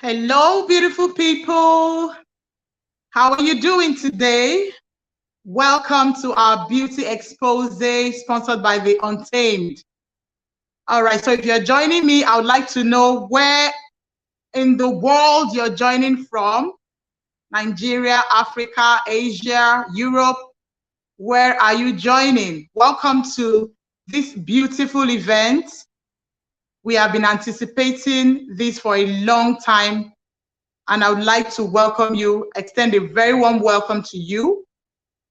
Hello, beautiful people. How are you doing today? Welcome to our beauty expose sponsored by The Untamed. All right, so if you're joining me, I would like to know where in the world you're joining from. Nigeria, Africa, Asia, Europe. Where are you joining? Welcome to this beautiful event. We have been anticipating this for a long time, and I would like to welcome you, extend a very warm welcome to you.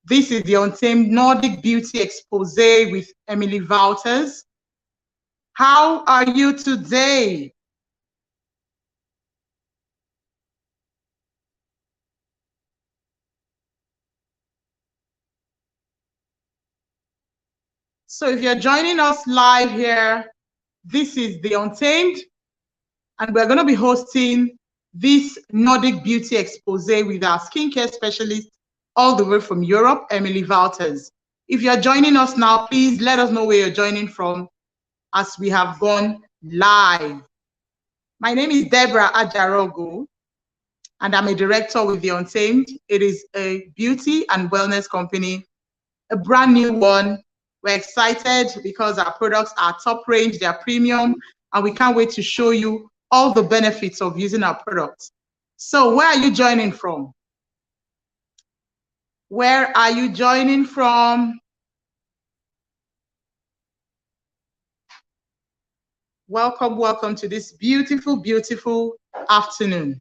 This is the Untamed Nordic Beauty Expose with Emily Wouters. How are you today? So if you're joining us live here, this is the Untamed, and we're going to be hosting this Nordic Beauty Expose with our skincare specialist all the way from Europe, Emily Wouters. If you're joining us now, please let us know where you're joining from as we have gone live. My name is Deborah Ajarogu, and I'm a director with The Untamed. It is a beauty and wellness company, a brand new one. We're excited because our products are top range, they're premium, and we can't wait to show you all the benefits of using our products. So where are you joining from? Where are you joining from? Welcome, welcome to this beautiful, beautiful afternoon.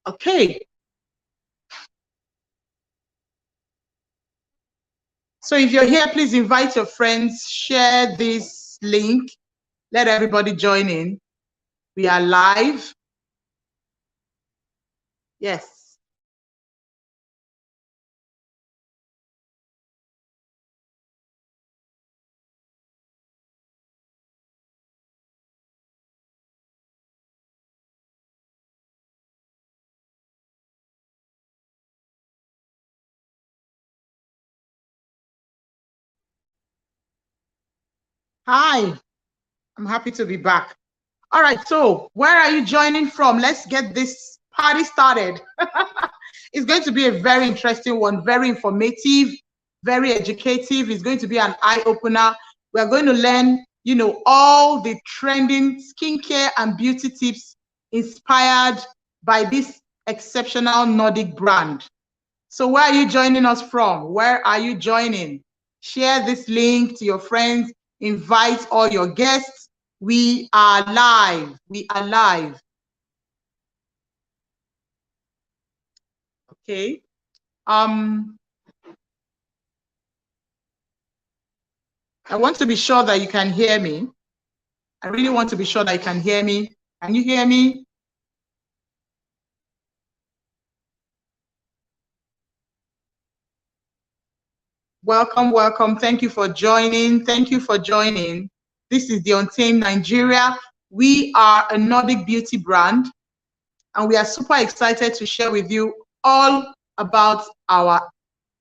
Okay. So if you're here, please invite your friends, share this link, let everybody join in. We are live. Yes. Hi, I'm happy to be back. All right, so where are you joining from? Let's get this party started. It's going to be a very interesting one, very informative, very educative. It's going to be an eye-opener. We're going to learn, all the trending skincare and beauty tips inspired by this exceptional Nordic brand. So where are you joining us from? Where are you joining? Share this link to your friends, invite all your guests. We are live. We are live. Okay. I want to be sure that you can hear me. I really want to be sure that you can hear me. Can you hear me? Welcome, welcome. Thank you for joining. Thank you for joining. This is the Untamed Nigeria. We are a Nordic beauty brand, and we are super excited to share with you all about our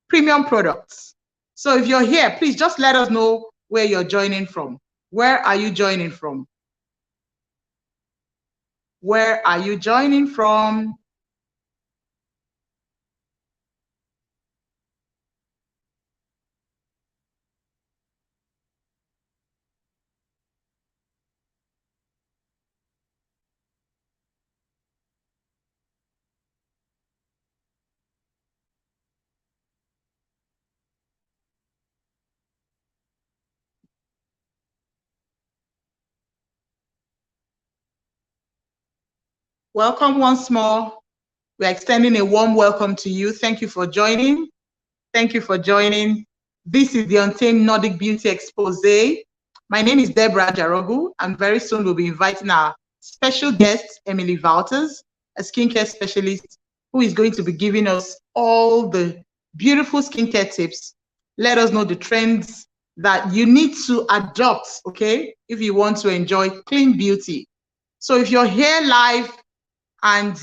premium products. So if you're here, please just let us know where you're joining from. Where are you joining from? Where are you joining from? Welcome once more. We're extending a warm welcome to you. Thank you for joining. Thank you for joining. This is the Untamed Nordic Beauty Expose. My name is Deborah Jarogu, and very soon we'll be inviting our special guest, Emily Wouters, a skincare specialist who is going to be giving us all the beautiful skincare tips. Let us know the trends that you need to adopt, okay, if you want to enjoy clean beauty. So if you're here live and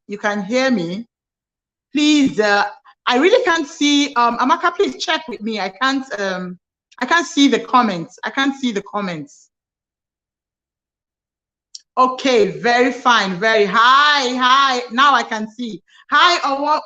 you can hear me, please I really can't see. Amaka, please check with me. I can't see the comments. I can't see the comments. Okay, very fine. Very hi. Now I can see. Hi,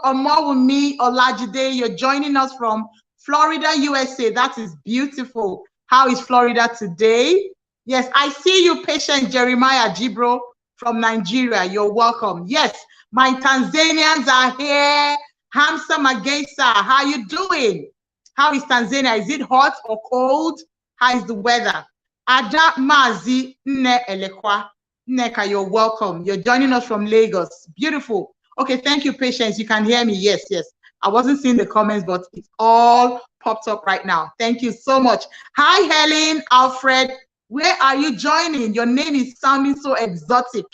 Omowumi Olajide. You're joining us from Florida, USA. That is beautiful. How is Florida today? Yes, I see you, patient Jeremiah Jibro from Nigeria. You're welcome. Yes, my Tanzanians are here. Hamza Magesa, how you doing? How is Tanzania? Is it hot or cold? How is the weather? Ada Mazi Nne Elekwa. Neka, you're welcome. You're joining us from Lagos. Beautiful. Okay, thank you, Patience. You can hear me. Yes. I wasn't seeing the comments, but it's all popped up right now. Thank you so much. Hi, Helen, Alfred. Where are you joining? Your name is sounding so exotic.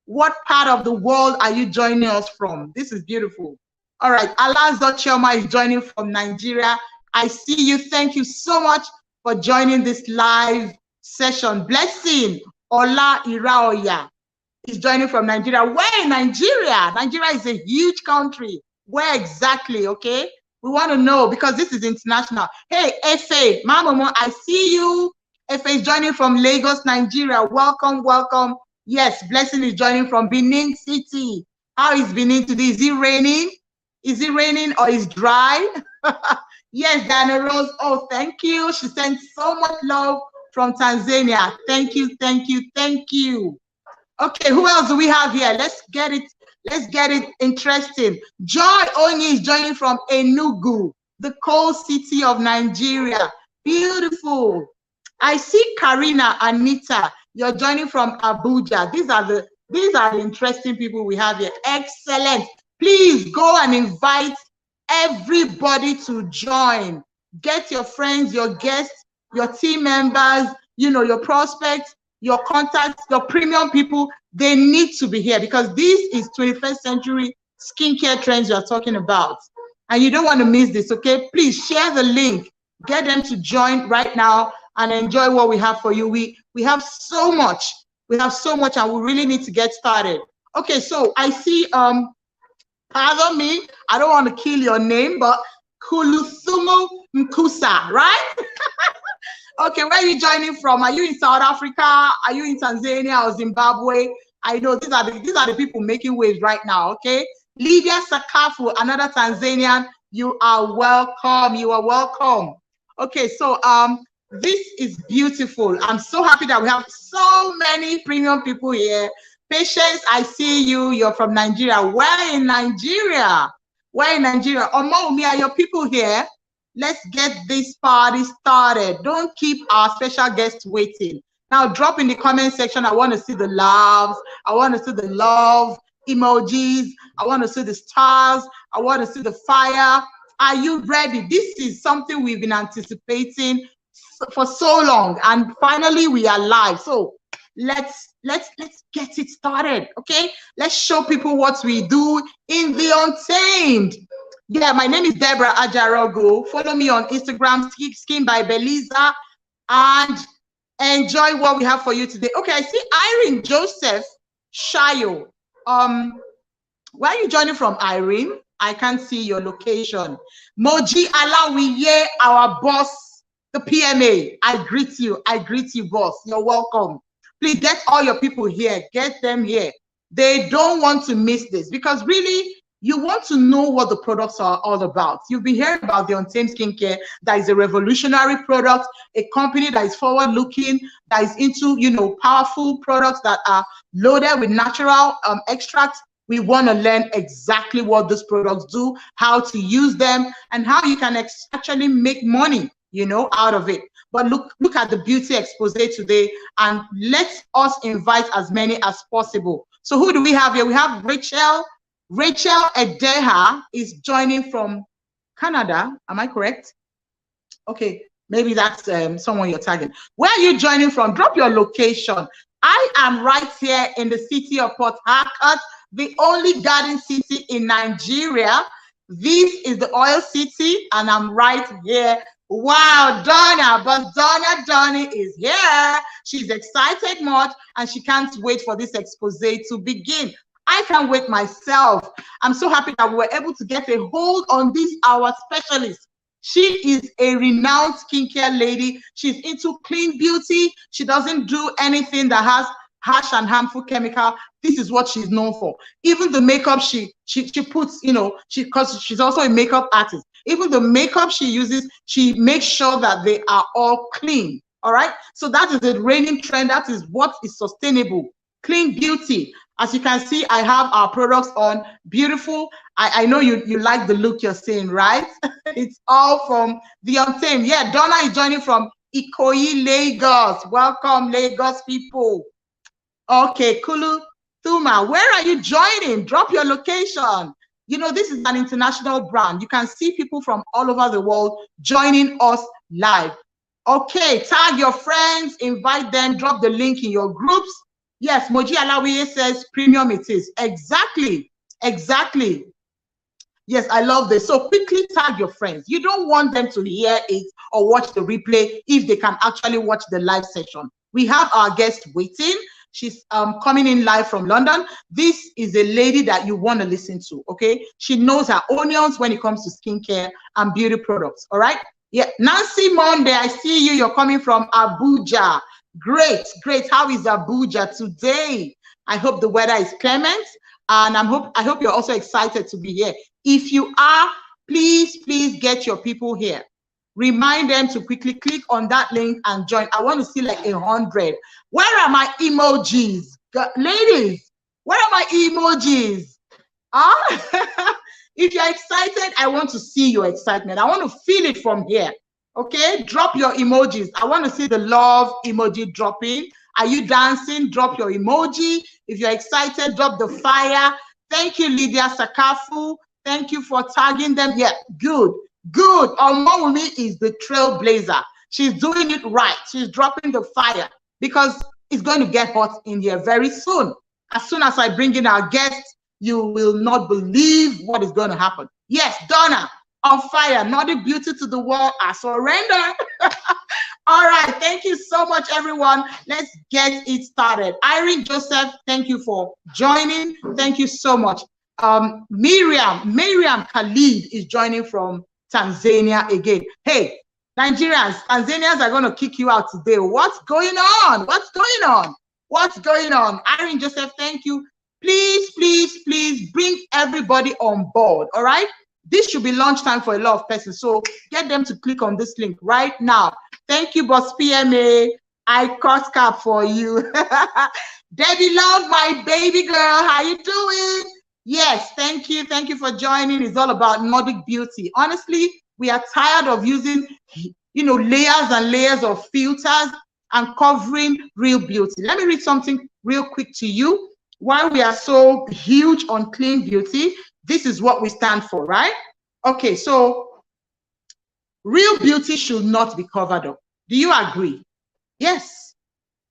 What part of the world are you joining us from? This is beautiful. All right, Alazzo Chioma is joining from Nigeria. I see you. Thank you so much for joining this live session. Blessing. Ola Iraoya is joining from Nigeria. Where in Nigeria? Nigeria is a huge country. Where exactly? Okay, we want to know because this is international. Hey, Efe, Mamomo, I see you. Efe is joining from Lagos, Nigeria. Welcome. Yes, Blessing is joining from Benin City. How is Benin today? Is it raining? Is it raining or is dry? Yes, Diana Rose. Oh, thank you. She sent so much love from Tanzania. Thank you. Okay, who else do we have here? Let's get it interesting. Joy Onyi is joining from Enugu, the coal city of Nigeria. Beautiful. I see Karina Anita. You're joining from Abuja. These are the interesting people we have here. Excellent. Please go and invite everybody to join. Get your friends, your guests, your team members, your prospects, your contacts, your premium people. They need to be here because this is 21st century skincare trends you're talking about. And you don't want to miss this, okay? Please share the link. Get them to join right now and enjoy what we have for you. We have so much. We have so much and we really need to get started. Okay, so I see, pardon me, I don't want to kill your name, but Kulusumu Mkusa, right? Okay, where are you joining from? Are you in South Africa? Are you in Tanzania or Zimbabwe? I know these are the people making waves right now, okay? Lydia Sakafu, another Tanzanian, you are welcome. You are welcome. Okay, so this is beautiful. I'm so happy that we have so many premium people here. Patience, I see you. You're from Nigeria. Where in Nigeria? Where in Nigeria? Omoumi, are your people here? Let's get this party started. Don't keep our special guests waiting. Now drop in the comment section. I want to see the loves. I want to see the love emojis. I want to see the stars. I want to see the fire. Are you ready? This is something we've been anticipating for so long, and finally we are live. So let's get it started, okay? Let's show people what we do in the Untamed. Yeah, my name is Deborah Ajarogo. Follow me on Instagram, Skin by Beliza, and enjoy what we have for you today. Okay, I see Irene Joseph Shayo. Where are you joining from, Irene? I can't see your location. Moji Alawiye, our boss, the PMA. I greet you, boss. You're welcome. Please get all your people here. Get them here. They don't want to miss this because really, you want to know what the products are all about. You've been hearing about the Untamed Skincare. That is a revolutionary product, a company that is forward-looking, that is into, powerful products that are loaded with natural extracts. We want to learn exactly what these products do, how to use them, and how you can actually make money, out of it. But look at the beauty expose today, and let us invite as many as possible. So who do we have here? We have Rachel Edeha is joining from Canada. Am I correct? Okay, maybe that's someone you're tagging. Where are you joining from? Drop your location. I am right here in the city of Port Harcourt, the only garden city in Nigeria. This is the oil city, and I'm right here. Wow, Donna, but Donna is here. She's excited much, and she can't wait for this expose to begin. I can't wait myself. I'm so happy that we were able to get a hold on this, our specialist. She is a renowned skincare lady. She's into clean beauty. She doesn't do anything that has harsh and harmful chemical. This is what she's known for. Even the makeup she puts, you know, because she's also a makeup artist. Even the makeup she uses, she makes sure that they are all clean. All right. So that is the reigning trend. That is what is sustainable. Clean beauty. As you can see, I have our products on. Beautiful. I know you like the look you're seeing, right? It's all from the Untamed. Yeah, Donna is joining from Ikoyi, Lagos. Welcome, Lagos people. Okay, Kulu Thuma, where are you joining? Drop your location. You know, this is an international brand. You can see people from all over the world joining us live. Okay, tag your friends, invite them, drop the link in your groups. Yes, Moji Alawiye says premium it is. Exactly, exactly. Yes, I love this. So quickly tag your friends. You don't want them to hear it or watch the replay if they can actually watch the live session. We have our guest waiting. She's coming in live from London. This is a lady that you want to listen to, okay? She knows her onions when it comes to skincare and beauty products, all right? Yeah, Nancy Monday, I see you. You're coming from Abuja. Great, great. How is Abuja today? I hope the weather is clement, and I hope you're also excited to be here. If you are, please get your people here. Remind them to quickly click on that link and join. I want to see like 100. Where are my emojis? Ladies, where are my emojis? If you're excited, I want to see your excitement. I want to feel it from here. Okay, drop your emojis. I want to see the love emoji dropping. Are you dancing? Drop your emoji. If you're excited, drop the fire. Thank you, Lydia Sakafu. Thank you for tagging them. Yeah, good. Good. Omowumi is the trailblazer. She's doing it right. She's dropping the fire because it's going to get hot in here very soon. As soon as I bring in our guests, you will not believe what is going to happen. Yes, Donna, on fire. Nordic beauty to the world. I surrender. All right. Thank you so much, everyone. Let's get it started. Irene Joseph, thank you for joining. Thank you so much. Miriam Khalid is joining from Tanzania again. Hey, Nigerians, Tanzanians are going to kick you out today. What's going on? What's going on? What's going on? Irene Joseph, thank you. Please bring everybody on board. All right. This should be lunchtime for a lot of persons. So get them to click on this link right now. Thank you, Boss PMA. I cross cap for you. Debbie Love, my baby girl. How you doing? Yes, thank you. Thank you for joining. It's all about Nordic beauty. Honestly, we are tired of using, you know, layers and layers of filters and covering real beauty. Let me read something real quick to you. Why we are so huge on clean beauty, this is what we stand for, right? Okay, so real beauty should not be covered up. Do you agree? Yes.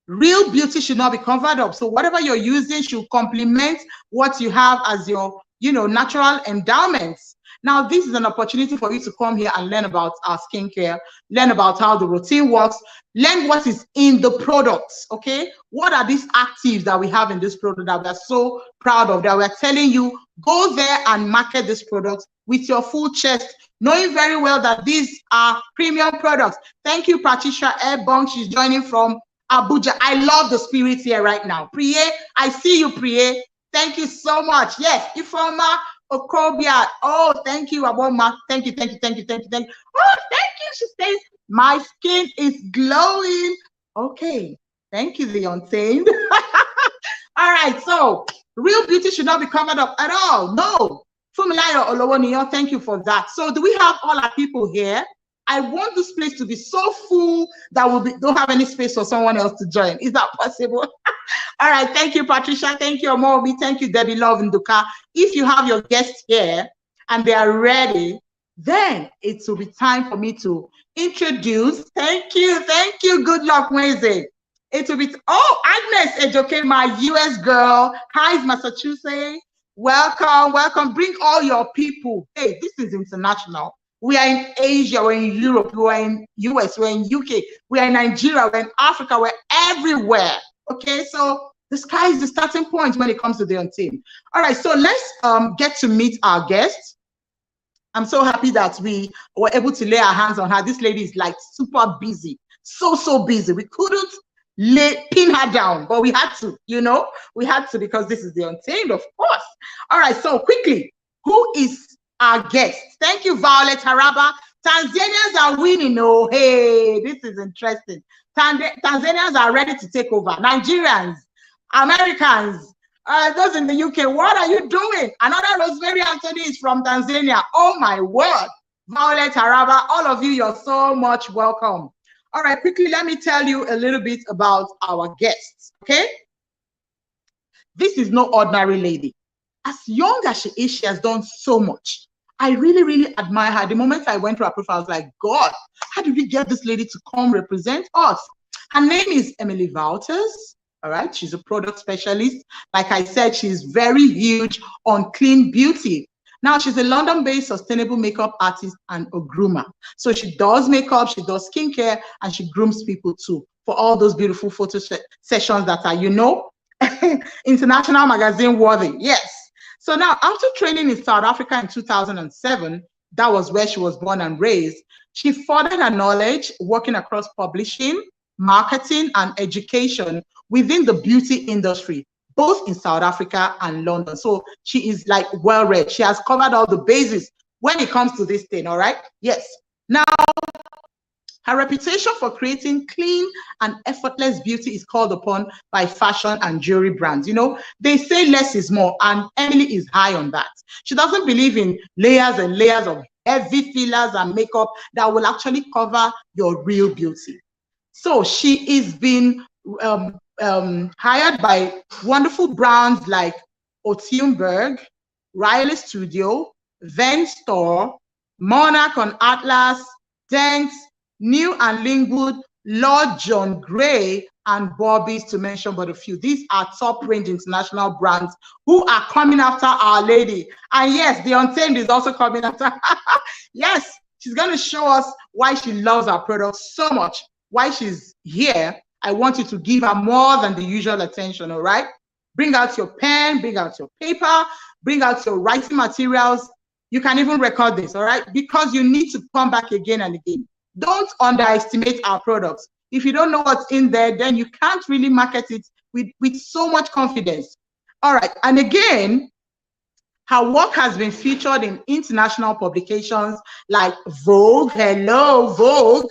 Real beauty should not be covered up. So whatever you're using should complement what you have as your, you know, natural endowments. Now, this is an opportunity for you to come here and learn about our skincare, learn about how the routine works, learn what is in the products, okay? What are these actives that we have in this product that we're so proud of, that we're telling you, go there and market this product with your full chest, knowing very well that these are premium products. Thank you, Patricia Ebong. She's joining from Abuja. I love the spirit here right now. Priye, I see you, Priye. Thank you so much. Yes, Ifoma Okobia. Oh, thank you, Aboma. Thank you. Oh, thank you. She says, my skin is glowing. Okay. Thank you, the Untamed. All right. So, real beauty should not be covered up at all. No. Fumilayo Olowoniyo, thank you for that. So, do we have all our people here? I want this place to be so full that we don't have any space for someone else to join. Is that possible? All right. Thank you, Patricia. Thank you, Amobi. Thank you, Debbie Love and Duka. If you have your guests here and they are ready, then it will be time for me to introduce. Thank you. Good luck, Wednesday. It will be, Agnes Ejoke, my US girl. Hi, Massachusetts. Welcome. Bring all your people. Hey, this is international. We are in Asia, we're in Europe, we are in US, we're in UK, we are in Nigeria, we're in Africa, we're everywhere. Okay, so The sky is the starting point when it comes to the Untamed. All right, so let's get to meet our guest. I'm so happy that we were able to lay our hands on her. This lady is like super busy, so busy. We couldn't pin her down, but we had to, we had to, because this is the Untamed, of course. All right, so quickly, who is our guest? Thank you, Violet Haraba. Tanzanians are winning. Oh, hey, this is interesting. Tanzanians are ready to take over. Nigerians, Americans, those in the UK, what are you doing? Another Rosemary Anthony is from Tanzania. Oh my word. Violet Haraba, all of you, you're so much welcome. All right, quickly, let me tell you a little bit about our guests, okay? This is no ordinary lady. As young as she is, she has done so much. I really admire her. The moment I went to her profile, I was like, God, how did we get this lady to come represent us? Her name is Emily Wouters. All right, she's a product specialist. Like I said, she's very huge on clean beauty. Now, she's a London-based sustainable makeup artist and a groomer. So she does makeup, she does skincare, and she grooms people too for all those beautiful photo sessions that are, international magazine worthy. Yes. So now, after training in South Africa in 2007, that was where she was born and raised, she furthered her knowledge working across publishing, marketing, and education within the beauty industry, both in South Africa and London. So she is like well-read. She has covered all the bases when it comes to this thing, all right? Yes. Now, her reputation for creating clean and effortless beauty is called upon by fashion and jewelry brands. They say less is more, and Emily is high on that. She doesn't believe in layers and layers of heavy fillers and makeup that will actually cover your real beauty. So she is being hired by wonderful brands like Otiumberg, Riley Studio, Ven Store, Monarch on Atlas, Dent, New and Lingwood, Lord John Gray, and Bobby's, to mention but a few. These are top-range international brands who are coming after Our Lady. And yes, the Untamed is also coming after Yes, she's going to show us why she loves our products so much, why she's here. I want you to give her more than the usual attention, all right? Bring out your pen, bring out your paper, bring out your writing materials. You can even record this, all right? Because you need to come back again and again. Don't underestimate our products. If you don't know what's in there, then you can't really market it with so much confidence. All right, and again, her work has been featured in international publications like Vogue, hello, Vogue,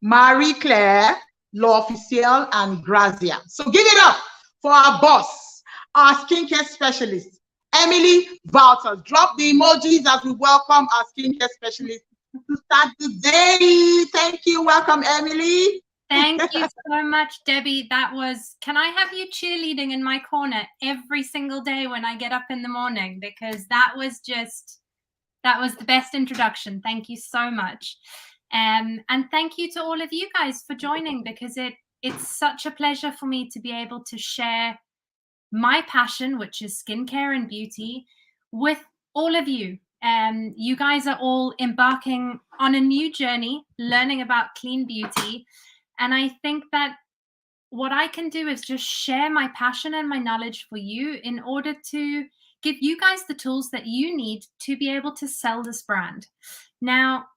Marie Claire, L'Officiel, and Grazia. So give it up for our boss, our skincare specialist, Emily Wouters. Drop the emojis as we welcome our skincare specialist to start the day. Thank you. Welcome, Emily. Thank you so much, Debbie. That was, can I have you cheerleading in my corner every single day when I get up in the morning? Because that was the best introduction. Thank you so much. And thank you to all of you guys for joining, because it's such a pleasure for me to be able to share my passion, which is skincare and beauty, with all of you. You guys are all embarking on a new journey, learning about clean beauty. And I think that what I can do is just share my passion and my knowledge for you in order to give you guys the tools that you need to be able to sell this brand. Now,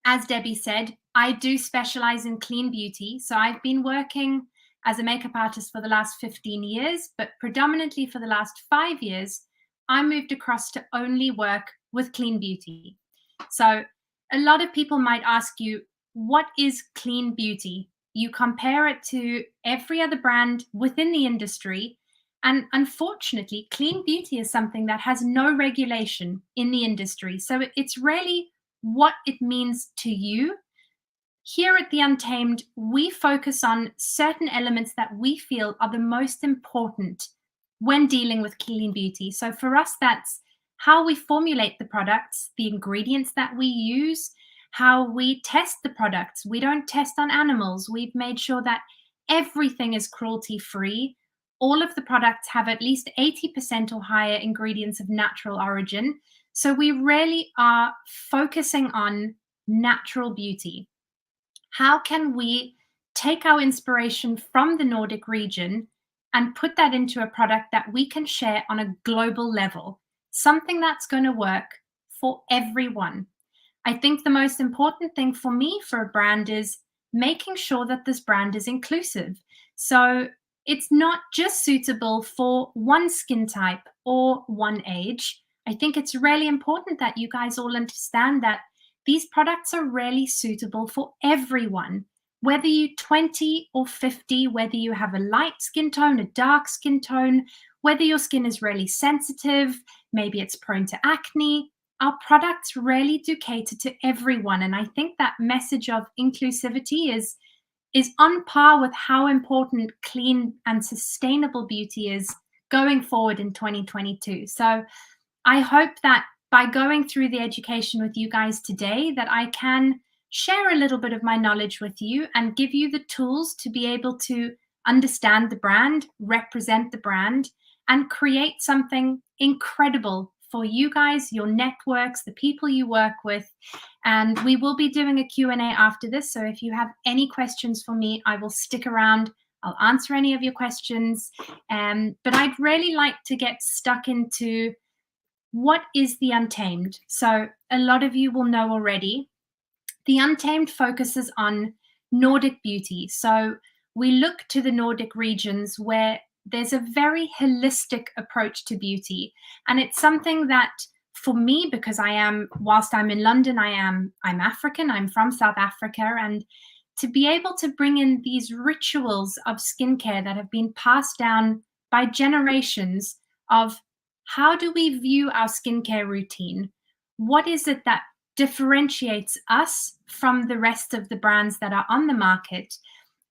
as Debbie said, I do specialize in clean beauty. So I've been working as a makeup artist for the last 15 years, but predominantly for the last 5 years, I moved across to only work with clean beauty. So a lot of people might ask you, what is clean beauty? You compare it to every other brand within the industry. And unfortunately, clean beauty is something that has no regulation in the industry. So it's really what it means to you. Here at The Untamed, we focus on certain elements that we feel are the most important when dealing with clean beauty. So for us, that's how we formulate the products, the ingredients that we use, how we test the products. We don't test on animals. We've made sure that everything is cruelty-free. All of the products have at least 80% or higher ingredients of natural origin. So we really are focusing on natural beauty. How can we take our inspiration from the Nordic region and put that into a product that we can share on a global level, something that's going to work for everyone. I think the most important thing for me for a brand is making sure that this brand is inclusive. So it's not just suitable for one skin type or one age. I think it's really important that you guys all understand that these products are really suitable for everyone, whether you're 20 or 50, whether you have a light skin tone, a dark skin tone, whether your skin is really sensitive, maybe it's prone to acne. Our products really do cater to everyone. And I think that message of inclusivity is on par with how important clean and sustainable beauty is going forward in 2022. So I hope that by going through the education with you guys today, that I can share a little bit of my knowledge with you and give you the tools to be able to understand the brand, represent the brand, and create something incredible for you guys, your networks, the people you work with. And we will be doing a Q&A after this. So if you have any questions for me, I will stick around. I'll answer any of your questions. But I'd really like to get stuck into what is the Untamed. So a lot of you will know already. The Untamed focuses on Nordic beauty. So we look to the Nordic regions where there's a very holistic approach to beauty. And it's something that for me, because whilst I'm in London, I'm African, I'm from South Africa. And to be able to bring in these rituals of skincare that have been passed down by generations of how do we view our skincare routine? What is it that differentiates us from the rest of the brands that are on the market?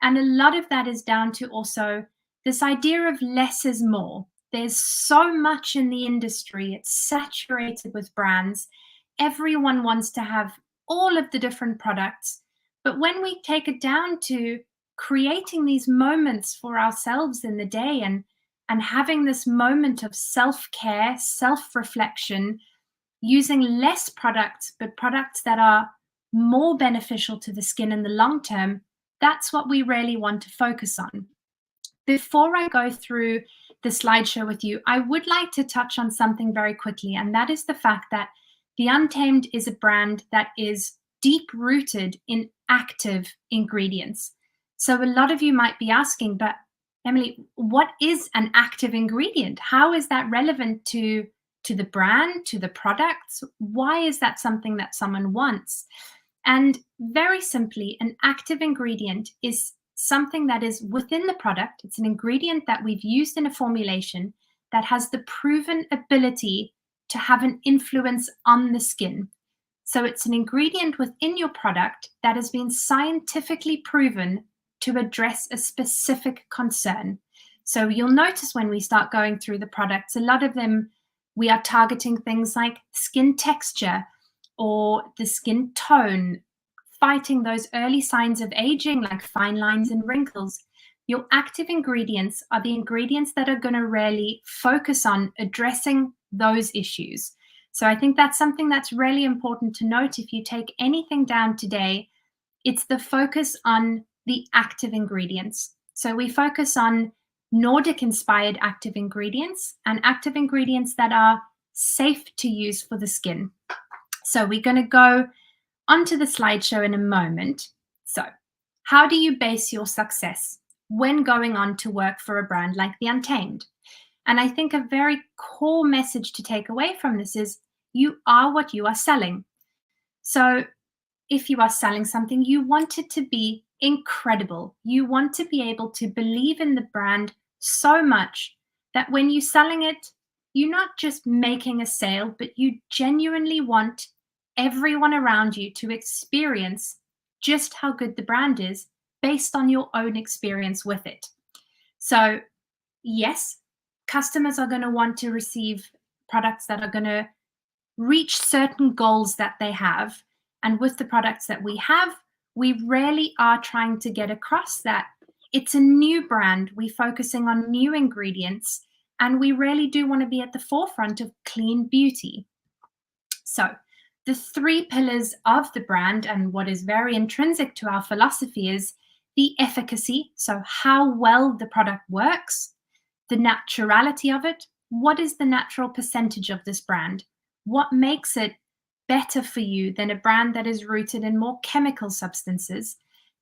And a lot of that is down to also this idea of less is more. There's so much in the industry. It's saturated with brands. Everyone wants to have all of the different products. But when we take it down to creating these moments for ourselves in the day and having this moment of self-care, self-reflection, using less products, but products that are more beneficial to the skin in the long term, that's what we really want to focus on. Before I go through the slideshow with you, I would like to touch on something very quickly, and that is the fact that the Untamed is a brand that is deep-rooted in active ingredients. So a lot of you might be asking, but Emily, what is an active ingredient? How is that relevant to the brand, to the products? Why is that something that someone wants? And very simply, an active ingredient is something that is within the product. It's an ingredient that we've used in a formulation that has the proven ability to have an influence on the skin. So it's an ingredient within your product that has been scientifically proven to address a specific concern. So you'll notice when we start going through the products, a lot of them, we are targeting things like skin texture or the skin tone, fighting those early signs of aging like fine lines and wrinkles. Your active ingredients are the ingredients that are going to really focus on addressing those issues. So I think that's something that's really important to note. If you take anything down today, it's the focus on the active ingredients. So we focus on Nordic inspired active ingredients and active ingredients that are safe to use for the skin. So we're going to go onto the slideshow in a moment. So how do you base your success when going on to work for a brand like the Untamed? And I think a very core message to take away from this is you are what you are selling. So if you are selling something, you want it to be incredible. You want to be able to believe in the brand so much that when you're selling it, you're not just making a sale, but you genuinely want everyone around you to experience just how good the brand is based on your own experience with it. So yes, customers are going to want to receive products that are going to reach certain goals that they have. And with the products that we have, we really are trying to get across that it's a new brand. We're focusing on new ingredients, and we really do want to be at the forefront of clean beauty. So the three pillars of the brand, and what is very intrinsic to our philosophy, is the efficacy, so how well the product works, the naturality of it. What is the natural percentage of this brand? What makes it better for you than a brand that is rooted in more chemical substances?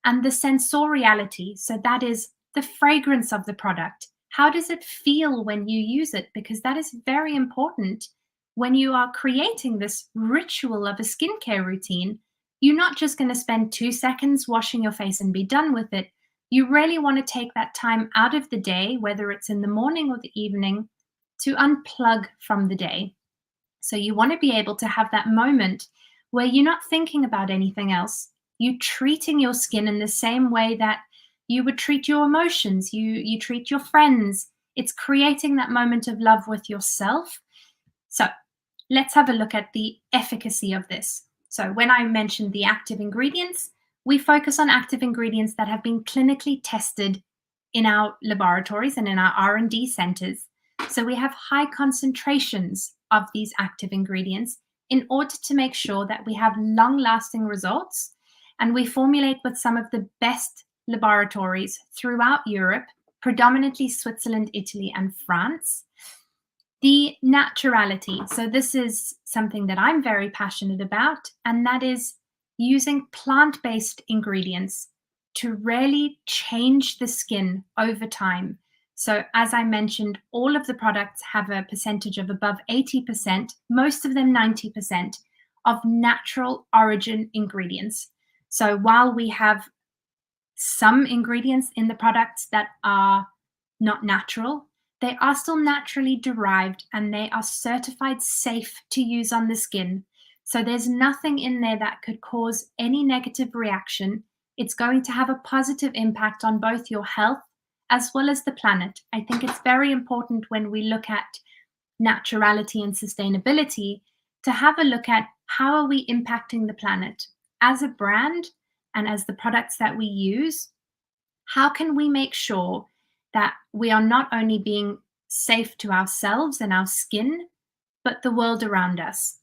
And the sensoriality, so that is the fragrance of the product. How does it feel when you use it? Because that is very important when you are creating this ritual of a skincare routine. You're not just going to spend 2 seconds washing your face and be done with it. You really want to take that time out of the day, whether it's in the morning or the evening, to unplug from the day. So you want to be able to have that moment where you're not thinking about anything else. You're treating your skin in the same way that you would treat your emotions, you treat your friends. It's creating that moment of love with yourself. So let's have a look at the efficacy of this. So when I mentioned the active ingredients, we focus on active ingredients that have been clinically tested in our laboratories and in our R&D centers. So we have high concentrations of these active ingredients in order to make sure that we have long-lasting results. And we formulate with some of the best laboratories throughout Europe, predominantly Switzerland, Italy, and France. The naturality. So this is something that I'm very passionate about, and that is using plant-based ingredients to really change the skin over time. So as I mentioned, all of the products have a percentage of above 80%, most of them 90%, of natural origin ingredients. So while we have some ingredients in the products that are not natural, they are still naturally derived and they are certified safe to use on the skin. So there's nothing in there that could cause any negative reaction. It's going to have a positive impact on both your health as well as the planet. I think it's very important when we look at naturality and sustainability to have a look at how are we impacting the planet as a brand and as the products that we use. How can we make sure that we are not only being safe to ourselves and our skin, but the world around us?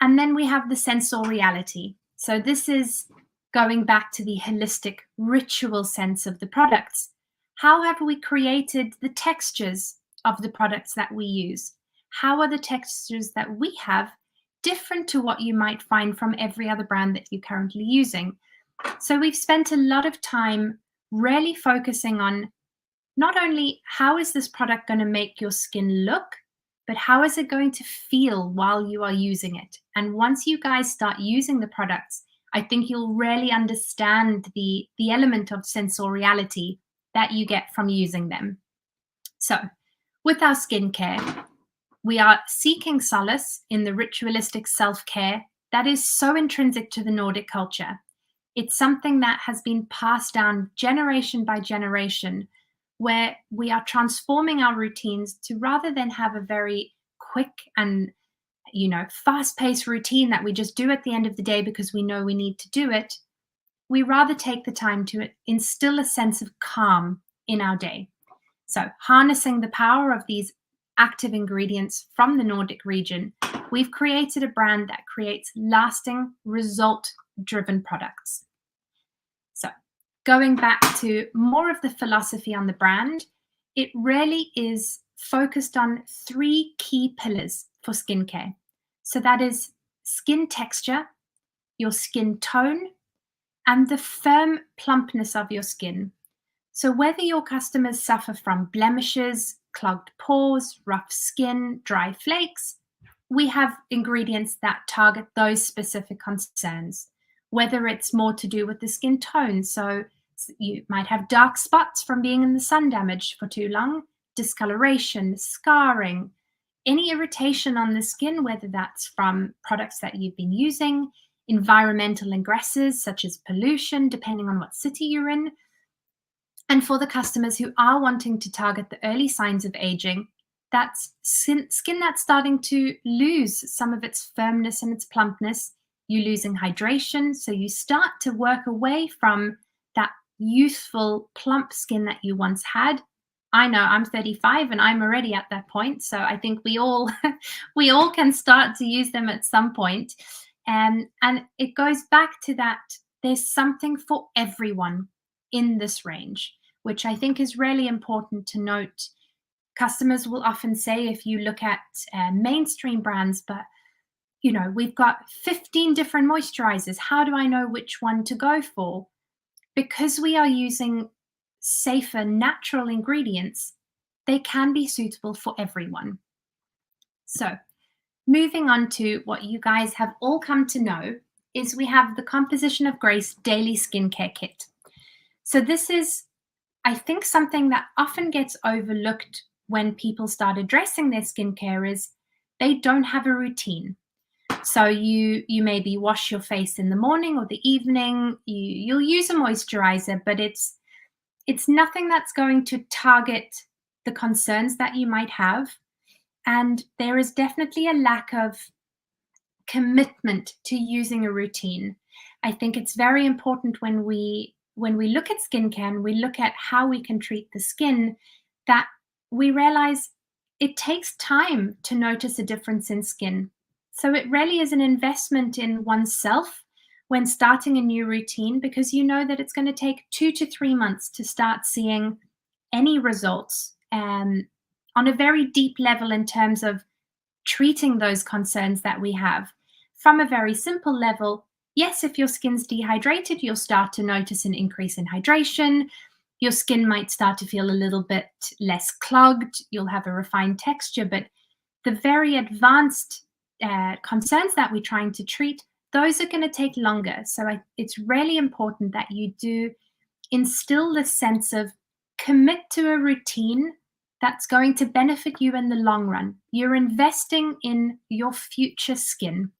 And then we have the sensoriality. So this is going back to the holistic ritual sense of the products. How have we created the textures of the products that we use? How are the textures that we have different to what you might find from every other brand that you're currently using? So we've spent a lot of time really focusing on not only how is this product going to make your skin look, but how is it going to feel while you are using it? And once you guys start using the products, I think you'll really understand the element of sensoriality that you get from using them. So with our skincare, we are seeking solace in the ritualistic self-care that is so intrinsic to the Nordic culture. It's something that has been passed down generation by generation, where we are transforming our routines to, rather than have a very quick and fast-paced routine that we just do at the end of the day because we know we need to do it, we rather take the time to instill a sense of calm in our day. So harnessing the power of these active ingredients from the Nordic region, we've created a brand that creates lasting, result-driven products. So going back to more of the philosophy on the brand, it really is focused on 3 key pillars for skincare. So that is skin texture, your skin tone, and the firm plumpness of your skin. So whether your customers suffer from blemishes, clogged pores, rough skin, dry flakes, we have ingredients that target those specific concerns. Whether it's more to do with the skin tone, so you might have dark spots from being in the sun damage for too long, discoloration, scarring, any irritation on the skin, whether that's from products that you've been using, environmental ingresses such as pollution, depending on what city you're in. And for the customers who are wanting to target the early signs of aging, that's skin that's starting to lose some of its firmness and its plumpness. You're losing hydration, so you start to work away from that youthful, plump skin that you once had. I know I'm 35 and I'm already at that point, so I think we all can start to use them at some point. And it goes back to that there's something for everyone in this range, which I think is really important to note customers will often say, if you look at mainstream brands, but we've got 15 different moisturizers. How do I know which one to go for? Because we are using safer, natural ingredients, they can be suitable for everyone. So moving on to what you guys have all come to know is we have the Composition of Grace Daily Skincare Kit. So this is, I think, something that often gets overlooked when people start addressing their skincare is they don't have a routine. So you maybe wash your face in the morning or the evening, you'll use a moisturizer, but it's nothing that's going to target the concerns that you might have. And there is definitely a lack of commitment to using a routine. I think it's very important when we look at skincare and we look at how we can treat the skin, that we realize it takes time to notice a difference in skin. So it really is an investment in oneself when starting a new routine, because you know that it's going to take 2 to 3 months to start seeing any results on a very deep level in terms of treating those concerns that we have. From a very simple level, yes, if your skin's dehydrated, you'll start to notice an increase in hydration. Your skin might start to feel a little bit less clogged. You'll have a refined texture, but the very advanced concerns that we're trying to treat, those are going to take longer. So it's really important that you do instill this sense of commit to a routine that's going to benefit you in the long run. You're investing in your future skin.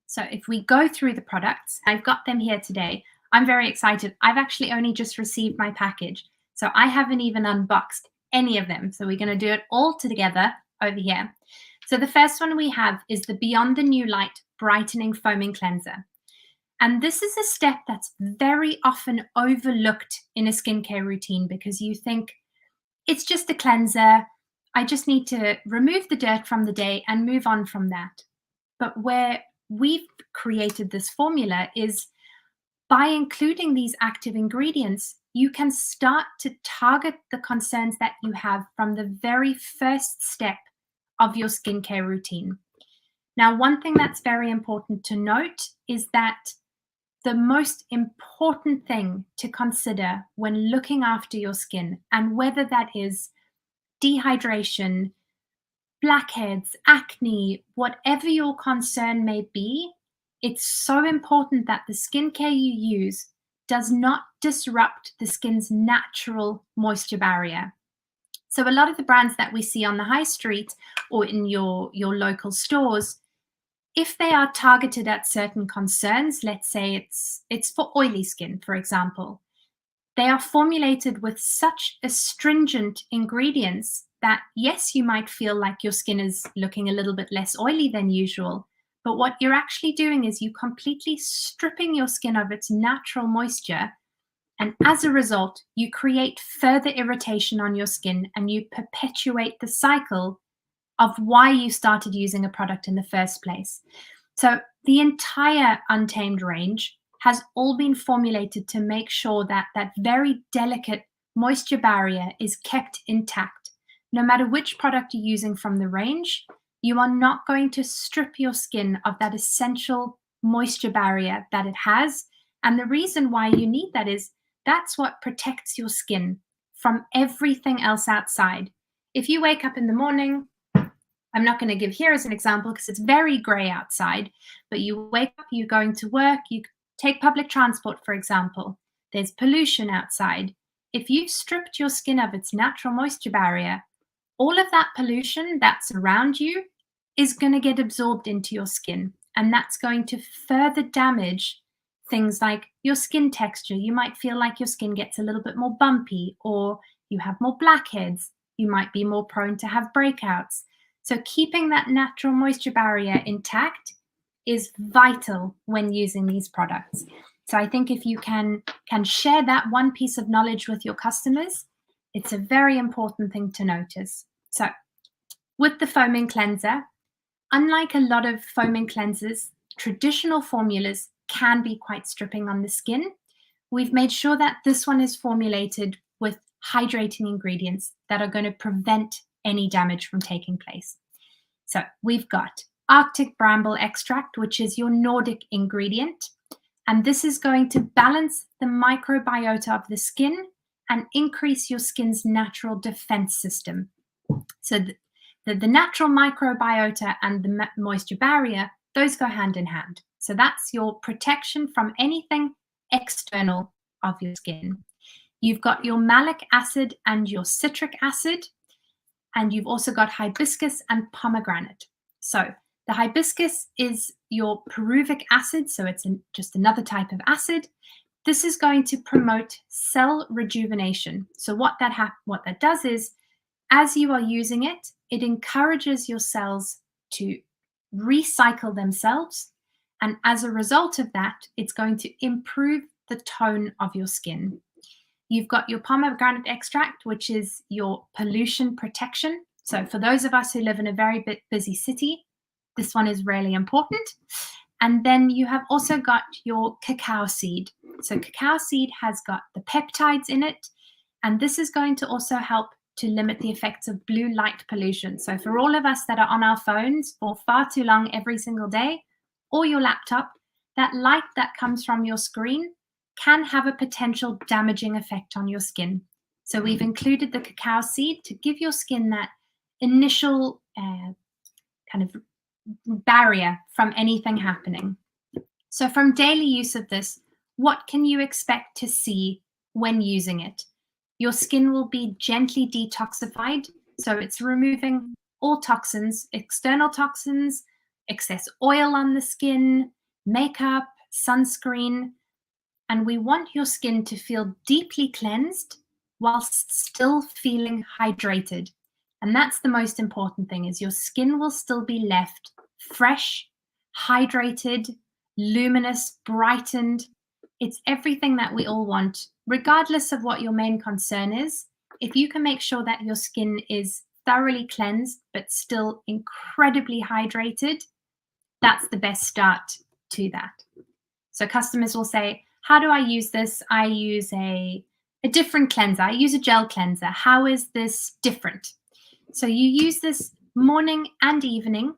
So if we go through the products, I've got them here today. I'm very excited. I've actually only just received my package, so I haven't even unboxed any of them. So we're going to do it all together over here. So the first one we have is the Beyond the New Light Brightening Foaming Cleanser. And this is a step that's very often overlooked in a skincare routine, because you think it's just a cleanser. I just need to remove the dirt from the day and move on from that. But where we've created this formula is by including these active ingredients, you can start to target the concerns that you have from the very first step of your skincare routine. Now, one thing that's very important to note is that the most important thing to consider when looking after your skin, and whether that is dehydration, blackheads, acne, whatever your concern may be, it's so important that the skincare you use does not disrupt the skin's natural moisture barrier. So a lot of the brands that we see on the high street or in your local stores, if they are targeted at certain concerns, let's say it's for oily skin, for example, they are formulated with such astringent ingredients that, yes, you might feel like your skin is looking a little bit less oily than usual, but what you're actually doing is you completely stripping your skin of its natural moisture, and as a result, you create further irritation on your skin and you perpetuate the cycle of why you started using a product in the first place. So the entire Untamed range has all been formulated to make sure that that very delicate moisture barrier is kept intact. No matter which product you're using from the range, you are not going to strip your skin of that essential moisture barrier that it has. And the reason why you need that is that's what protects your skin from everything else outside. If you wake up in the morning, I'm not going to give here as an example because it's very gray outside, but you wake up, you're going to work, you take public transport, for example, there's pollution outside. If you've stripped your skin of its natural moisture barrier, all of that pollution that's around you is going to get absorbed into your skin, and that's going to further damage things like your skin texture. You might feel like your skin gets a little bit more bumpy, or you have more blackheads. You might be more prone to have breakouts. So keeping that natural moisture barrier intact is vital when using these products. So I think if you can share that one piece of knowledge with your customers, it's a very important thing to notice. So with the foaming cleanser, unlike a lot of foaming cleansers, traditional formulas can be quite stripping on the skin. We've made sure that this one is formulated with hydrating ingredients that are going to prevent any damage from taking place. So we've got Arctic bramble extract, which is your Nordic ingredient. And this is going to balance the microbiota of the skin and increase your skin's natural defense system. So the natural microbiota and the moisture barrier, those go hand in hand. So that's your protection from anything external of your skin. You've got your malic acid and your citric acid, and you've also got hibiscus and pomegranate. So the hibiscus is your pyruvic acid, so it's just another type of acid. This is going to promote cell rejuvenation. So what that does is, as you are using it, it encourages your cells to recycle themselves. And as a result of that, it's going to improve the tone of your skin. You've got your pomegranate extract, which is your pollution protection. So for those of us who live in a very busy city, this one is really important. And then you have also got your cacao seed. So cacao seed has got the peptides in it, and this is going to also help to limit the effects of blue light pollution. So for all of us that are on our phones for far too long every single day, or your laptop, that light that comes from your screen can have a potential damaging effect on your skin. So we've included the cacao seed to give your skin that initial kind of barrier from anything happening. So from daily use of this, what can you expect to see when using it? Your skin will be gently detoxified. So it's removing all toxins, external toxins, excess oil on the skin, makeup, sunscreen. And we want your skin to feel deeply cleansed whilst still feeling hydrated. And that's the most important thing, is your skin will still be left fresh, hydrated, luminous, brightened. It's everything that we all want, regardless of what your main concern is. If you can make sure that your skin is thoroughly cleansed, but still incredibly hydrated, that's the best start to that. So customers will say, how do I use this? I use a different cleanser. I use a gel cleanser. How is this different? So you use this morning and evening.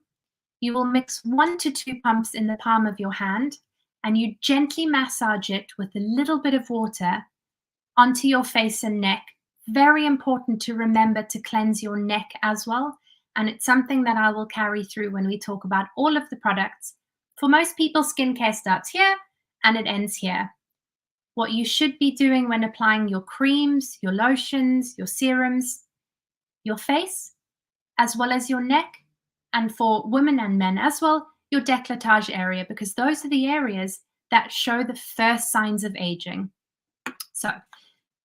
You will mix 1 to 2 pumps in the palm of your hand, and you gently massage it with a little bit of water onto your face and neck. Very important to remember to cleanse your neck as well. And it's something that I will carry through when we talk about all of the products. For most people, skincare starts here and it ends here. What you should be doing when applying your creams, your lotions, your serums, your face, as well as your neck, and for women and men as well, your décolletage area, because those are the areas that show the first signs of aging. So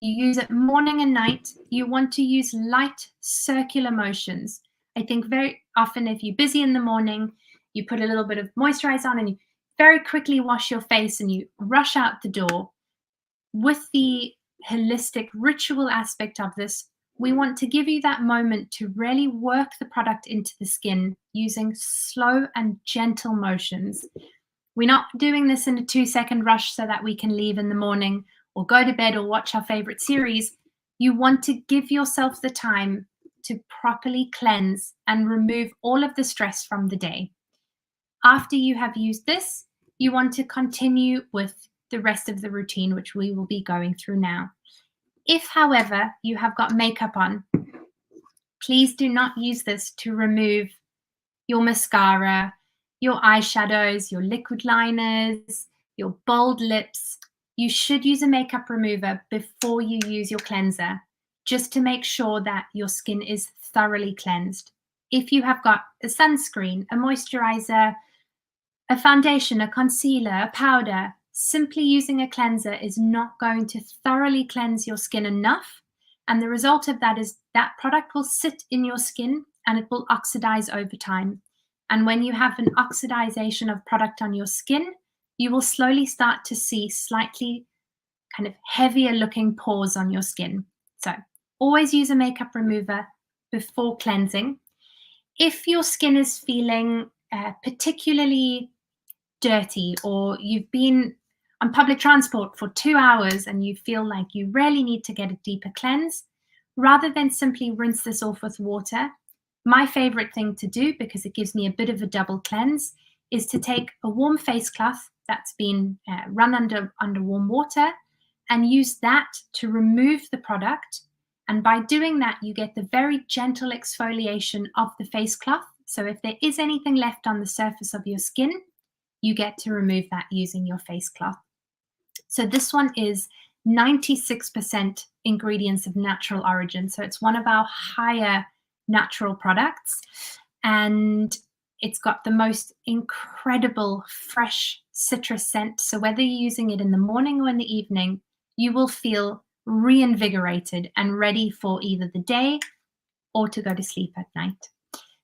you use it morning and night. You want to use light circular motions. I think very often if you're busy in the morning, you put a little bit of moisturizer on and you very quickly wash your face and you rush out the door. With the holistic ritual aspect of this, we want to give you that moment to really work the product into the skin using slow and gentle motions. We're not doing this in a 2-second rush so that we can leave in the morning or go to bed or watch our favorite series. You want to give yourself the time to properly cleanse and remove all of the stress from the day. After you have used this, you want to continue with the rest of the routine, which we will be going through now. If, however, you have got makeup on, please do not use this to remove your mascara, your eyeshadows, your liquid liners, your bold lips. You should use a makeup remover before you use your cleanser, just to make sure that your skin is thoroughly cleansed. If you have got a sunscreen, a moisturizer, a foundation, a concealer, a powder, simply using a cleanser is not going to thoroughly cleanse your skin enough. And the result of that is that product will sit in your skin and it will oxidize over time. And when you have an oxidization of product on your skin, you will slowly start to see slightly kind of heavier looking pores on your skin. So always use a makeup remover before cleansing. If your skin is feeling particularly dirty, or you've been on public transport for 2 hours and you feel like you really need to get a deeper cleanse, rather than simply rinse this off with water, my favorite thing to do, because it gives me a bit of a double cleanse, is to take a warm face cloth that's been run under warm water and use that to remove the product. And by doing that, you get the very gentle exfoliation of the face cloth. So if there is anything left on the surface of your skin, you get to remove that using your face cloth. So this one is 96% ingredients of natural origin. So it's one of our higher natural products. And it's got the most incredible fresh citrus scent. So whether you're using it in the morning or in the evening, you will feel reinvigorated and ready for either the day or to go to sleep at night.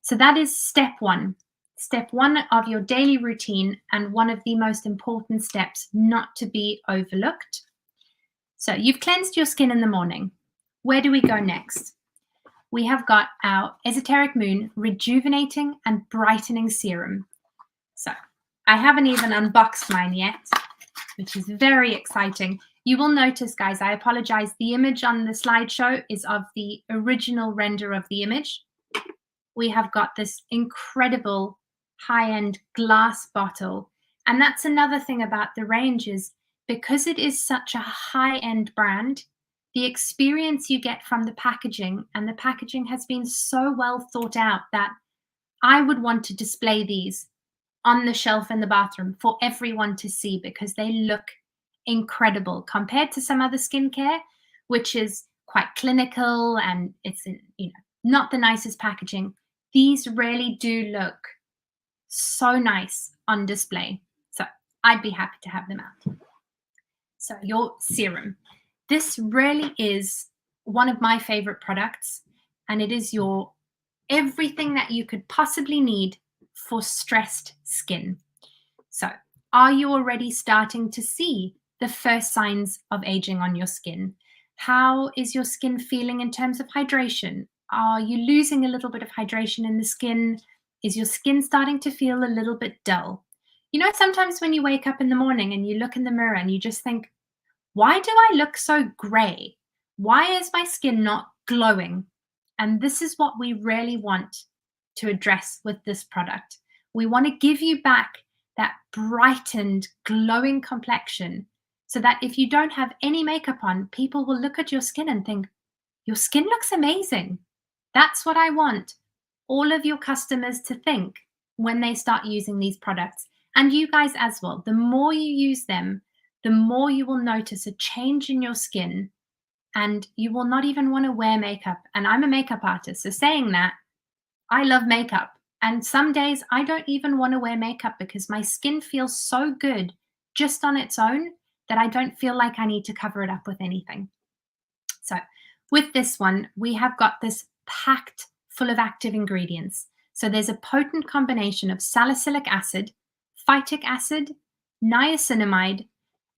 So that is step one. Step one of your daily routine, and one of the most important steps not to be overlooked. So you've cleansed your skin in the morning. Where do we go next? We have got our Esoteric Moon Rejuvenating and Brightening Serum. So I haven't even unboxed mine yet, which is very exciting. You will notice, guys, I apologize, the image on the slideshow is of the original render of the image. We have got this incredible high-end glass bottle. And that's another thing about the range, is because it is such a high-end brand, the experience you get from the packaging, and the packaging has been so well thought out that I would want to display these on the shelf in the bathroom for everyone to see, because they look incredible compared to some other skincare, which is quite clinical and it's not the nicest packaging. These really do look so nice on display. So I'd be happy to have them out. So your serum. This really is one of my favorite products, and it is your everything that you could possibly need for stressed skin. So are you already starting to see the first signs of aging on your skin? How is your skin feeling in terms of hydration? Are you losing a little bit of hydration in the skin? Is your skin starting to feel a little bit dull? You know, sometimes when you wake up in the morning and you look in the mirror and you just think, why do I look so gray? Why is my skin not glowing? And this is what we really want to address with this product. We want to give you back that brightened, glowing complexion, so that if you don't have any makeup on, people will look at your skin and think, your skin looks amazing. That's what I want all of your customers to think when they start using these products. And you guys as well. The more you use them, the more you will notice a change in your skin, and you will not even want to wear makeup. And I'm a makeup artist, so saying that, I love makeup. And some days I don't even want to wear makeup because my skin feels so good just on its own that I don't feel like I need to cover it up with anything. So with this one, we have got this packed full of active ingredients. So there's a potent combination of salicylic acid, phytic acid, niacinamide,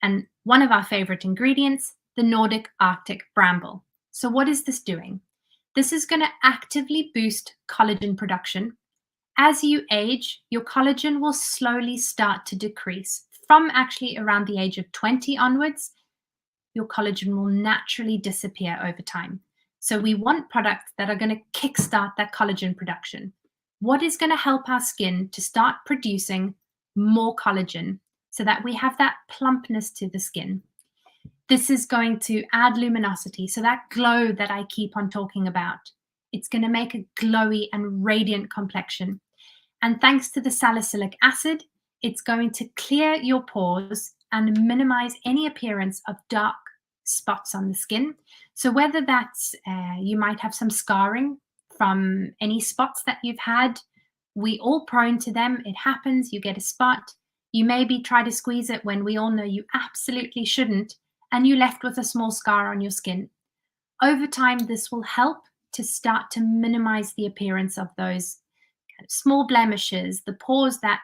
and one of our favorite ingredients, the Nordic Arctic bramble. So what is this doing? This is going to actively boost collagen production. As you age, your collagen will slowly start to decrease. From actually around the age of 20 onwards, your collagen will naturally disappear over time. So we want products that are going to kickstart that collagen production. What is going to help our skin to start producing more collagen so that we have that plumpness to the skin? This is going to add luminosity, so that glow that I keep on talking about. It's going to make a glowy and radiant complexion. And thanks to the salicylic acid, it's going to clear your pores and minimize any appearance of dark spots on the skin. So whether that's, you might have some scarring from any spots that you've had, we all prone to them. It happens, you get a spot. You maybe try to squeeze it when we all know you absolutely shouldn't, and you're left with a small scar on your skin. Over time, this will help to start to minimize the appearance of those kind of small blemishes, the pores that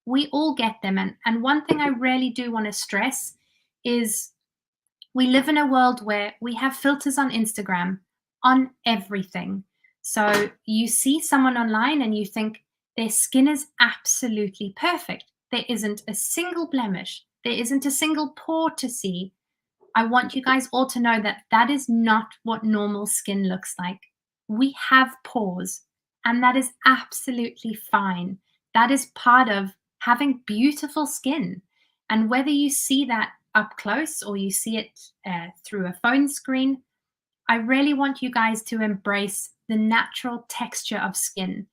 we all get them. And one thing I really do want to stress is we live in a world where we have filters on Instagram on everything. So you see someone online and you think their skin is absolutely perfect. There isn't a single blemish. There isn't a single pore to see. I want you guys all to know that that is not what normal skin looks like. We have pores, and that is absolutely fine. That is part of having beautiful skin. And whether you see that up close or you see it through a phone screen, I really want you guys to embrace the natural texture of skin.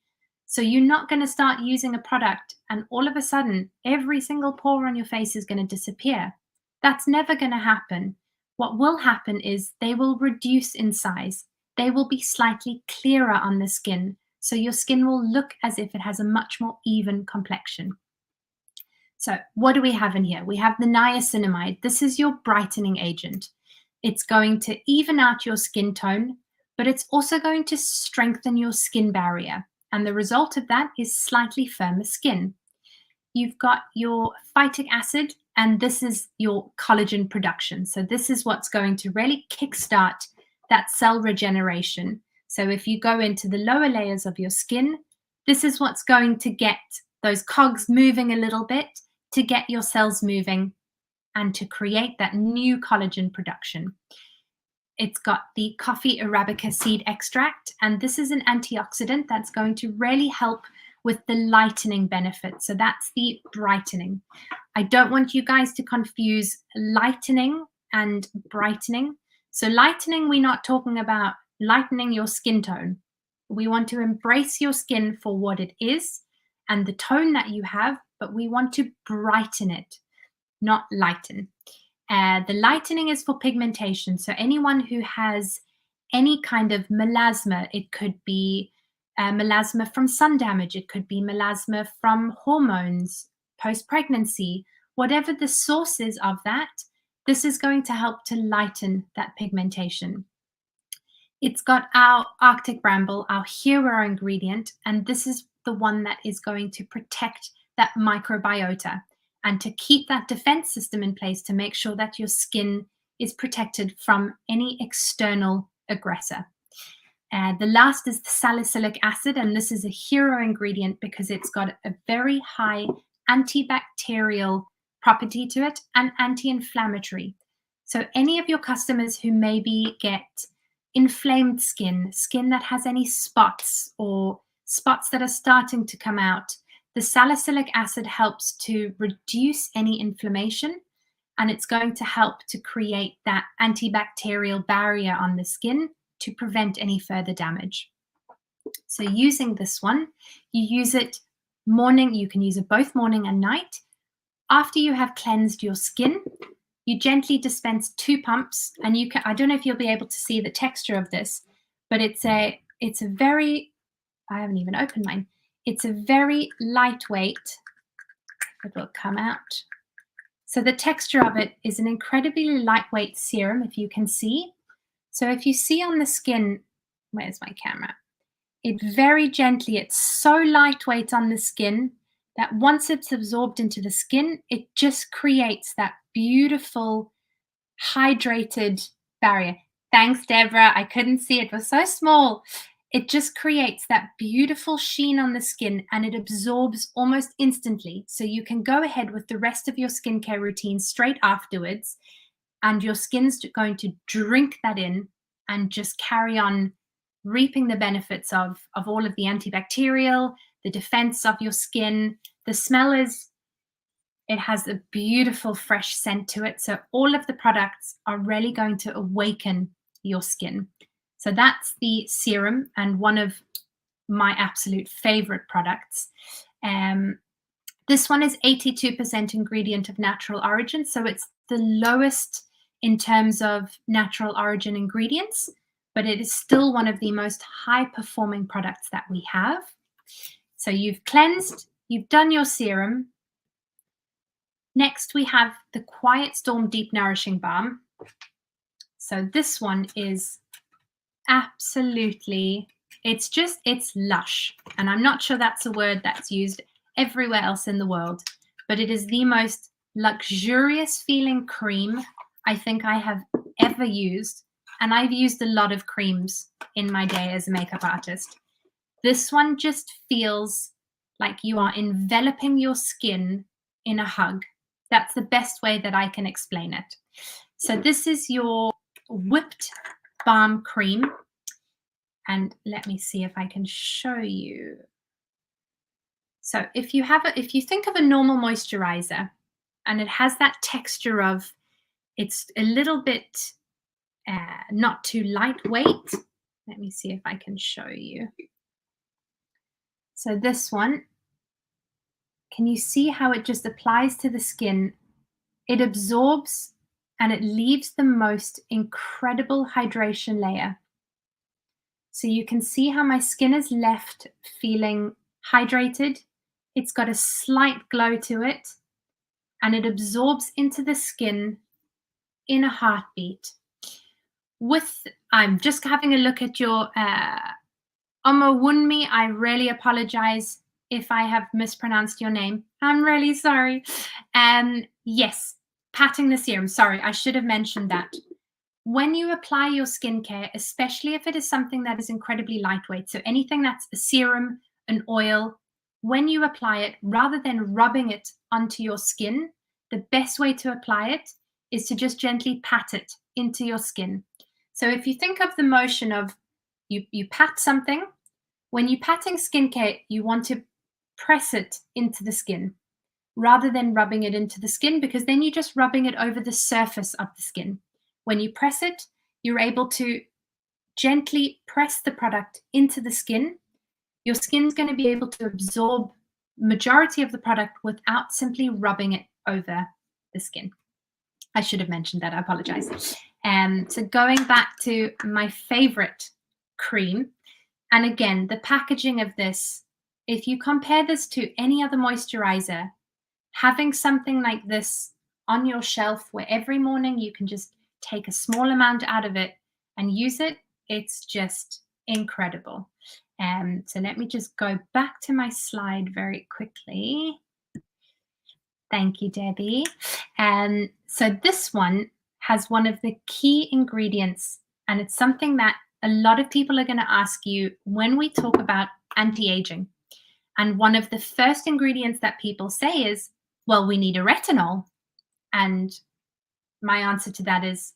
So you're not going to start using a product and all of a sudden every single pore on your face is going to disappear. That's never going to happen. What will happen is they will reduce in size. They will be slightly clearer on the skin. So your skin will look as if it has a much more even complexion. So what do we have in here? We have the niacinamide. This is your brightening agent. It's going to even out your skin tone, but it's also going to strengthen your skin barrier. And the result of that is slightly firmer skin. You've got your phytic acid, and this is your collagen production. So this is what's going to really kickstart that cell regeneration. So if you go into the lower layers of your skin, this is what's going to get those cogs moving a little bit to get your cells moving and to create that new collagen production. It's got the coffee Arabica seed extract, and this is an antioxidant that's going to really help with the lightening benefit. So that's the brightening. I don't want you guys to confuse lightening and brightening. So lightening, we're not talking about lightening your skin tone. We want to embrace your skin for what it is and the tone that you have, but we want to brighten it, not lighten. The lightening is for pigmentation. So anyone who has any kind of melasma, it could be melasma from sun damage, it could be melasma from hormones, post-pregnancy, whatever the source is of that, this is going to help to lighten that pigmentation. It's got our Arctic bramble, our hero ingredient, and this is the one that is going to protect that microbiota and to keep that defense system in place to make sure that your skin is protected from any external aggressor. The last is the salicylic acid, and this is a hero ingredient because it's got a very high antibacterial property to it and anti-inflammatory. So any of your customers who maybe get inflamed skin, skin that has any spots or spots that are starting to come out, the salicylic acid helps to reduce any inflammation, and it's going to help to create that antibacterial barrier on the skin to prevent any further damage. So using this one, you use it morning, you can use it both morning and night. After you have cleansed your skin, you gently dispense 2 pumps, and you can, I don't know if you'll be able to see the texture of this, but it's a very, I haven't even opened mine. It's a very lightweight, it will come out. So the texture of it is an incredibly lightweight serum, if you can see. So if you see on the skin, where's my camera? It very gently, it's so lightweight on the skin that once it's absorbed into the skin, it just creates that beautiful hydrated barrier. Thanks, Deborah. I couldn't see, it was so small. It just creates that beautiful sheen on the skin and it absorbs almost instantly. So you can go ahead with the rest of your skincare routine straight afterwards, and your skin's going to drink that in and just carry on reaping the benefits of all of the antibacterial, the defense of your skin. The smell is, it has a beautiful fresh scent to it. So all of the products are really going to awaken your skin. So that's the serum and one of my absolute favorite products. This one is 82% ingredient of natural origin. So it's the lowest in terms of natural origin ingredients, but it is still one of the most high performing products that we have. So you've cleansed, you've done your serum. Next, we have the Quiet Storm Deep Nourishing Balm. So this one is absolutely, it's lush. And I'm not sure that's a word that's used everywhere else in the world, but it is the most luxurious feeling cream I think I have ever used. And I've used a lot of creams in my day as a makeup artist. This one just feels like you are enveloping your skin in a hug. That's the best way that I can explain it. So this is your whipped balm cream. And let me see if I can show you. So if you think of a normal moisturizer and it has that texture of, it's a little bit not too lightweight. Let me see if I can show you. So this one, can you see how it just applies to the skin? It absorbs and it leaves the most incredible hydration layer. So you can see how my skin is left feeling hydrated. It's got a slight glow to it, and it absorbs into the skin in a heartbeat. I'm just having a look at your Omowunmi. I really apologize if I have mispronounced your name. I'm really sorry. Yes, patting the serum. Sorry, I should have mentioned that. When you apply your skincare, especially if it is something that is incredibly lightweight, so anything that's a serum, an oil, when you apply it, rather than rubbing it onto your skin, the best way to apply it is to just gently pat it into your skin. So if you think of the motion of you pat something, when you're patting skincare, you want to press it into the skin rather than rubbing it into the skin, because then you're just rubbing it over the surface of the skin. When you press it, you're able to gently press the product into the skin. Your skin's going to be able to absorb majority of the product without simply rubbing it over the skin. I should have mentioned that. I apologize. So going back to my favorite cream, and again, the packaging of this, if you compare this to any other moisturizer, having something like this on your shelf where every morning you can just take a small amount out of it and use it, it's just incredible. So let me just go back to my slide very quickly. Thank you, Debbie. So this one has one of the key ingredients, and it's something that a lot of people are going to ask you when we talk about anti-aging. And one of the first ingredients that people say is, well, we need a retinol. And my answer to that is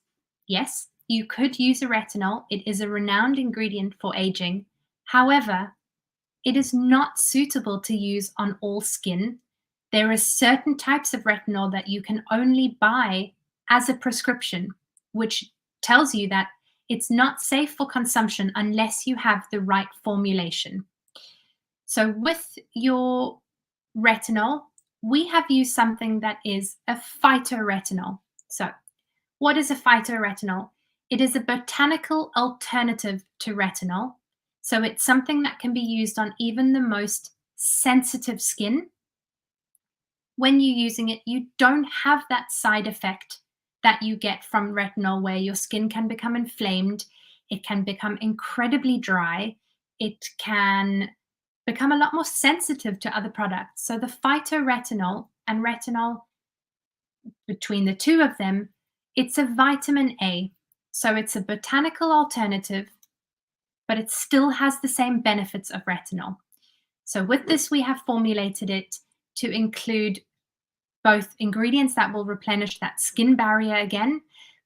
yes, you could use a retinol. It is a renowned ingredient for aging. However, it is not suitable to use on all skin. There are certain types of retinol that you can only buy as a prescription, which tells you that it's not safe for consumption unless you have the right formulation. So with your retinol, we have used something that is a phytoretinol. So what is a phytoretinol? It is a botanical alternative to retinol. So it's something that can be used on even the most sensitive skin. When you're using it, you don't have that side effect that you get from retinol, where your skin can become inflamed. It can become incredibly dry. It can become a lot more sensitive to other products. So the phytoretinol and retinol, between the two of them, it's a vitamin A. So it's a botanical alternative, but it still has the same benefits of retinol. So with this, we have formulated it to include both ingredients that will replenish that skin barrier again,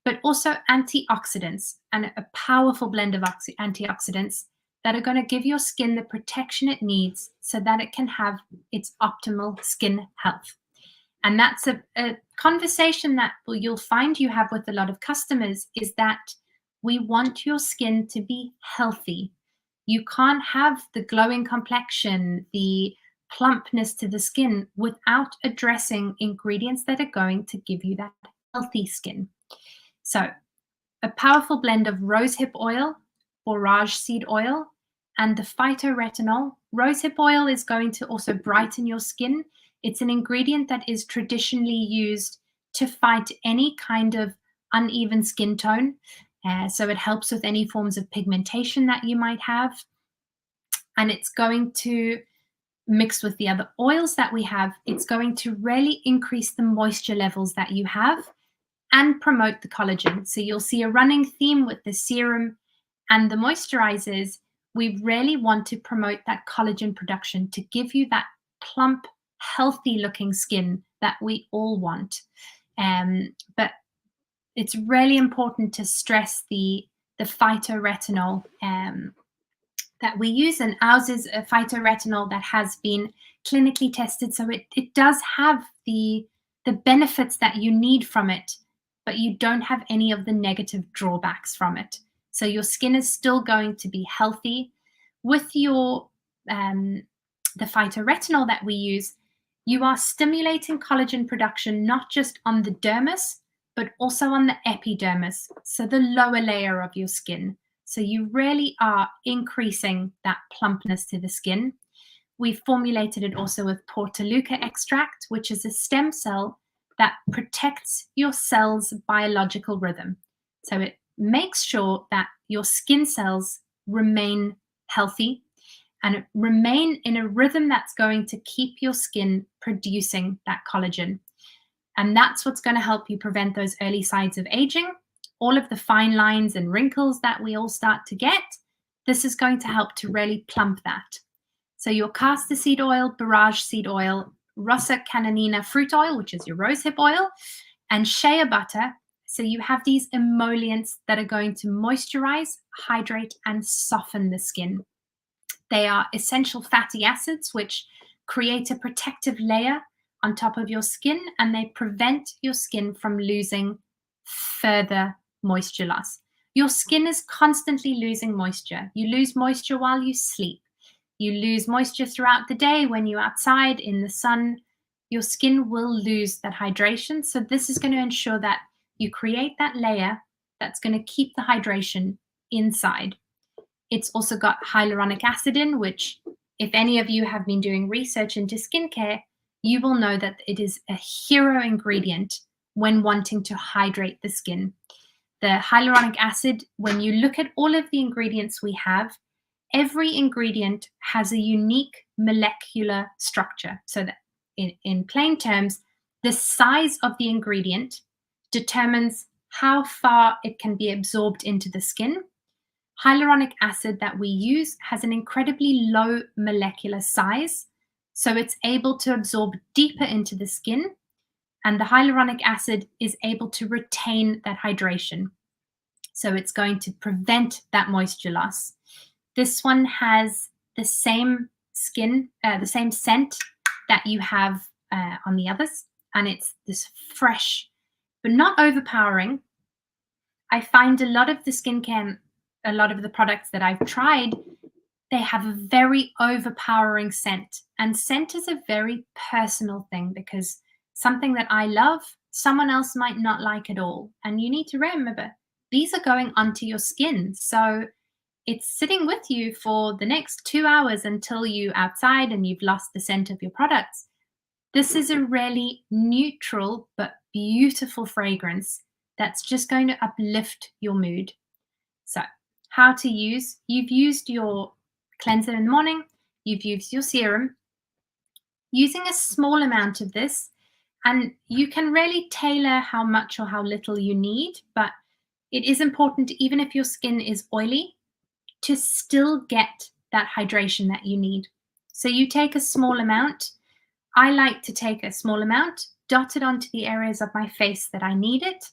but also antioxidants, and a powerful blend of antioxidants that are going to give your skin the protection it needs so that it can have its optimal skin health. And that's a conversation that you'll find you have with a lot of customers, is that we want your skin to be healthy. You can't have the glowing complexion, the plumpness to the skin without addressing ingredients that are going to give you that healthy skin. So a powerful blend of rosehip oil, borage seed oil, and the phytoretinol. Rosehip oil is going to also brighten your skin. It's an ingredient that is traditionally used to fight any kind of uneven skin tone. So it helps with any forms of pigmentation that you might have. And it's going to, mixed with the other oils that we have, it's going to really increase the moisture levels that you have and promote the collagen. So you'll see a running theme with the serum and the moisturizers. We really want to promote that collagen production to give you that plump, healthy looking skin that we all want. But it's really important to stress the phytoretinol that we use, and ours is a phytoretinol that has been clinically tested, so it does have the benefits that you need from it, but you don't have any of the negative drawbacks from it. So your skin is still going to be healthy. With your the phytoretinol that we use, you are stimulating collagen production not just on the dermis, but also on the epidermis, so the lower layer of your skin. So you really are increasing that plumpness to the skin. We've formulated it also with Portulaca extract, which is a stem cell that protects your cell's biological rhythm. So it makes sure that your skin cells remain healthy and remain in a rhythm that's going to keep your skin producing that collagen. And that's what's going to help you prevent those early signs of aging, all of the fine lines and wrinkles that we all start to get. This is going to help to really plump that. So your castor seed oil, borage seed oil, Rosa canonina fruit oil, which is your rosehip oil, and shea butter. So you have these emollients that are going to moisturize, hydrate, and soften the skin. They are essential fatty acids, which create a protective layer on top of your skin, and they prevent your skin from losing further moisture loss. Your skin is constantly losing moisture. You lose moisture while you sleep. You lose moisture throughout the day when you're outside in the sun. Your skin will lose that hydration. So this is going to ensure that you create that layer that's going to keep the hydration inside. It's also got hyaluronic acid in, which if any of you have been doing research into skincare, you will know that it is a hero ingredient when wanting to hydrate the skin. The hyaluronic acid, when you look at all of the ingredients we have, every ingredient has a unique molecular structure. So that in plain terms, the size of the ingredient determines how far it can be absorbed into the skin. Hyaluronic acid that we use has an incredibly low molecular size, so it's able to absorb deeper into the skin, and the hyaluronic acid is able to retain that hydration. So it's going to prevent that moisture loss. This one has the same skin, the same scent that you have on the others, and it's this fresh, but not overpowering. I find a lot of the skincare, a lot of the products that I've tried, they have a very overpowering scent. And scent is a very personal thing, because something that I love, someone else might not like at all. And you need to remember, these are going onto your skin. So it's sitting with you for the next 2 hours until you're outside and you've lost the scent of your products. This is a really neutral but beautiful fragrance that's just going to uplift your mood. So how to use, you've used your cleanser in the morning, you've used your serum. Using a small amount of this, and you can really tailor how much or how little you need, but it is important, even if your skin is oily, to still get that hydration that you need. So you take a small amount. I like to take a small amount, dot it onto the areas of my face that I need it,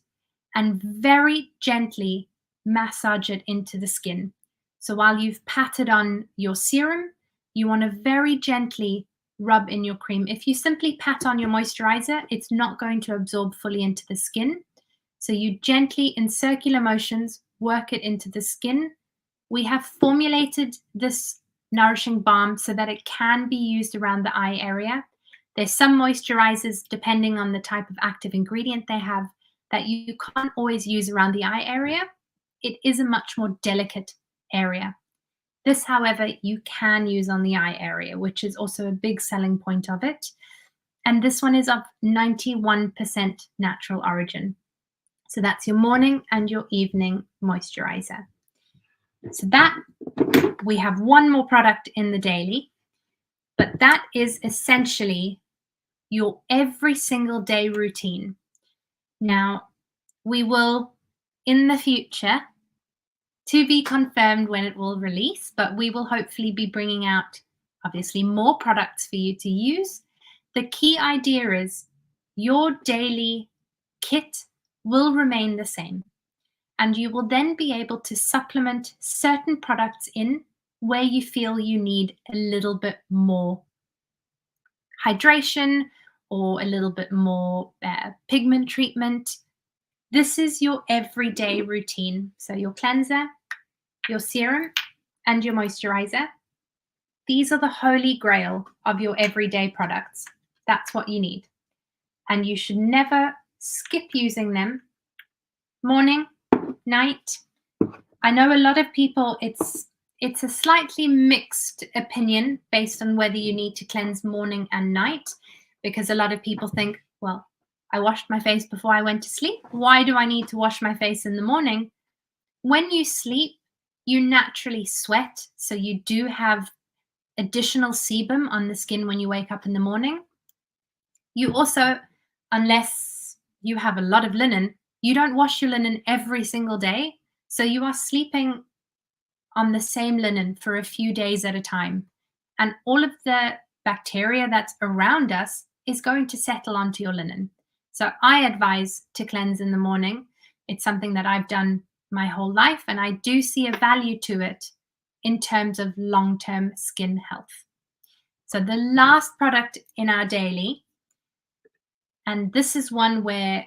and very gently massage it into the skin. So while you've patted on your serum, you want to very gently rub in your cream. If you simply pat on your moisturizer, it's not going to absorb fully into the skin. So you gently, in circular motions, work it into the skin. We have formulated this nourishing balm so that it can be used around the eye area. There's some moisturizers, depending on the type of active ingredient they have, that you can't always use around the eye area. It is a much more delicate area. This, however, you can use on the eye area, which is also a big selling point of it. And this one is of 91% natural origin. So that's your morning and your evening moisturizer. So that, we have one more product in the daily, but that is essentially your every single day routine. Now, we will, in the future, to be confirmed when it will release, but we will hopefully be bringing out, obviously, more products for you to use. The key idea is your daily kit will remain the same. And you will then be able to supplement certain products in where you feel you need a little bit more hydration or a little bit more pigment treatment. This is your everyday routine. So your cleanser, your serum, and your moisturizer. These are the holy grail of your everyday products. That's what you need. And you should never skip using them. Morning, night. I know a lot of people, it's a slightly mixed opinion based on whether you need to cleanse morning and night, because a lot of people think, well, I washed my face before I went to sleep. Why do I need to wash my face in the morning? When you sleep, you naturally sweat, so you do have additional sebum on the skin when you wake up in the morning. You also, unless you have a lot of linen, you don't wash your linen every single day. So you are sleeping on the same linen for a few days at a time. And all of the bacteria that's around us is going to settle onto your linen. So I advise to cleanse in the morning. It's something that I've done my whole life, and I do see a value to it in terms of long-term skin health. So the last product in our daily, and this is one where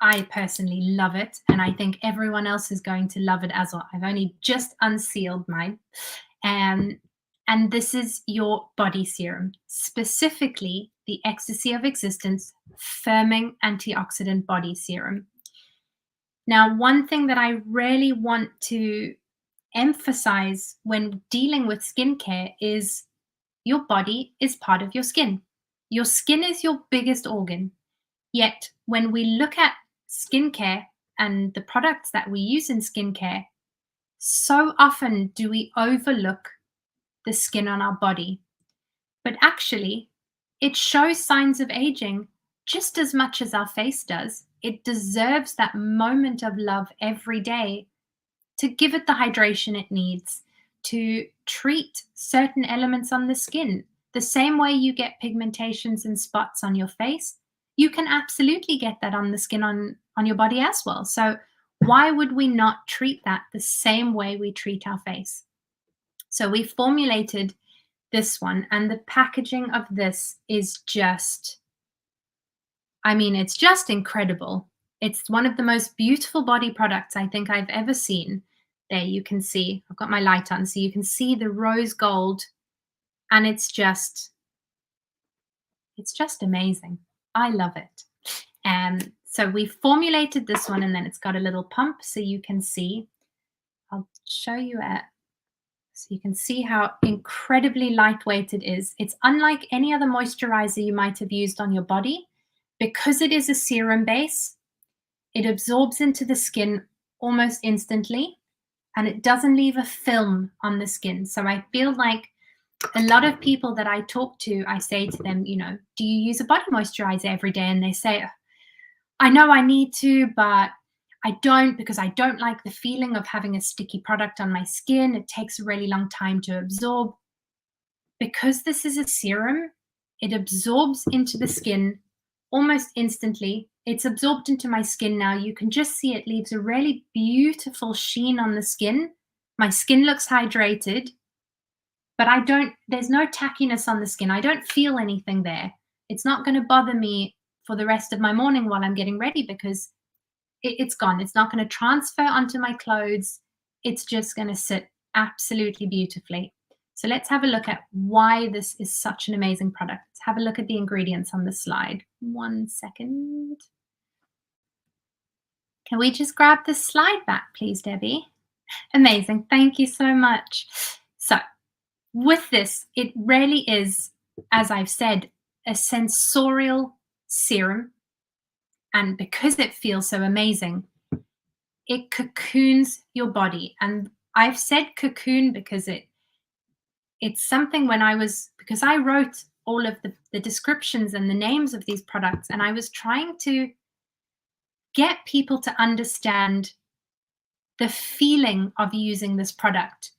I personally love it, and I think everyone else is going to love it as well. I've only just unsealed mine. And this is your body serum, specifically the Ecstasy of Existence Firming Antioxidant Body Serum. Now, one thing that I really want to emphasize when dealing with skincare is your body is part of your skin. Your skin is your biggest organ. Yet, when we look at skincare and the products that we use in skincare, so often do we overlook the skin on our body. But actually, it shows signs of aging just as much as our face does. It deserves that moment of love every day to give it the hydration it needs, to treat certain elements on the skin. The same way you get pigmentations and spots on your face, you can absolutely get that on the skin on your body as well. So why would we not treat that the same way we treat our face? So we formulated this one, and the packaging of this is just, it's just incredible. It's one of the most beautiful body products I think I've ever seen. There you can see, I've got my light on, so you can see the rose gold, and it's just amazing. I love it. So we formulated this one, and then it's got a little pump, so you can see. I'll show you so you can see how incredibly lightweight it is. It's unlike any other moisturizer you might have used on your body. Because it is a serum base, it absorbs into the skin almost instantly, and it doesn't leave a film on the skin. So I feel like a lot of people that I talk to, I say to them, do you use a body moisturizer every day? And they say, I know I need to, but I don't, because I don't like the feeling of having a sticky product on my skin. It takes a really long time to absorb. Because this is a serum, it absorbs into the skin almost instantly. It's absorbed into my skin now. You can just see it leaves a really beautiful sheen on the skin. My skin looks hydrated, but there's no tackiness on the skin. I don't feel anything there. It's not going to bother me for the rest of my morning while I'm getting ready, because it's gone. It's not going to transfer onto my clothes. It's just going to sit absolutely beautifully. So let's have a look at why this is such an amazing product. Let's have a look at the ingredients on the slide. 1 second. Can we just grab the slide back, please, Debbie? Amazing. Thank you so much. So with this, it really is, as I've said, a sensorial serum. And because it feels so amazing, it cocoons your body. And I've said cocoon because it's something because I wrote all of the descriptions and the names of these products, and I was trying to get people to understand the feeling of using this product.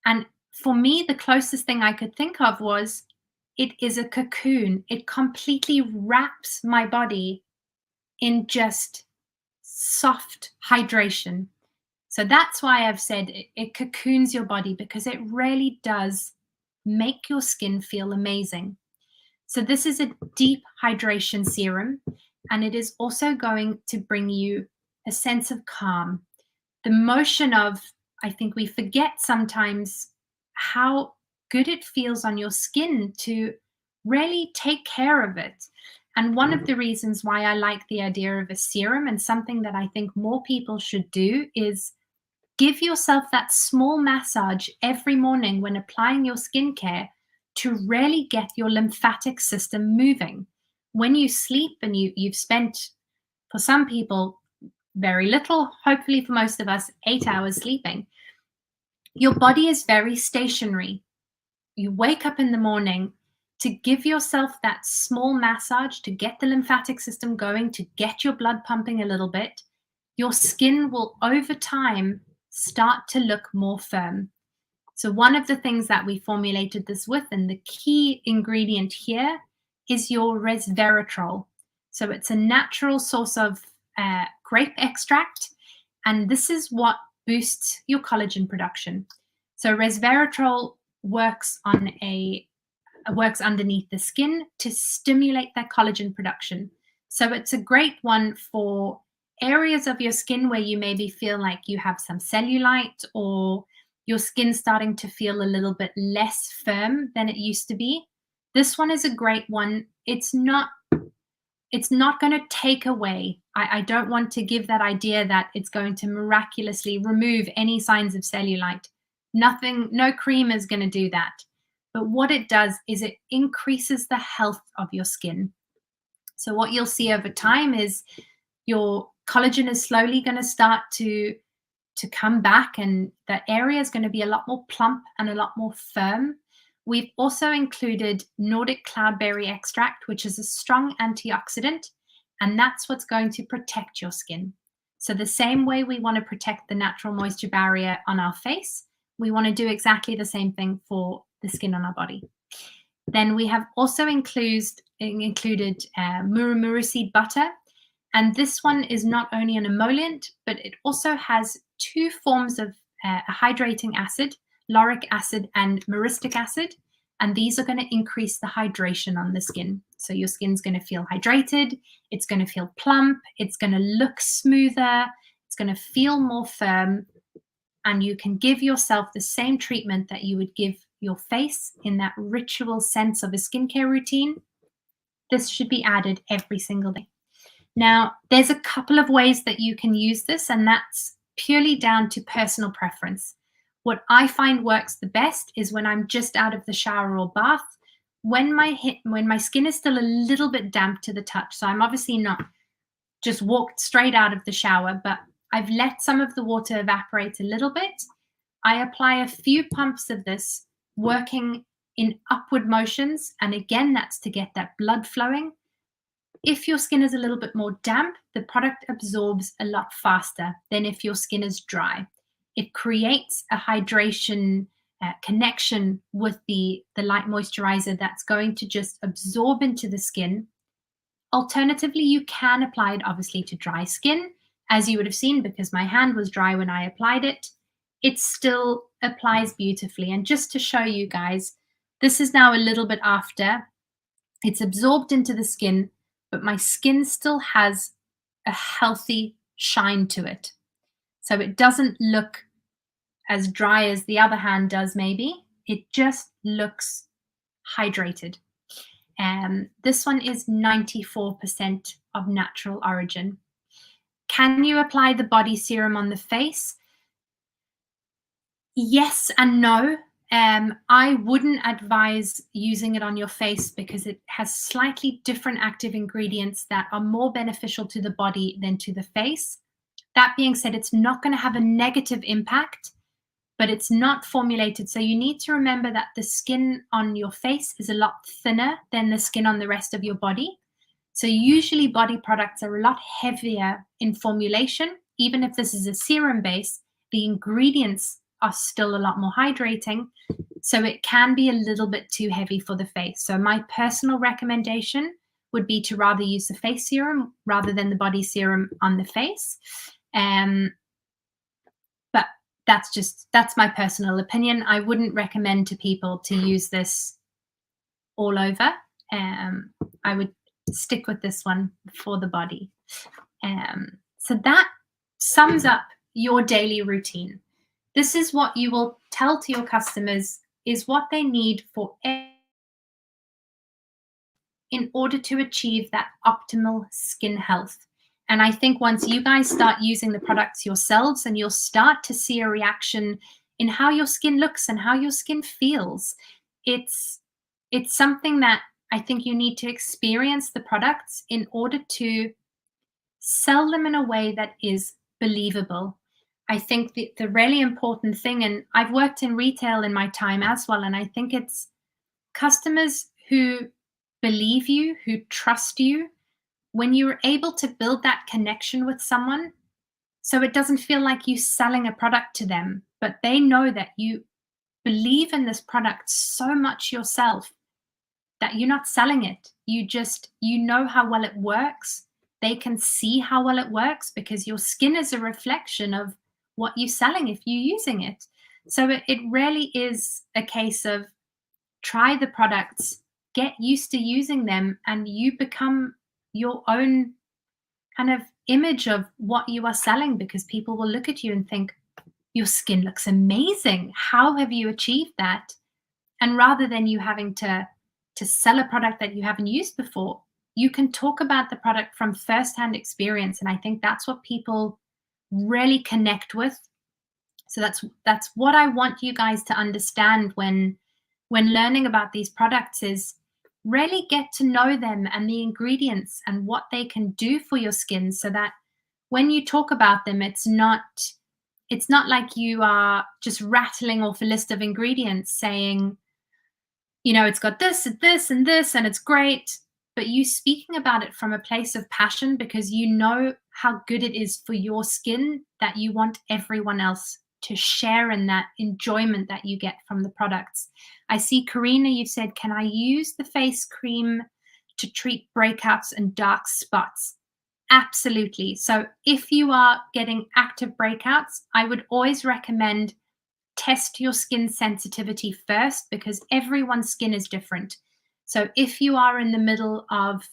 And for me, the closest thing I could think of was it is a cocoon. It completely wraps my body in just soft hydration. So that's why I've said it cocoons your body, because it really does make your skin feel amazing. So this is a deep hydration serum, and it is also going to bring you a sense of calm. The motion of, I think we forget sometimes how good it feels on your skin to really take care of it. And one of the reasons why I like the idea of a serum, and something that I think more people should do, is give yourself that small massage every morning when applying your skincare to really get your lymphatic system moving. When you sleep and you've spent, for some people, very little, hopefully for most of us, 8 hours sleeping, your body is very stationary. You wake up in the morning, to give yourself that small massage to get the lymphatic system going, to get your blood pumping a little bit, your skin will over time start to look more firm. So one of the things that we formulated this with, and the key ingredient here, is your resveratrol. So it's a natural source of grape extract, and this is what boosts your collagen production. So resveratrol works underneath the skin to stimulate that collagen production. So it's a great one for areas of your skin where you maybe feel like you have some cellulite, or your skin starting to feel a little bit less firm than it used to be. This one is a great one. It's not going to take away. I don't want to give that idea that it's going to miraculously remove any signs of cellulite. Nothing, no cream is going to do that. But what it does is it increases the health of your skin. So what you'll see over time is your collagen is slowly going to start to come back, and that area is going to be a lot more plump and a lot more firm. We've also included Nordic cloudberry extract, which is a strong antioxidant, and that's what's going to protect your skin. So the same way we want to protect the natural moisture barrier on our face, we want to do exactly the same thing for the skin on our body. Then we have also included murimuri seed butter, and this one is not only an emollient, but it also has two forms of a hydrating acid, lauric acid and myristic acid, and these are going to increase the hydration on the skin. So your skin's going to feel hydrated, it's going to feel plump, it's going to look smoother, it's going to feel more firm, and you can give yourself the same treatment that you would give your face in that ritual sense of a skincare routine. This should be added every single day. Now, there's a couple of ways that you can use this, and that's purely down to personal preference. What I find works the best is when I'm just out of the shower or bath, when my skin is still a little bit damp to the touch. So I'm obviously not just walked straight out of the shower, but I've let some of the water evaporate a little bit. I apply a few pumps of this, working in upward motions, and again, that's to get that blood flowing. If your skin is a little bit more damp, the product absorbs a lot faster than if your skin is dry. It creates a hydration connection with the light moisturizer that's going to just absorb into the skin. Alternatively, you can apply it obviously to dry skin, as you would have seen, because my hand was dry when I applied it. It still applies beautifully. And just to show you guys, this is now a little bit after. It's absorbed into the skin, but my skin still has a healthy shine to it. So it doesn't look as dry as the other hand does maybe. It just looks hydrated. This one is 94% of natural origin. Can you apply the body serum on the face? Yes and no. I wouldn't advise using it on your face because it has slightly different active ingredients that are more beneficial to the body than to the face. That being said, it's not going to have a negative impact, but it's not formulated. So you need to remember that the skin on your face is a lot thinner than the skin on the rest of your body. So usually body products are a lot heavier in formulation. Even if this is a serum base, the ingredients are still a lot more hydrating. So it can be a little bit too heavy for the face. So my personal recommendation would be to rather use the face serum rather than the body serum on the face. But that's my personal opinion. I wouldn't recommend to people to use this all over. I would stick with this one for the body. So that sums up your daily routine. This is what you will tell to your customers is what they need for in order to achieve that optimal skin health. And I think once you guys start using the products yourselves, and you'll start to see a reaction in how your skin looks and how your skin feels, it's something that I think you need to experience the products in order to sell them in a way that is believable. I think the really important thing, and I've worked in retail in my time as well, and I think it's customers who believe you, who trust you, when you're able to build that connection with someone, so it doesn't feel like you selling a product to them, but they know that you believe in this product so much yourself that you're not selling it. You know how well it works. They can see how well it works because your skin is a reflection of what you're selling if you're using it. So it really is a case of try the products, get used to using them, and you become your own kind of image of what you are selling, because people will look at you and think, your skin looks amazing. How have you achieved that? And rather than you having to sell a product that you haven't used before, you can talk about the product from firsthand experience. And I think that's what people really connect with. So that's what I want you guys to understand when learning about these products, is really get to know them and the ingredients and what they can do for your skin, so that when you talk about them, it's not like you are just rattling off a list of ingredients saying, it's got this and this and this and it's great, but you speaking about it from a place of passion because you know how good it is for your skin, that you want everyone else to share in that enjoyment that you get from the products. I see, Karina, you said, can I use the face cream to treat breakouts and dark spots? Absolutely. So if you are getting active breakouts, I would always recommend test your skin sensitivity first, because everyone's skin is different. So if you are in the middle of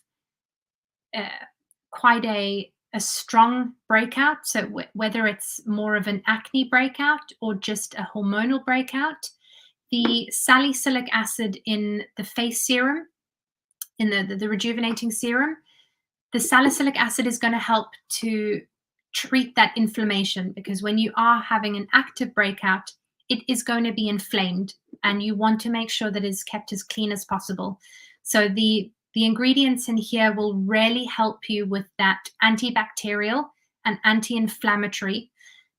quite a strong breakout, so whether it's more of an acne breakout or just a hormonal breakout, the salicylic acid in the face serum, in the rejuvenating serum, the salicylic acid is going to help to treat that inflammation, because when you are having an active breakout, it is going to be inflamed, and you want to make sure that it's kept as clean as possible. So the ingredients in here will really help you with that antibacterial and anti-inflammatory.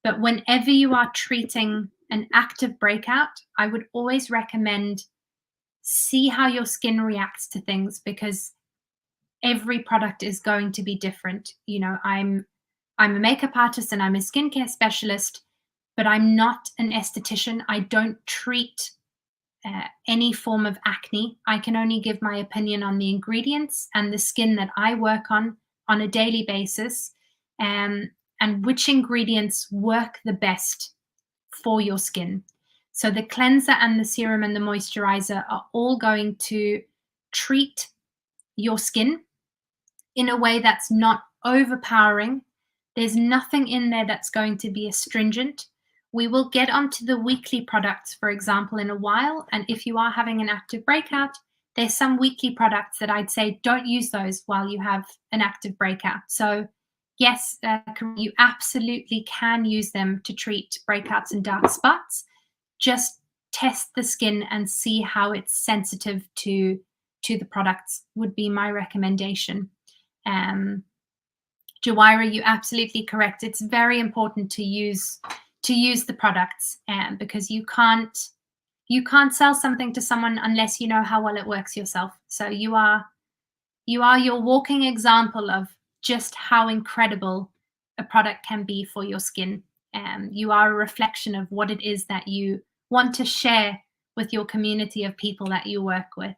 But whenever you are treating an active breakout, I would always recommend see how your skin reacts to things, because every product is going to be different. I'm a makeup artist and I'm a skincare specialist, but I'm not an esthetician. I don't treat any form of acne. I can only give my opinion on the ingredients and the skin that I work on a daily basis, and which ingredients work the best for your skin. So the cleanser and the serum and the moisturizer are all going to treat your skin in a way that's not overpowering. There's nothing in there that's going to be astringent. We will get onto the weekly products, for example, in a while. And if you are having an active breakout, there's some weekly products that I'd say don't use those while you have an active breakout. So yes, you absolutely can use them to treat breakouts and dark spots. Just test the skin and see how it's sensitive to the products would be my recommendation. Jawira, you're absolutely correct. It's very important to use the products, because you can't sell something to someone unless you know how well it works yourself. So you are your walking example of just how incredible a product can be for your skin. You are a reflection of what it is that you want to share with your community of people that you work with.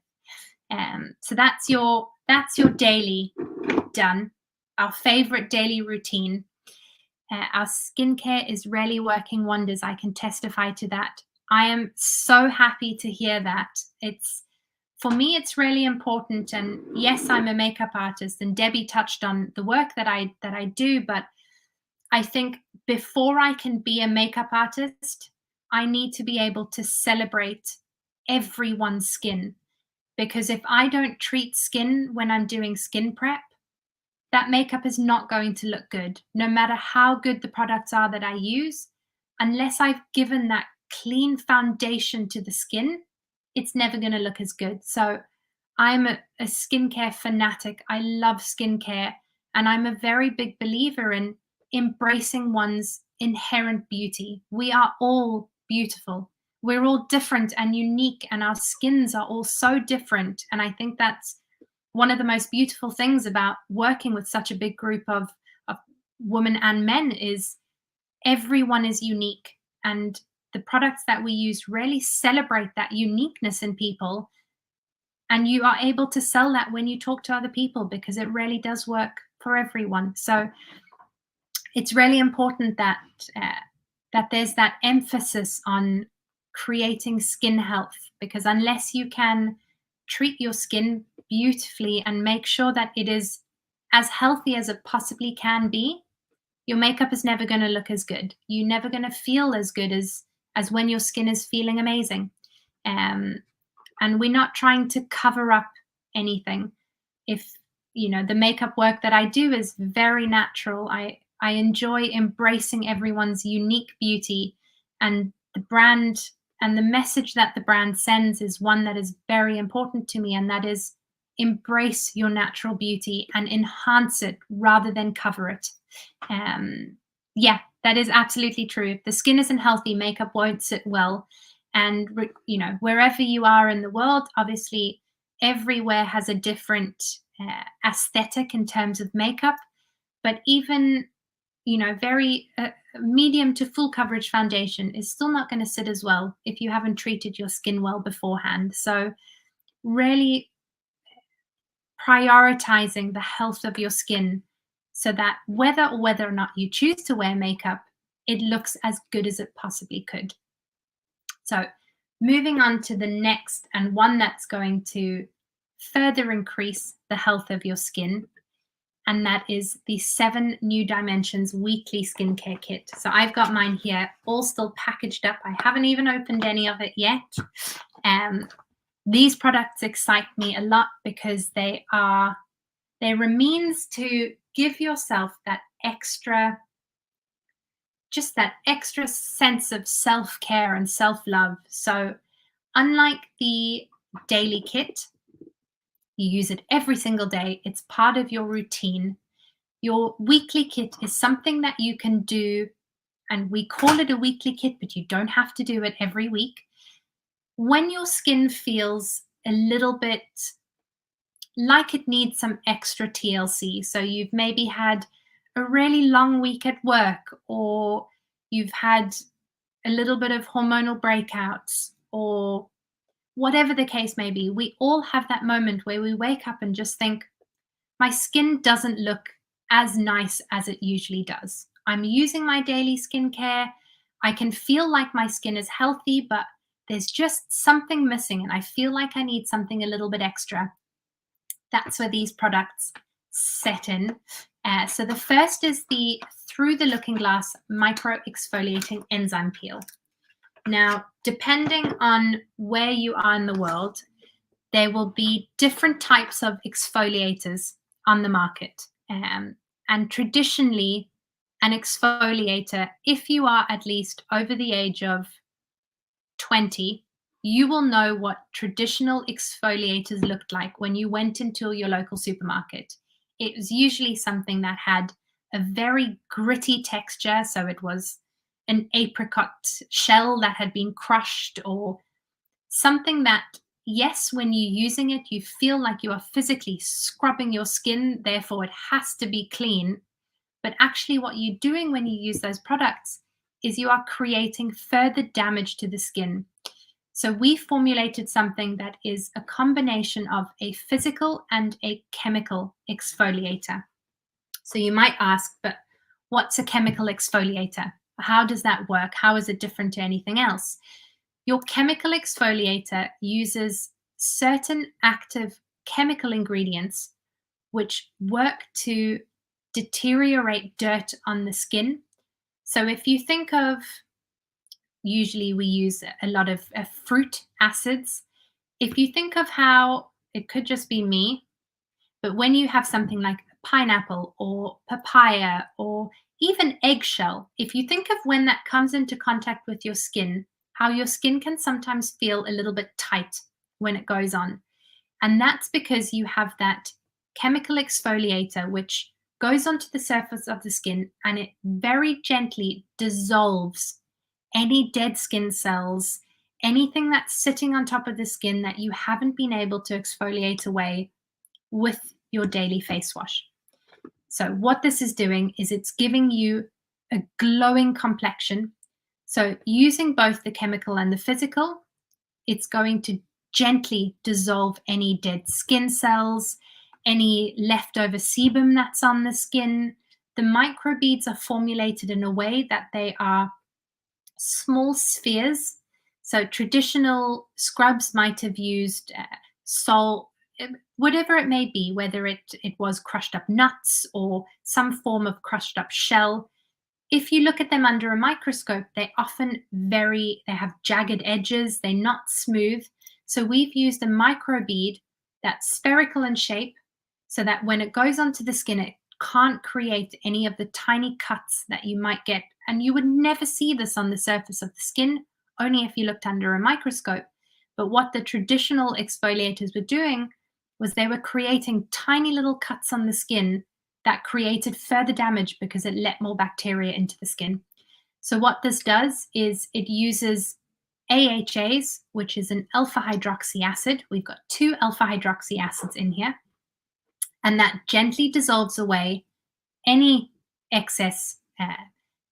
So that's your that's your daily done. Our favorite daily routine. Our skincare is really working wonders. I can testify to that. I am so happy to hear that. For me, it's really important. And yes, I'm a makeup artist, and Debbie touched on the work that I do, but I think before I can be a makeup artist, I need to be able to celebrate everyone's skin. Because if I don't treat skin when I'm doing skin prep, that makeup is not going to look good, no matter how good the products are that I use. Unless I've given that clean foundation to the skin, it's never going to look as good. So I'm a skincare fanatic. I love skincare, and I'm a very big believer in embracing one's inherent beauty. We are all beautiful. We're all different and unique, and our skins are all so different. And I think that's one of the most beautiful things about working with such a big group of women and men is everyone is unique, and the products that we use really celebrate that uniqueness in people, and you are able to sell that when you talk to other people because it really does work for everyone. So it's really important that that there's that emphasis on creating skin health, because unless you can treat your skin beautifully and make sure that it is as healthy as it possibly can be, your makeup is never going to look as good. You're never going to feel as good as when your skin is feeling amazing. And we're not trying to cover up anything. If the makeup work that I do is very natural. I enjoy embracing everyone's unique beauty, and the brand and the message that the brand sends is one that is very important to me, and that is embrace your natural beauty and enhance it rather than cover it. Yeah, that is absolutely true. If the skin isn't healthy, makeup won't sit well. And wherever you are in the world, obviously everywhere has a different aesthetic in terms of makeup, but even very medium to full coverage foundation is still not going to sit as well if you haven't treated your skin well beforehand. So really prioritizing the health of your skin so that whether or not you choose to wear makeup, it looks as good as it possibly could. So moving on to the next, and one that's going to further increase the health of your skin, and that is the 7 New Dimensions Weekly Skincare Kit. So I've got mine here, all still packaged up. I haven't even opened any of it yet. These products excite me a lot because they're a means to give yourself that extra sense of self-care and self-love. So unlike the daily kit, you use it every single day. It's part of your routine. Your weekly kit is something that you can do, and we call it a weekly kit, but you don't have to do it every week. When your skin feels a little bit like it needs some extra TLC, so you've maybe had a really long week at work, or you've had a little bit of hormonal breakouts, or whatever the case may be, we all have that moment where we wake up and just think, my skin doesn't look as nice as it usually does. I'm using my daily skincare. I can feel like my skin is healthy, but there's just something missing, and I feel like I need something a little bit extra. That's where these products set in. So the first is the Through the Looking Glass Micro Exfoliating Enzyme Peel. Now, depending on where you are in the world, there will be different types of exfoliators on the market. And traditionally, an exfoliator, if you are at least over the age of 20, you will know what traditional exfoliators looked like when you went into your local supermarket. It was usually something that had a very gritty texture, so it was an apricot shell that had been crushed, or something that, yes, when you're using it, you feel like you are physically scrubbing your skin, therefore it has to be clean. But actually what you're doing when you use those products is you are creating further damage to the skin. So we formulated something that is a combination of a physical and a chemical exfoliator. So you might ask, but what's a chemical exfoliator? How does that work? How is it different to anything else? Your chemical exfoliator uses certain active chemical ingredients which work to deteriorate dirt on the skin. So if you think of, usually we use a lot of fruit acids. If you think of how, it could just be me, but when you have something like pineapple or papaya or even eggshell, if you think of when that comes into contact with your skin, how your skin can sometimes feel a little bit tight when it goes on. And that's because you have that chemical exfoliator, which goes onto the surface of the skin and it very gently dissolves any dead skin cells, anything that's sitting on top of the skin that you haven't been able to exfoliate away with your daily face wash. So what this is doing is it's giving you a glowing complexion. So using both the chemical and the physical, it's going to gently dissolve any dead skin cells, any leftover sebum that's on the skin. The microbeads are formulated in a way that they are small spheres. So traditional scrubs might have used salt, whatever it may be, whether it was crushed up nuts or some form of crushed up shell. If you look at them under a microscope, they have jagged edges, they're not smooth. So we've used a microbead that's spherical in shape so that when it goes onto the skin, it can't create any of the tiny cuts that you might get. And you would never see this on the surface of the skin, only if you looked under a microscope. But what the traditional exfoliators were doing was they were creating tiny little cuts on the skin that created further damage because it let more bacteria into the skin. So what this does is it uses AHAs, which is an alpha hydroxy acid. We've got 2 alpha hydroxy acids in here. And that gently dissolves away any excess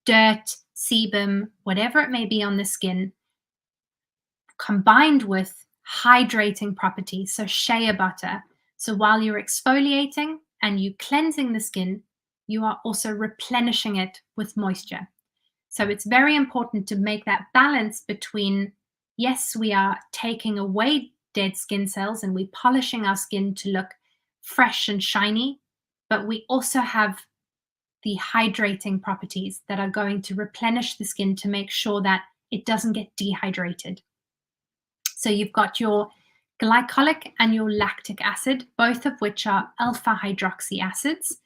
dirt, sebum, whatever it may be on the skin, combined with hydrating properties, so shea butter. So while you're exfoliating and you cleansing the skin, you are also replenishing it with moisture. So it's very important to make that balance between, yes, we are taking away dead skin cells and we're polishing our skin to look fresh and shiny, but we also have the hydrating properties that are going to replenish the skin to make sure that it doesn't get dehydrated. So you've got your glycolic and your lactic acid, both of which are alpha hydroxy acids.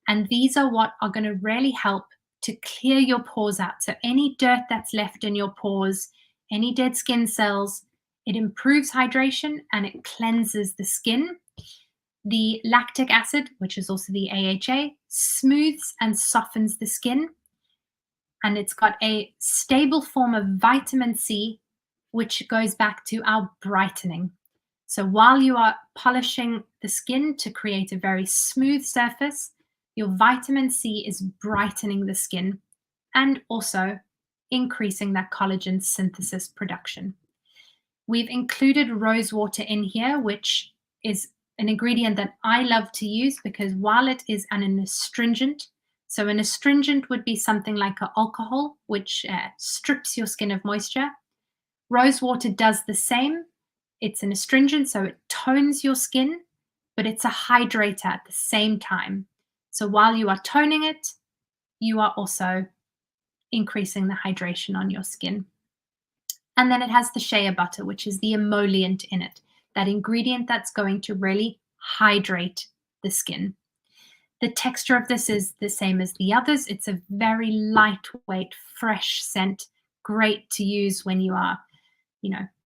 And these are what are going to really help to clear your pores out. So any dirt that's left in your pores, any dead skin cells, it improves hydration and it cleanses the skin. The lactic acid, which is also the AHA, smooths and softens the skin. And it's got a stable form of vitamin C, which goes back to our brightening. So while you are polishing the skin to create a very smooth surface, your vitamin C is brightening the skin and also increasing that collagen synthesis production. We've included rose water in here, which is an ingredient that I love to use because while it is an astringent, so an astringent would be something like an alcohol, which strips your skin of moisture. Rose water does the same. It's an astringent, so it tones your skin, but it's a hydrator at the same time. So while you are toning it, you are also increasing the hydration on your skin. And then it has the shea butter, which is the emollient in it, that ingredient that's going to really hydrate the skin. The texture of this is the same as the others. It's a very lightweight, fresh scent, great to use when you are,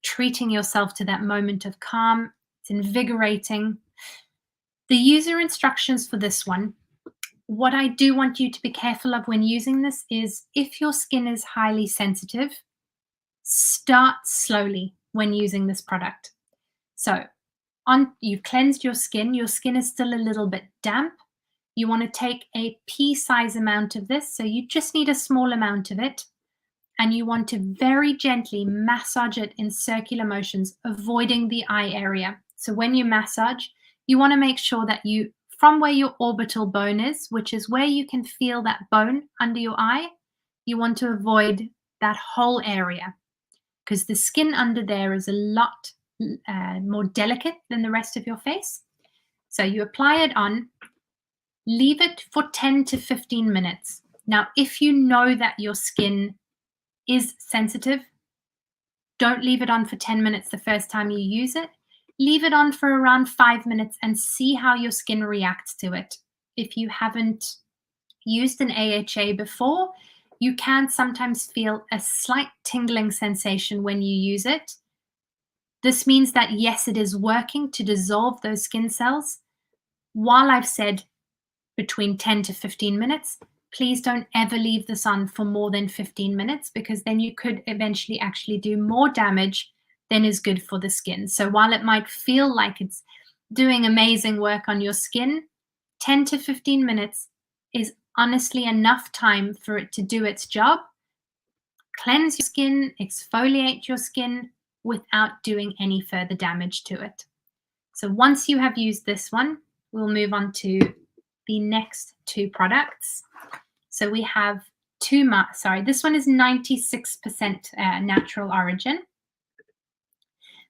treating yourself to that moment of calm. It's invigorating. The user instructions for this one, what I do want you to be careful of when using this is if your skin is highly sensitive, start slowly when using this product. So you've cleansed your skin is still a little bit damp. You want to take a pea-size amount of this, so you just need a small amount of it. and you want to very gently massage it in circular motions, avoiding the eye area. So when you massage, you want to make sure that you, from where your orbital bone is, which is where you can feel that bone under your eye, you want to avoid that whole area, because the skin under there is a lot more delicate than the rest of your face. So you apply it on, leave it for 10 to 15 minutes. Now, if you know that your skin is sensitive, don't leave it on for 10 minutes the first time you use it. Leave it on for around 5 minutes and see how your skin reacts to it. If you haven't used an AHA before, you can sometimes feel a slight tingling sensation when you use it. This means that, yes, it is working to dissolve those skin cells. While I've said between 10 to 15 minutes, please don't ever leave this on for more than 15 minutes, because then you could eventually actually do more damage than is good for the skin. So while it might feel like it's doing amazing work on your skin, 10 to 15 minutes is honestly enough time for it to do its job, cleanse your skin, exfoliate your skin without doing any further damage to it. So once you have used this one, we'll move on to the next two products. So we have this one is 96% natural origin.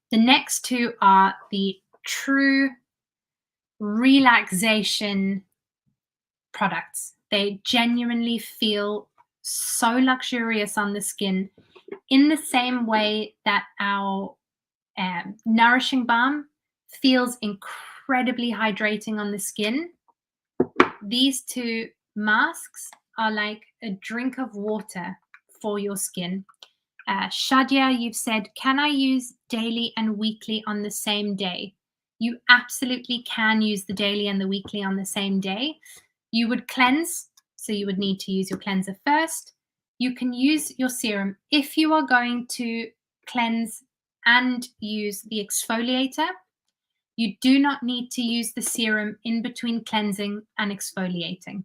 The next two are the true relaxation products. They genuinely feel so luxurious on the skin, in the same way that our nourishing balm feels incredibly hydrating on the skin. These two masks are like a drink of water for your skin. Shadia, you've said, can I use daily and weekly on the same day? You absolutely can use the daily and the weekly on the same day. You would cleanse, so you would need to use your cleanser first. You can use your serum if you are going to cleanse and use the exfoliator. You do not need to use the serum in between cleansing and exfoliating.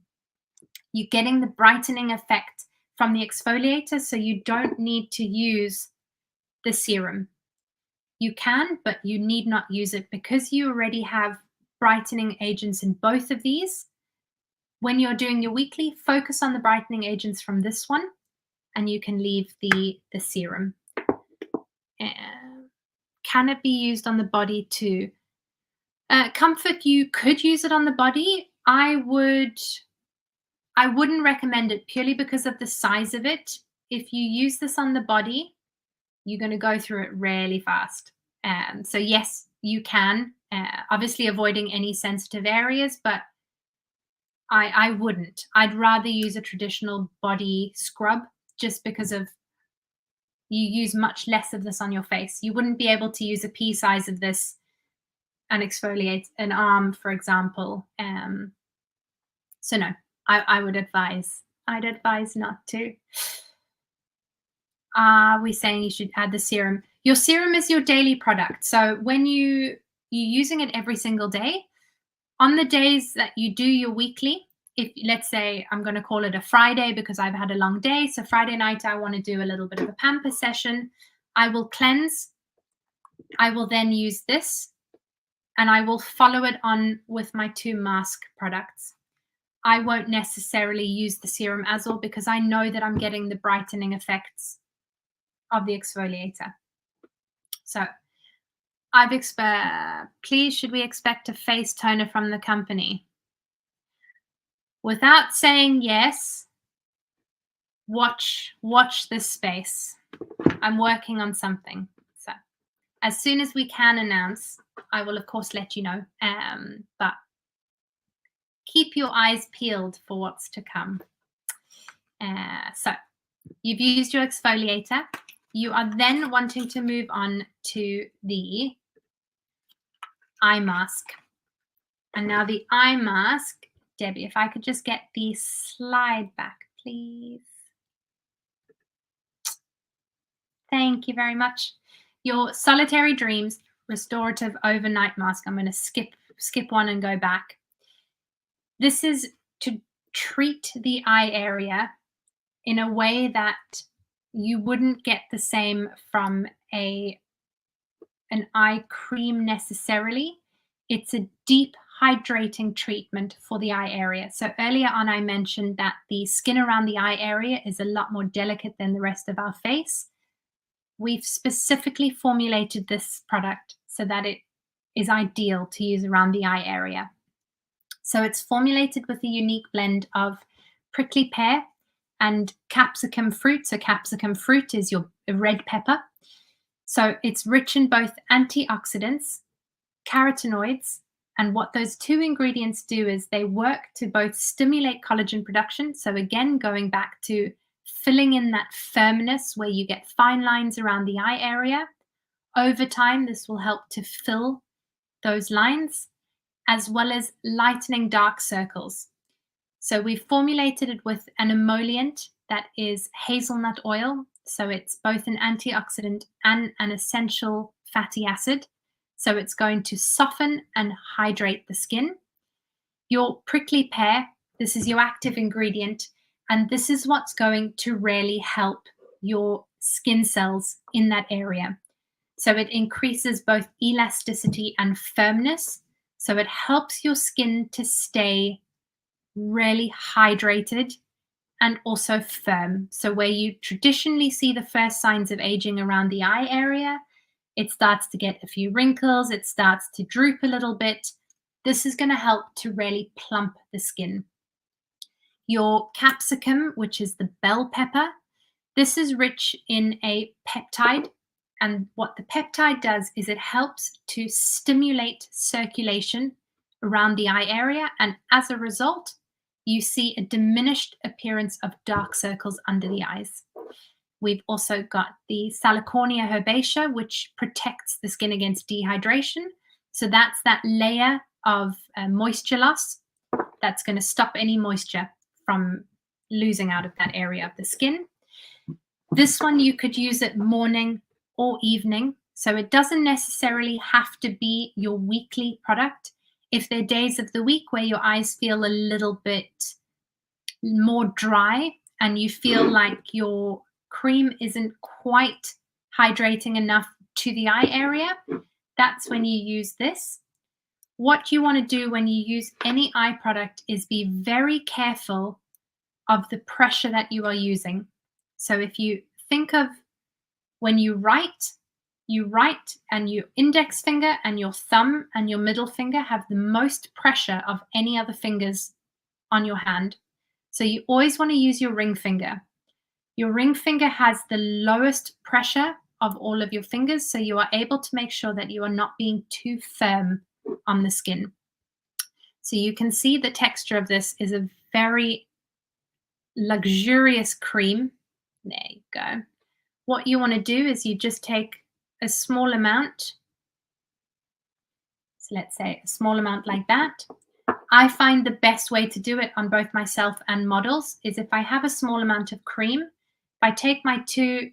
You're getting the brightening effect from the exfoliator, so you don't need to use the serum. You can, but you need not use it, because you already have brightening agents in both of these. When you're doing your weekly, focus on the brightening agents from this one, and you can leave the serum. Can it be used on the body too? Comfort, you could use it on the body. I wouldn't recommend it, purely because of the size of it. If you use this on the body, you're going to go through it really fast. So yes, you can, obviously avoiding any sensitive areas, but I wouldn't. I'd rather use a traditional body scrub, just because of you use much less of this on your face. You wouldn't be able to use a pea size of this and exfoliate an arm, for example. So no, I'd advise not to. Are we saying you should add the serum? Your serum is your daily product. So when you're using it every single day, on the days that you do your weekly, if let's say I'm going to call it a Friday because I've had a long day, so Friday night I want to do a little bit of a pamper session, I will cleanse. I will then use this, and I will follow it on with my two mask products. I won't necessarily use the serum as well, because I know that I'm getting the brightening effects of the exfoliator. So please, should we expect a face toner from the company? Without saying yes, watch this space. I'm working on something. So as soon as we can announce, I will of course let you know. But keep your eyes peeled for what's to come. So you've used your exfoliator. You are then wanting to move on to the eye mask. And now the eye mask, Debbie, if I could just get the slide back, please. Thank you very much. Your Solitary Dreams Restorative Overnight Mask. I'm going to skip one and go back. This is to treat the eye area in a way that you wouldn't get the same from an eye cream necessarily. It's a deep hydrating treatment for the eye area. So earlier on, I mentioned that the skin around the eye area is a lot more delicate than the rest of our face. We've specifically formulated this product so that it is ideal to use around the eye area. So it's formulated with a unique blend of prickly pear and capsicum fruit. So capsicum fruit is your red pepper. So it's rich in both antioxidants, carotenoids, and what those two ingredients do is they work to both stimulate collagen production. So again, going back to filling in that firmness where you get fine lines around the eye area. Over time, this will help to fill those lines, as well as lightening dark circles. So we've formulated it with an emollient that is hazelnut oil. So it's both an antioxidant and an essential fatty acid. So it's going to soften and hydrate the skin. Your prickly pear, this is your active ingredient, and this is what's going to really help your skin cells in that area. So it increases both elasticity and firmness. So it helps your skin to stay really hydrated and also firm. So where you traditionally see the first signs of aging around the eye area, it starts to get a few wrinkles, it starts to droop a little bit. This is going to help to really plump the skin. Your capsicum, which is the bell pepper, this is rich in a peptide. And what the peptide does is it helps to stimulate circulation around the eye area. And as a result, you see a diminished appearance of dark circles under the eyes. We've also got the Salicornia herbacea, which protects the skin against dehydration. So that's that layer of moisture loss that's going to stop any moisture from losing out of that area of the skin. This one, you could use it morning or evening. So it doesn't necessarily have to be your weekly product. If there are days of the week where your eyes feel a little bit more dry and you feel like your cream isn't quite hydrating enough to the eye area, that's when you use this. What you want to do when you use any eye product is be very careful of the pressure that you are using. So if you think of when you write and your index finger and your thumb and your middle finger have the most pressure of any other fingers on your hand. So you always want to use your ring finger. Your ring finger has the lowest pressure of all of your fingers, so you are able to make sure that you are not being too firm on the skin. So you can see the texture of this is a very luxurious cream. There you go. What you want to do is you just take a small amount. So let's say a small amount like that. I find the best way to do it on both myself and models is if I have a small amount of cream, if I take my two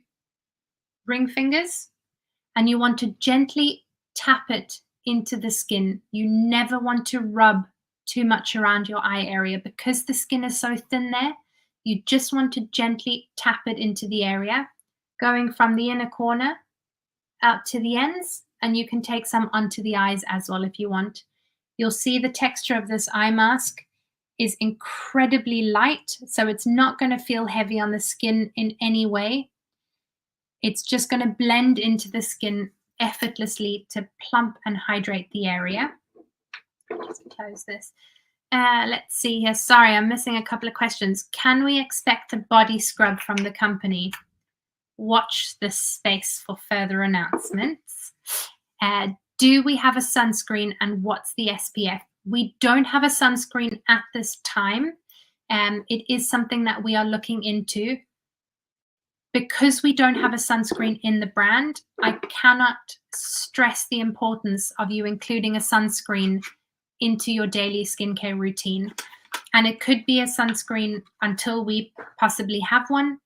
ring fingers and you want to gently tap it into the skin. You never want to rub too much around your eye area because the skin is so thin there. You just want to gently tap it into the area, going from the inner corner out to the ends, and you can take some onto the eyes as well if you want. You'll see the texture of this eye mask is incredibly light, so it's not going to feel heavy on the skin in any way. It's just going to blend into the skin effortlessly to plump and hydrate the area. Just close this. Let's see here. Sorry, I'm missing a couple of questions. Can we expect a body scrub from the company? Watch this space for further announcements. Do we have a sunscreen and what's the SPF? We don't have a sunscreen at this time. It is something that we are looking into. Because we don't have a sunscreen in the brand, I cannot stress the importance of you including a sunscreen into your daily skincare routine. And it could be a sunscreen until we possibly have one.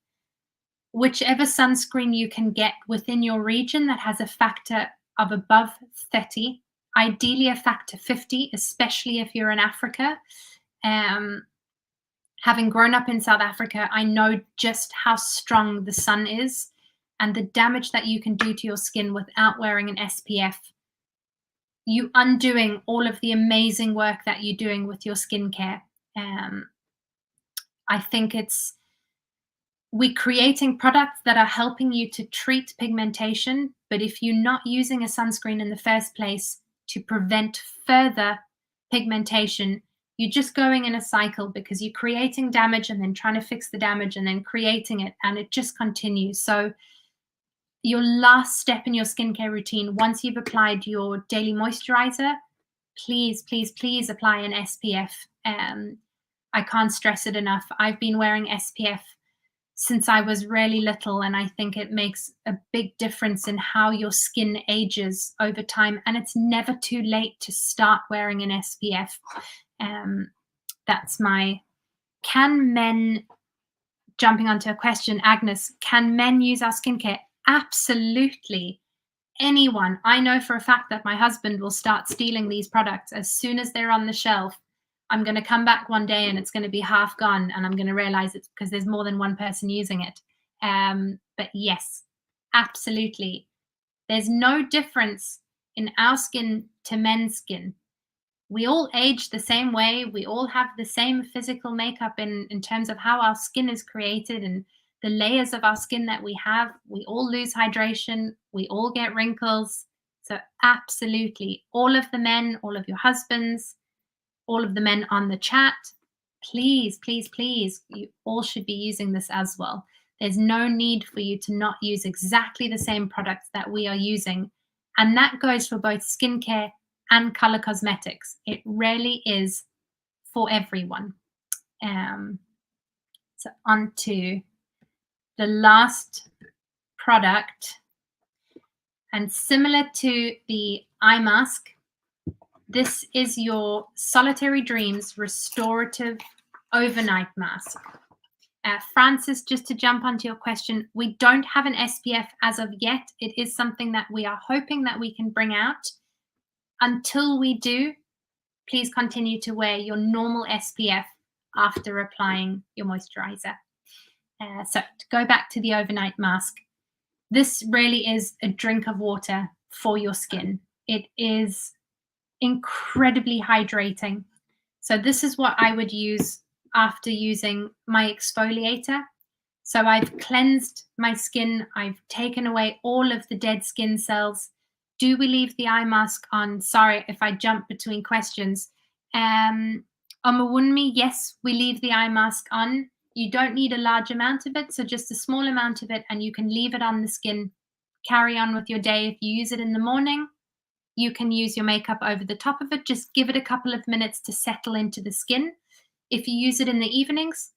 Whichever sunscreen you can get within your region that has a factor of above 30, ideally a factor 50, especially if you're in Africa. Having grown up in South Africa, I know just how strong the sun is and the damage that you can do to your skin without wearing an SPF. You undoing all of the amazing work that you're doing with your skincare. I think we're creating products that are helping you to treat pigmentation, but if you're not using a sunscreen in the first place to prevent further pigmentation, you're just going in a cycle because you're creating damage and then trying to fix the damage and then creating it, and it just continues. So your last step in your skincare routine, once you've applied your daily moisturizer, please, please, please apply an SPF. I can't stress it enough. I've been wearing SPF since I was really little, and I think it makes a big difference in how your skin ages over time, and it's never too late to start wearing an SPF. That's can men, jumping onto a question, Agnes, can men use our skincare? Absolutely. Anyone. I know for a fact that my husband will start stealing these products as soon as they're on the shelf. I'm going to come back one day and it's going to be half gone, and I'm going to realize it's because there's more than one person using it. But yes, absolutely. There's no difference in our skin to men's skin. We all age the same way. We all have the same physical makeup in terms of how our skin is created and the layers of our skin that we have. We all lose hydration. We all get wrinkles. So absolutely, all of the men, all of your husbands, all of the men on the chat, please, please, please, you all should be using this as well. There's no need for you to not use exactly the same products that we are using. And that goes for both skincare and color cosmetics. It really is for everyone. So on to the last product. And similar to the eye mask, this is your Solitary Dreams Restorative Overnight Mask. Francis, just to jump onto your question, we don't have an SPF as of yet. It is something that we are hoping that we can bring out. Until we do, please continue to wear your normal SPF after applying your moisturizer. So to go back to the overnight mask, this really is a drink of water for your skin. It is incredibly hydrating. So this is what I would use after using my exfoliator. So I've cleansed my skin. I've taken away all of the dead skin cells. Do we leave the eye mask on? Sorry if I jump between questions. Omawunmi, yes, we leave the eye mask on. You don't need a large amount of it, so just a small amount of it, and you can leave it on the skin. Carry on with your day. If you use it in the morning, you can use your makeup over the top of it. Just give it a couple of minutes to settle into the skin. If you use it in the evenings,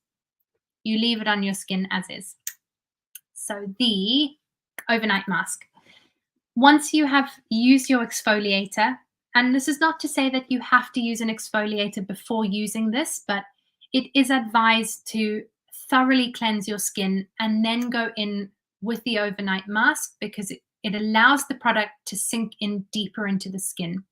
you leave it on your skin as is. So the overnight mask. Once you have used your exfoliator, and this is not to say that you have to use an exfoliator before using this, but it is advised to thoroughly cleanse your skin and then go in with the overnight mask because it allows the product to sink in deeper into the skin.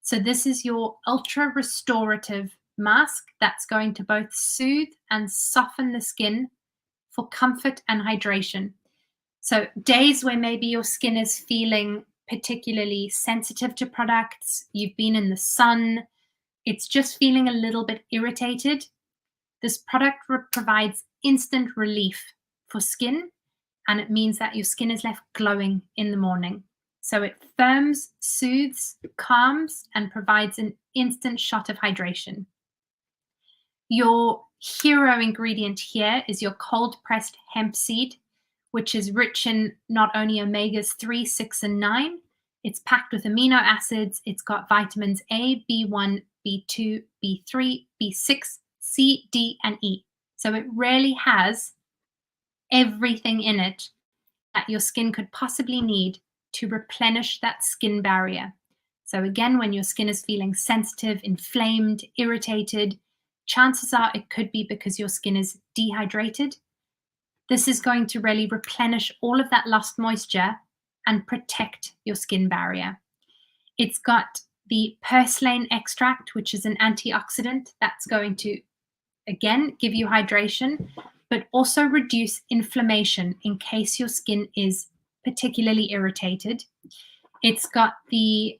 So this is your ultra restorative mask that's going to both soothe and soften the skin for comfort and hydration. So days where maybe your skin is feeling particularly sensitive to products, you've been in the sun, it's just feeling a little bit irritated, this product provides instant relief for skin, and it means that your skin is left glowing in the morning. So it firms, soothes, calms, and provides an instant shot of hydration. Your hero ingredient here is your cold-pressed hemp seed, which is rich in not only omegas 3, 6, and 9. It's packed with amino acids. It's got vitamins A, B1, B2, B3, B6, C, D, and E. So it really has everything in it that your skin could possibly need to replenish that skin barrier. So again, when your skin is feeling sensitive, inflamed, irritated, chances are it could be because your skin is dehydrated. This is going to really replenish all of that lost moisture and protect your skin barrier. It's got the purslane extract, which is an antioxidant that's going to again, give you hydration, but also reduce inflammation in case your skin is particularly irritated. It's got the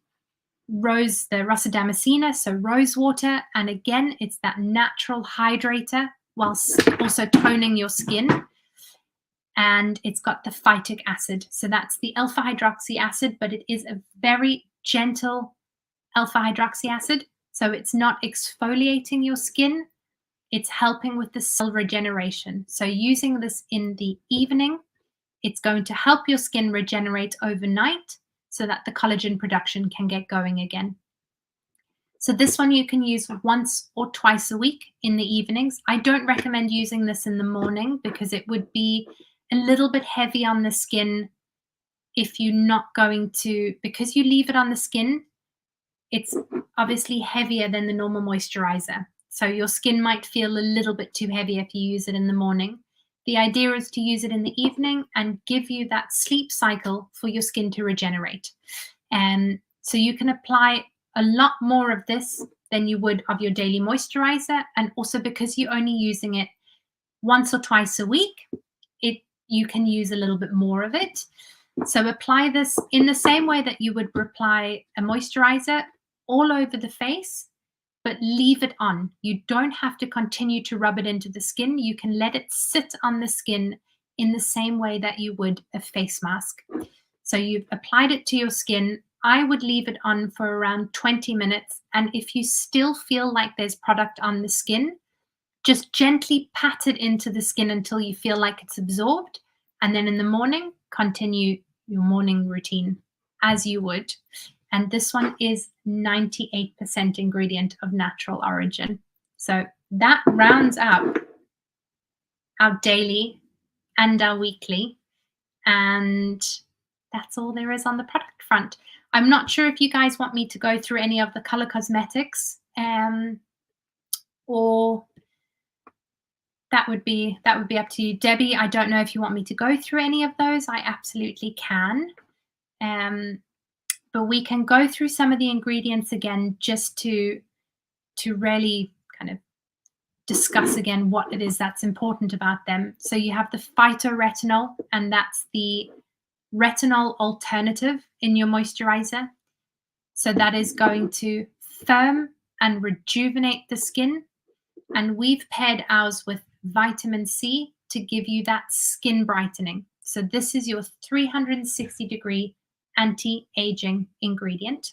Russell Damascena, so rose water, and again, it's that natural hydrator whilst also toning your skin. And it's got the phytic acid, so that's the alpha hydroxy acid, but it is a very gentle alpha hydroxy acid, so it's not exfoliating your skin, it's helping with the cell regeneration. So using this in the evening, it's going to help your skin regenerate overnight so that the collagen production can get going again. So this one you can use once or twice a week in the evenings. I don't recommend using this in the morning because it would be a little bit heavy on the skin if you're not going to, because you leave it on the skin, it's obviously heavier than the normal moisturizer. So your skin might feel a little bit too heavy if you use it in the morning. The idea is to use it in the evening and give you that sleep cycle for your skin to regenerate. So you can apply a lot more of this than you would of your daily moisturizer. And also because you're only using it once or twice a week, you can use a little bit more of it. So apply this in the same way that you would apply a moisturizer all over the face, but leave it on. You don't have to continue to rub it into the skin. You can let it sit on the skin in the same way that you would a face mask. So you've applied it to your skin. I would leave it on for around 20 minutes. And if you still feel like there's product on the skin, just gently pat it into the skin until you feel like it's absorbed. And then in the morning, continue your morning routine as you would. And this one is 98% ingredient of natural origin. So that rounds out our daily and our weekly. And that's all there is on the product front. I'm not sure if you guys want me to go through any of the color cosmetics, or that would be up to you. Debbie, I don't know if you want me to go through any of those. I absolutely can. But we can go through some of the ingredients again just to really kind of discuss again what it is that's important about them. So you have the phytoretinol, and that's the retinol alternative in your moisturizer. So that is going to firm and rejuvenate the skin. And we've paired ours with vitamin C to give you that skin brightening. So this is your 360-degree anti-aging ingredient.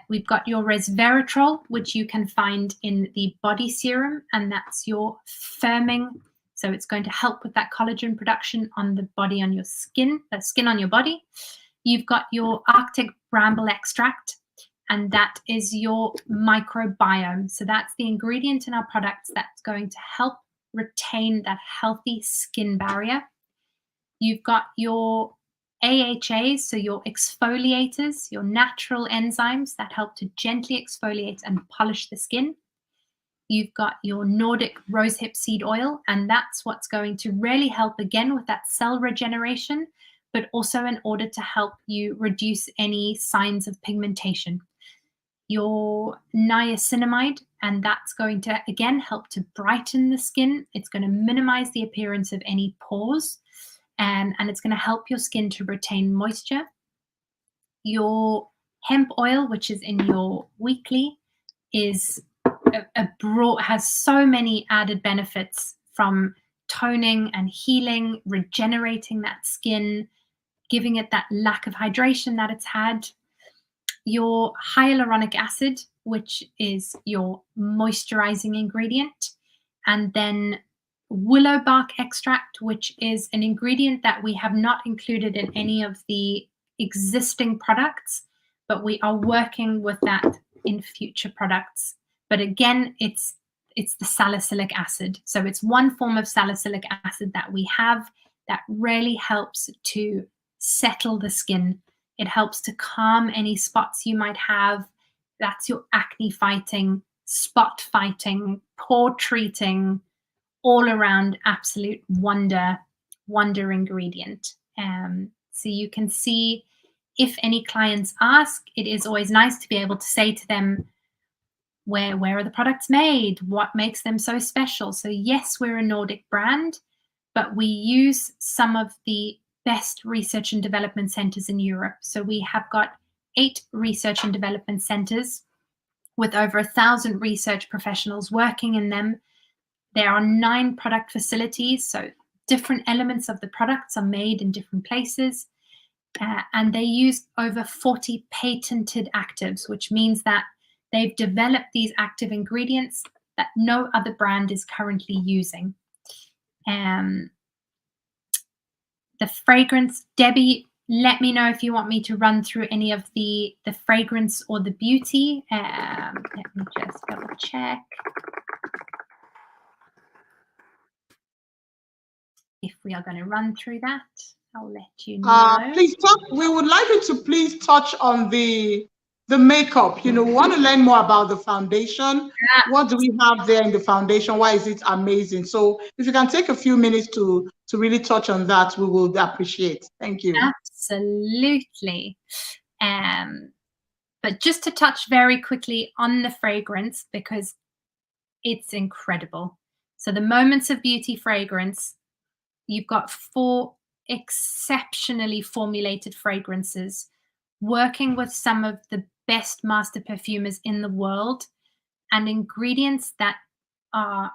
We've got your resveratrol, which you can find in the body serum, and that's your firming. So it's going to help with that collagen production on the body, on your skin, skin on your body. You've got your Arctic bramble extract, and that is your microbiome. So that's the ingredient in our products that's going to help retain that healthy skin barrier. You've got your AHAs, so your exfoliators, your natural enzymes that help to gently exfoliate and polish the skin. You've got your Nordic rosehip seed oil, and that's what's going to really help again with that cell regeneration, but also in order to help you reduce any signs of pigmentation. Your niacinamide, and that's going to again help to brighten the skin. It's going to minimize the appearance of any pores, and it's going to help your skin to retain moisture. Your hemp oil, which is in your weekly, is has so many added benefits, from toning and healing, regenerating that skin, giving it that lack of hydration that it's had. Your hyaluronic acid, which is your moisturizing ingredient, and then willow bark extract, which is an ingredient that we have not included in any of the existing products, but we are working with that in future products. But again, it's the salicylic acid. So it's one form of salicylic acid that we have that really helps to settle the skin. It helps to calm any spots you might have. That's your acne fighting, spot fighting, pore treating, all around absolute wonder ingredient. So you can see, if any clients ask, it is always nice to be able to say to them, where are the products made? What makes them so special? So yes, we're a Nordic brand, but we use some of the best research and development centers in Europe. So we have got 8 research and development centers with over 1,000 research professionals working in them. There are 9 product facilities, so different elements of the products are made in different places. And they use over 40 patented actives, which means that they've developed these active ingredients that no other brand is currently using. The fragrance, Debbie, let me know if you want me to run through any of the fragrance or the beauty. Let me just double check. If we are going to run through that, I'll let you know. Please talk. We would like you to please touch on the makeup. We want to learn more about the foundation. What do we have there in the foundation? Why is it amazing? So if you can take a few minutes to really touch on that, we will appreciate. Thank you. Absolutely. But just to touch very quickly on the fragrance, because it's incredible. So the Moments of Beauty fragrance, you've got 4 exceptionally formulated fragrances working with some of the best master perfumers in the world, and ingredients that are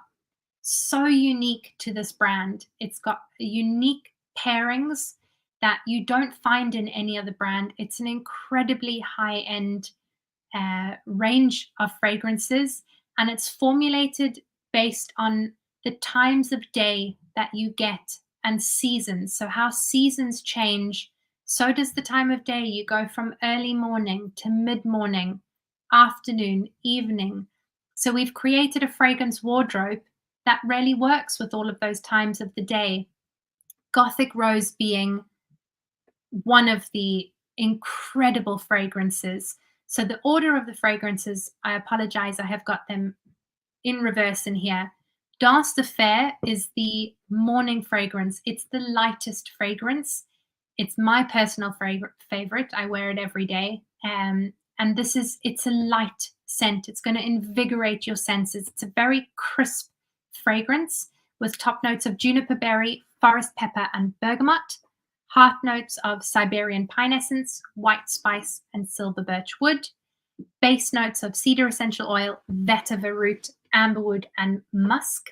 so unique to this brand. It's got unique pairings that you don't find in any other brand. It's an incredibly high-end range of fragrances, and it's formulated based on the times of day that you get and seasons. So how seasons change, so does the time of day. You go from early morning to mid-morning, afternoon, evening. So we've created a fragrance wardrobe that really works with all of those times of the day. Gothic Rose being one of the incredible fragrances. So the order of the fragrances, I apologize, I have got them in reverse in here. Danse de Fer is the morning fragrance. It's the lightest fragrance. It's my personal favorite. I wear it every day. And it's a light scent. It's going to invigorate your senses. It's a very crisp fragrance with top notes of juniper berry, forest pepper, and bergamot, heart notes of Siberian pine essence, white spice, and silver birch wood, base notes of cedar essential oil, vetiver root, amberwood, and musk.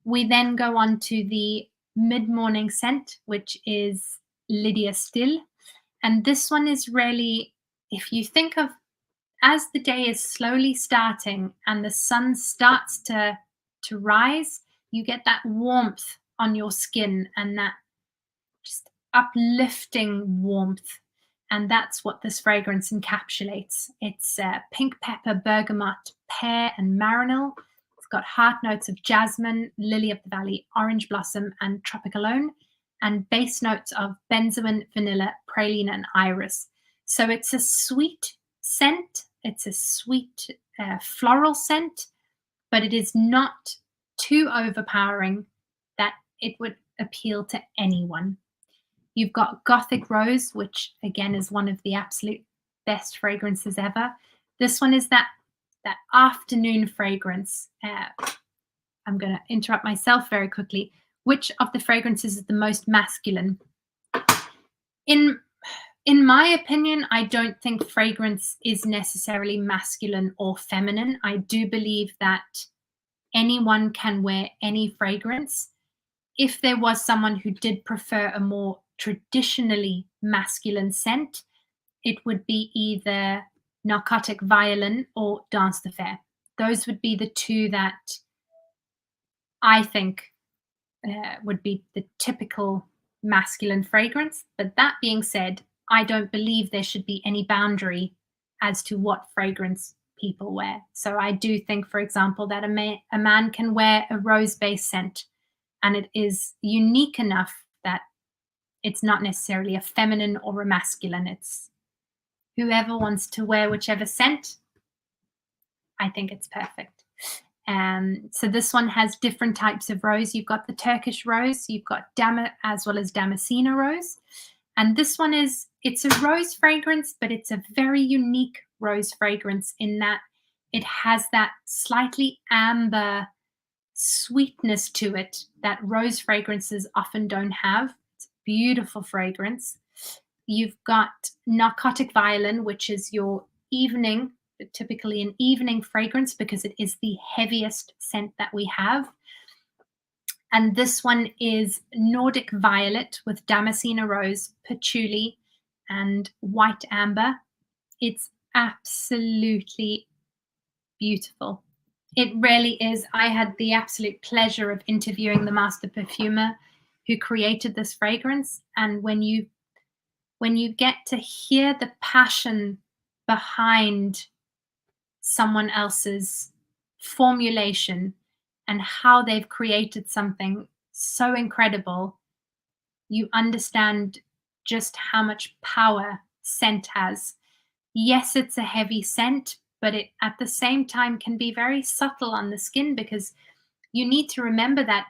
We then go on to the mid-morning scent, which is Lydia Still. And this one is really, if you think of as the day is slowly starting and the sun starts to rise, you get that warmth on your skin and that just uplifting warmth. And that's what this fragrance encapsulates. It's pink pepper, bergamot, pear, and marinol. It's got heart notes of jasmine, lily of the valley, orange blossom, and tropicalone, and base notes of benzoin, vanilla, praline, and iris. So it's a sweet scent. It's a sweet floral scent, but it is not too overpowering that it would appeal to anyone. You've got Gothic Rose, which again is one of the absolute best fragrances ever. This one is that afternoon fragrance. I'm going to interrupt myself very quickly. Which of the fragrances is the most masculine? In my opinion, I don't think fragrance is necessarily masculine or feminine. I do believe that anyone can wear any fragrance. If there was someone who did prefer a more traditionally masculine scent, it would be either Narcotic Violin or Danse de Fer. Those would be the 2 that I think would be the typical masculine fragrance. But that being said, I don't believe there should be any boundary as to what fragrance people wear. So I do think, for example, that a man can wear a rose-based scent and it is unique enough that it's not necessarily a feminine or a masculine. It's whoever wants to wear whichever scent. I think it's perfect. So this one has different types of rose. You've got the Turkish rose, you've got as well as Damascena rose. And this one it's a rose fragrance, but it's a very unique rose fragrance in that it has that slightly amber sweetness to it that rose fragrances often don't have. It's a beautiful fragrance. You've got narcotic violin, which is your evening, typically an evening fragrance because it is the heaviest scent that we have. And this one is Nordic violet with Damascena rose, patchouli, and white amber. It's absolutely beautiful. It really is. I had the absolute pleasure of interviewing the master perfumer who created this fragrance. And when you get to hear the passion behind someone else's formulation and how they've created something so incredible, you understand just how much power scent has. Yes, it's a heavy scent, but it at the same time can be very subtle on the skin, because you need to remember that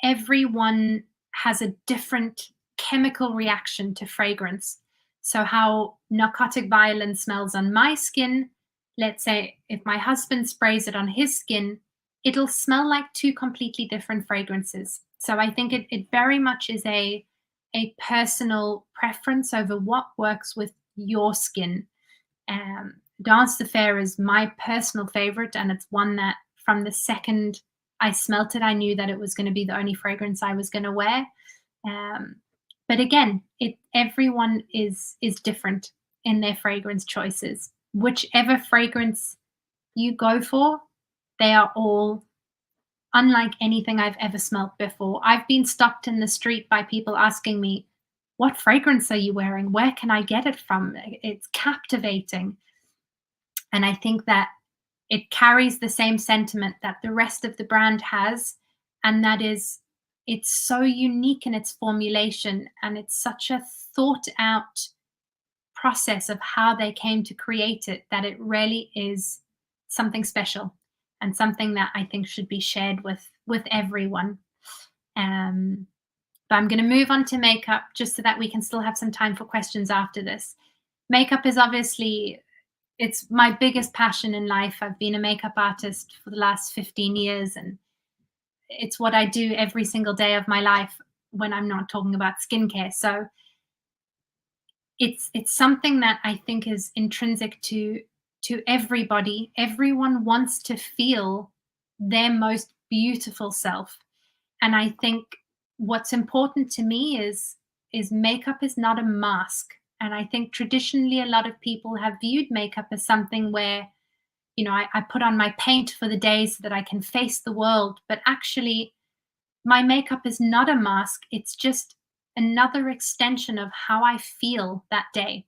everyone has a different chemical reaction to fragrance. So how narcotic violin smells on my skin, let's say if my husband sprays it on his skin, it'll smell like two completely different fragrances. So I think it very much is a personal preference over what works with your skin. Dance de Fer is my personal favorite, and it's one that from the second I smelt it, I knew that it was going to be the only fragrance I was going to wear. But again, everyone is different in their fragrance choices. Whichever fragrance you go for, they are all unlike anything I've ever smelt before. I've been stopped in the street by people asking me, "What fragrance are you wearing? Where can I get it from?" It's captivating. And I think that it carries the same sentiment that the rest of the brand has, and that is, it's so unique in its formulation, and it's such a thought out process of how they came to create it, that it really is something special and something that I think should be shared with everyone. But I'm going to move on to makeup, just so that we can still have some time for questions after this. Makeup is obviously, it's my biggest passion in life. I've been a makeup artist for the last 15 years, and it's what I do every single day of my life when I'm not talking about skincare. So it's something that I think is intrinsic to everybody. Everyone wants to feel their most beautiful self. And I think what's important to me is makeup is not a mask. And I think traditionally a lot of people have viewed makeup as something where, you know, I put on my paint for the day so that I can face the world. But actually, my makeup is not a mask. It's just another extension of how I feel that day.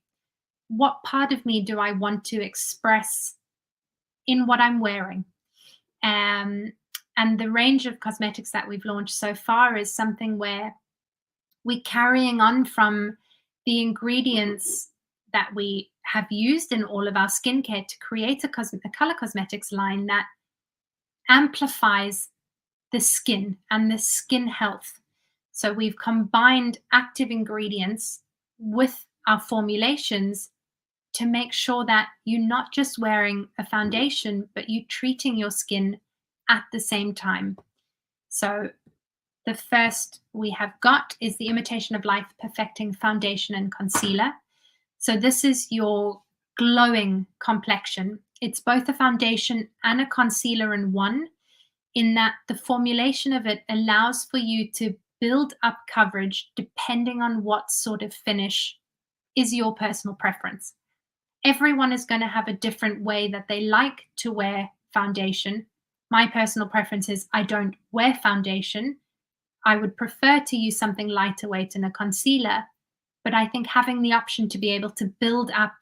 What part of me do I want to express in what I'm wearing? And the range of cosmetics that we've launched so far is something where we're carrying on from the ingredients that we have used in all of our skincare to create a color cosmetics line that amplifies the skin and the skin health. So we've combined active ingredients with our formulations to make sure that you're not just wearing a foundation, but you're treating your skin at the same time. So the first we have got is the Imitation of Life Perfecting Foundation and Concealer. So this is your glowing complexion. It's both a foundation and a concealer in one, in that the formulation of it allows for you to build up coverage depending on what sort of finish is your personal preference. Everyone is going to have a different way that they like to wear foundation. My personal preference is I don't wear foundation. I would prefer to use something lighter weight in a concealer, but I think having the option to be able to build up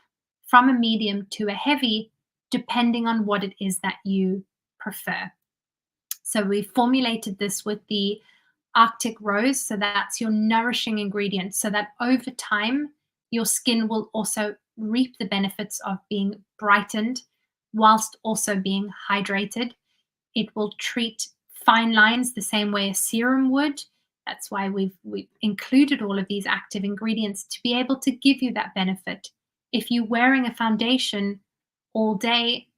from a medium to a heavy, depending on what it is that you prefer. So we formulated this with the Arctic Rose, so that's your nourishing ingredient, so that over time, your skin will also reap the benefits of being brightened whilst also being hydrated. It will treat fine lines the same way a serum would. That's why we've included all of these active ingredients to be able to give you that benefit. If you're wearing a foundation all day,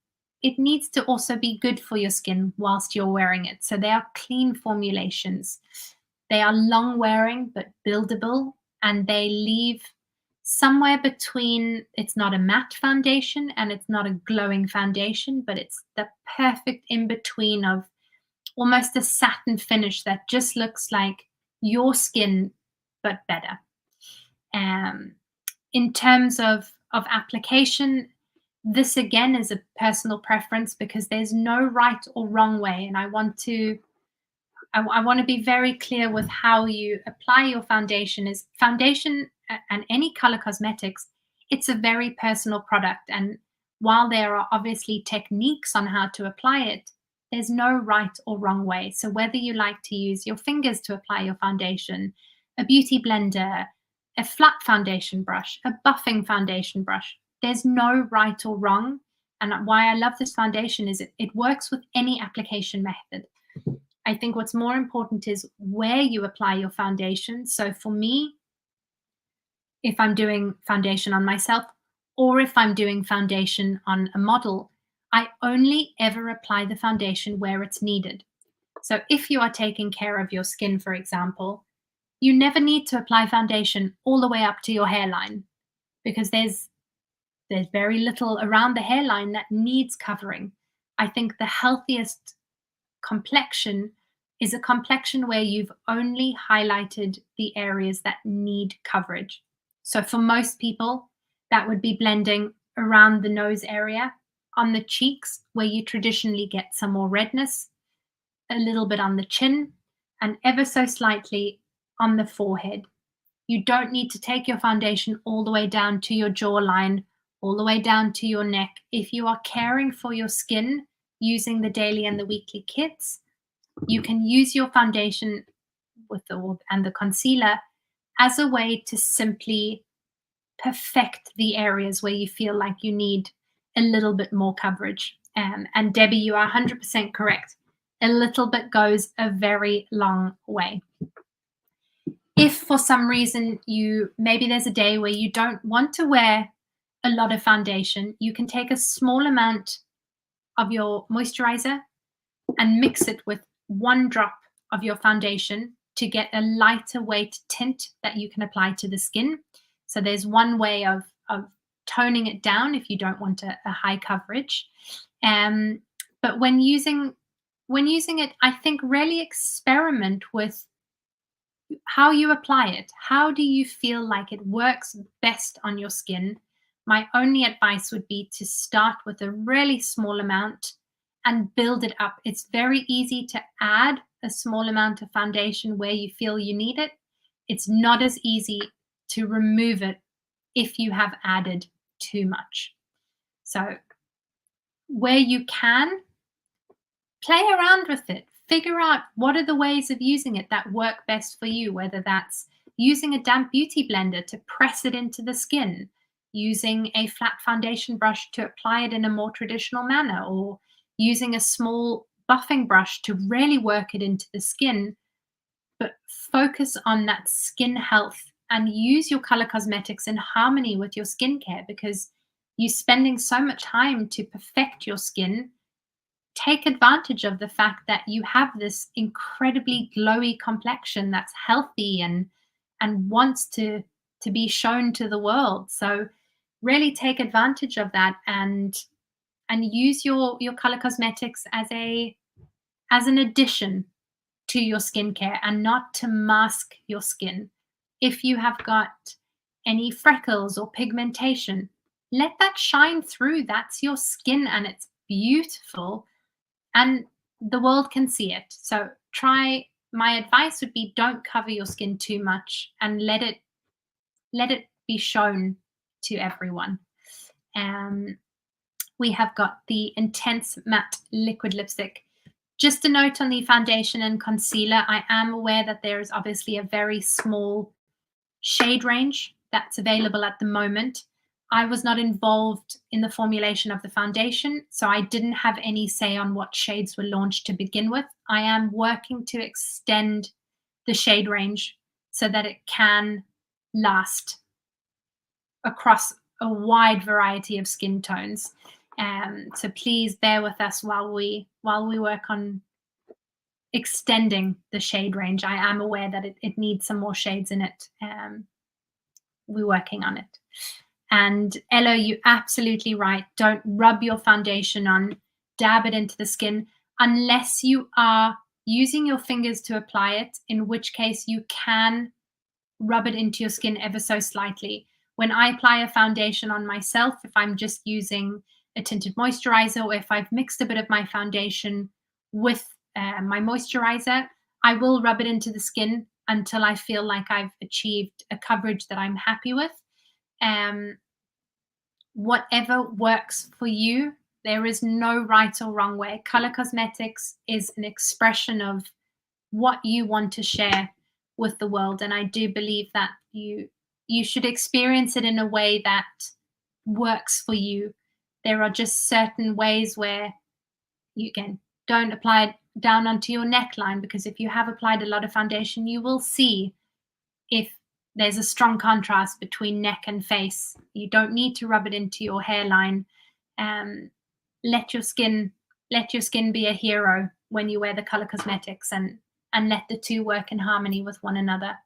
it needs to also be good for your skin whilst you're wearing it. So they are clean formulations. They are long wearing but buildable, and they leave somewhere between, it's not a matte foundation and it's not a glowing foundation, but it's the perfect in between of almost a satin finish that just looks like your skin but better. In terms of application, this again is a personal preference because there's no right or wrong way, and I want to be very clear with how you apply your foundation. Is foundation and any color cosmetics, it's a very personal product, and while there are obviously techniques on how to apply it, there's no right or wrong way. So whether you like to use your fingers to apply your foundation, a beauty blender, a flat foundation brush, a buffing foundation brush, there's no right or wrong. And why I love this foundation is it works with any application method. I think what's more important is where you apply your foundation. So for me, if I'm doing foundation on myself or if I'm doing foundation on a model, I only ever apply the foundation where it's needed. So if you are taking care of your skin, for example, you never need to apply foundation all the way up to your hairline because there's very little around the hairline that needs covering. I think the healthiest complexion is a complexion where you've only highlighted the areas that need coverage. So for most people, that would be blending around the nose area, on the cheeks, where you traditionally get some more redness, a little bit on the chin, and ever so slightly on the forehead. You don't need to take your foundation all the way down to your jawline, all the way down to your neck. If you are caring for your skin using the daily and the weekly kits, you can use your foundation and the concealer as a way to simply perfect the areas where you feel like you need a little bit more coverage. And Debbie, you are 100% correct. A little bit goes a very long way. If for some reason maybe there's a day where you don't want to wear a lot of foundation, you can take a small amount of your moisturizer and mix it with 1 drop of your foundation to get a lighter weight tint that you can apply to the skin. So there's one way of toning it down if you don't want a high coverage. But when using it, I think really experiment with how you apply it. How do you feel like it works best on your skin? My only advice would be to start with a really small amount and build it up. It's very easy to add a small amount of foundation where you feel you need it. It's not as easy to remove it if you have added too much. So where you can, play around with it. Figure out what are the ways of using it that work best for you, whether that's using a damp beauty blender to press it into the skin, using a flat foundation brush to apply it in a more traditional manner, or using a small buffing brush to really work it into the skin. But focus on that skin health and use your color cosmetics in harmony with your skincare, because you're spending so much time to perfect your skin. Take advantage of the fact that you have this incredibly glowy complexion that's healthy and wants to be shown to the world. So really take advantage of that and use your color cosmetics as an addition to your skincare and not to mask your skin. If you have got any freckles or pigmentation, let that shine through. That's your skin and it's beautiful. And the world can see it. So my advice would be, don't cover your skin too much and let it be shown to everyone. We have got the Intense Matte Liquid Lipstick. Just a note on the foundation and concealer. I am aware that there is obviously a very small shade range that's available at the moment. I was not involved in the formulation of the foundation, so I didn't have any say on what shades were launched to begin with. I am working to extend the shade range so that it can last across a wide variety of skin tones. So please bear with us while we work on extending the shade range. I am aware that it needs some more shades in it. We're working on it. And Elo, you're absolutely right. Don't rub your foundation on, dab it into the skin, unless you are using your fingers to apply it, in which case you can rub it into your skin ever so slightly. When I apply a foundation on myself, if I'm just using a tinted moisturizer, or if I've mixed a bit of my foundation with my moisturizer, I will rub it into the skin until I feel like I've achieved a coverage that I'm happy with. Whatever works for you, there is no right or wrong way. Color cosmetics is an expression of what you want to share with the world, and I do believe that you should experience it in a way that works for you. There are just certain ways where you can don't apply it down onto your neckline, because if you have applied a lot of foundation, you will see if there's a strong contrast between neck and face. You don't need to rub it into your hairline. Let your skin be a hero when you wear the color cosmetics, and let the two work in harmony with one another.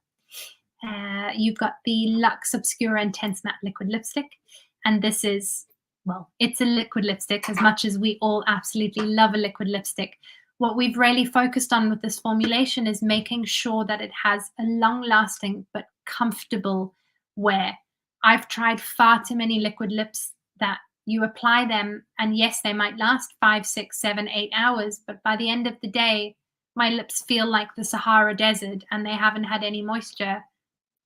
You've got the Luxe Obscura Intense Matte Liquid Lipstick, and this is, well, it's a liquid lipstick. As much as we all absolutely love a liquid lipstick, what we've really focused on with this formulation is making sure that it has a long-lasting but comfortable wear. I've tried far too many liquid lips that you apply them, and yes, they might last 5, 6, 7, 8 hours, but by the end of the day, my lips feel like the Sahara Desert, and they haven't had any moisture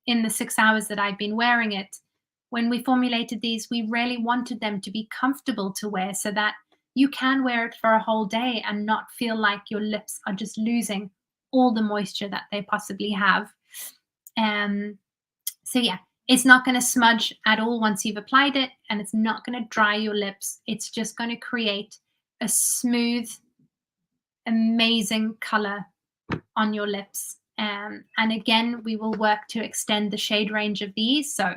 in the 6 hours that I've been wearing it. When we formulated these, we really wanted them to be comfortable to wear, so that you can wear it for a whole day and not feel like your lips are just losing all the moisture that they possibly have. So yeah, it's not going to smudge at all once you've applied it, and it's not going to dry your lips. It's just going to create a smooth, amazing color on your lips. And again, we will work to extend the shade range of these. So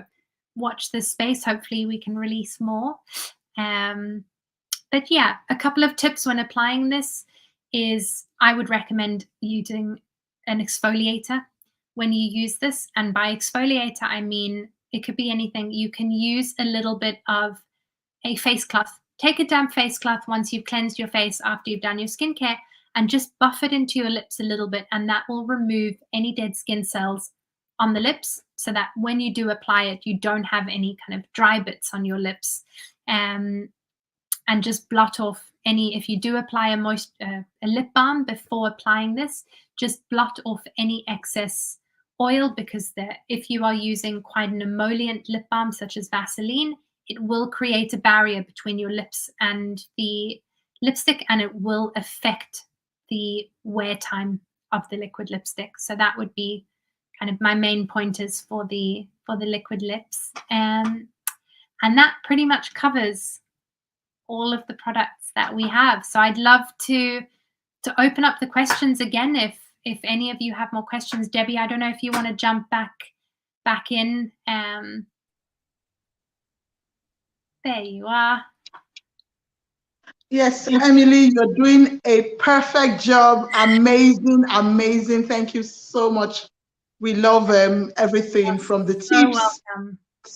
watch this space. Hopefully we can release more. But yeah, a couple of tips when applying this is I would recommend using an exfoliator when you use this. And by exfoliator, I mean, it could be anything. You can use a little bit of a face cloth. Take a damp face cloth once you've cleansed your face after you've done your skincare, and just buff it into your lips a little bit, and that will remove any dead skin cells on the lips, so that when you do apply it, you don't have any kind of dry bits on your lips. And just blot off any, if you do apply a lip balm before applying this, just blot off any excess oil, because if you are using quite an emollient lip balm such as Vaseline, it will create a barrier between your lips and the lipstick, and it will affect the wear time of the liquid lipstick. So that would be kind of my main pointers for the liquid lips. And that pretty much covers all of the products that we have. So I'd love to open up the questions again if any of you have more questions. Debbie, I don't know if you want to jump back in. There you are. Yes, Emily, you're doing a perfect job. Amazing, amazing. Thank you so much. We love everything from the tips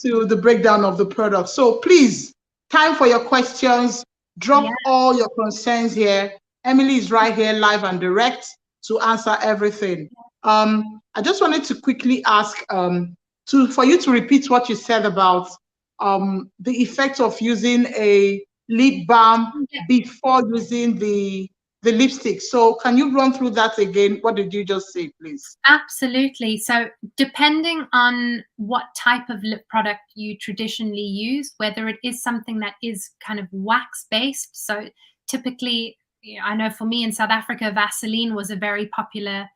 to the breakdown of the product. So please, time for your questions. Drop all your concerns here. Emily is right here live and direct to answer everything. I just wanted to quickly ask for you to repeat what you said about the effect of using a lip balm before using the lipstick. So can you run through that again? What did you just say, please? Absolutely. So depending on what type of lip product you traditionally use, whether it is something that is kind of wax based. So typically, I know for me in South Africa, Vaseline was a very popular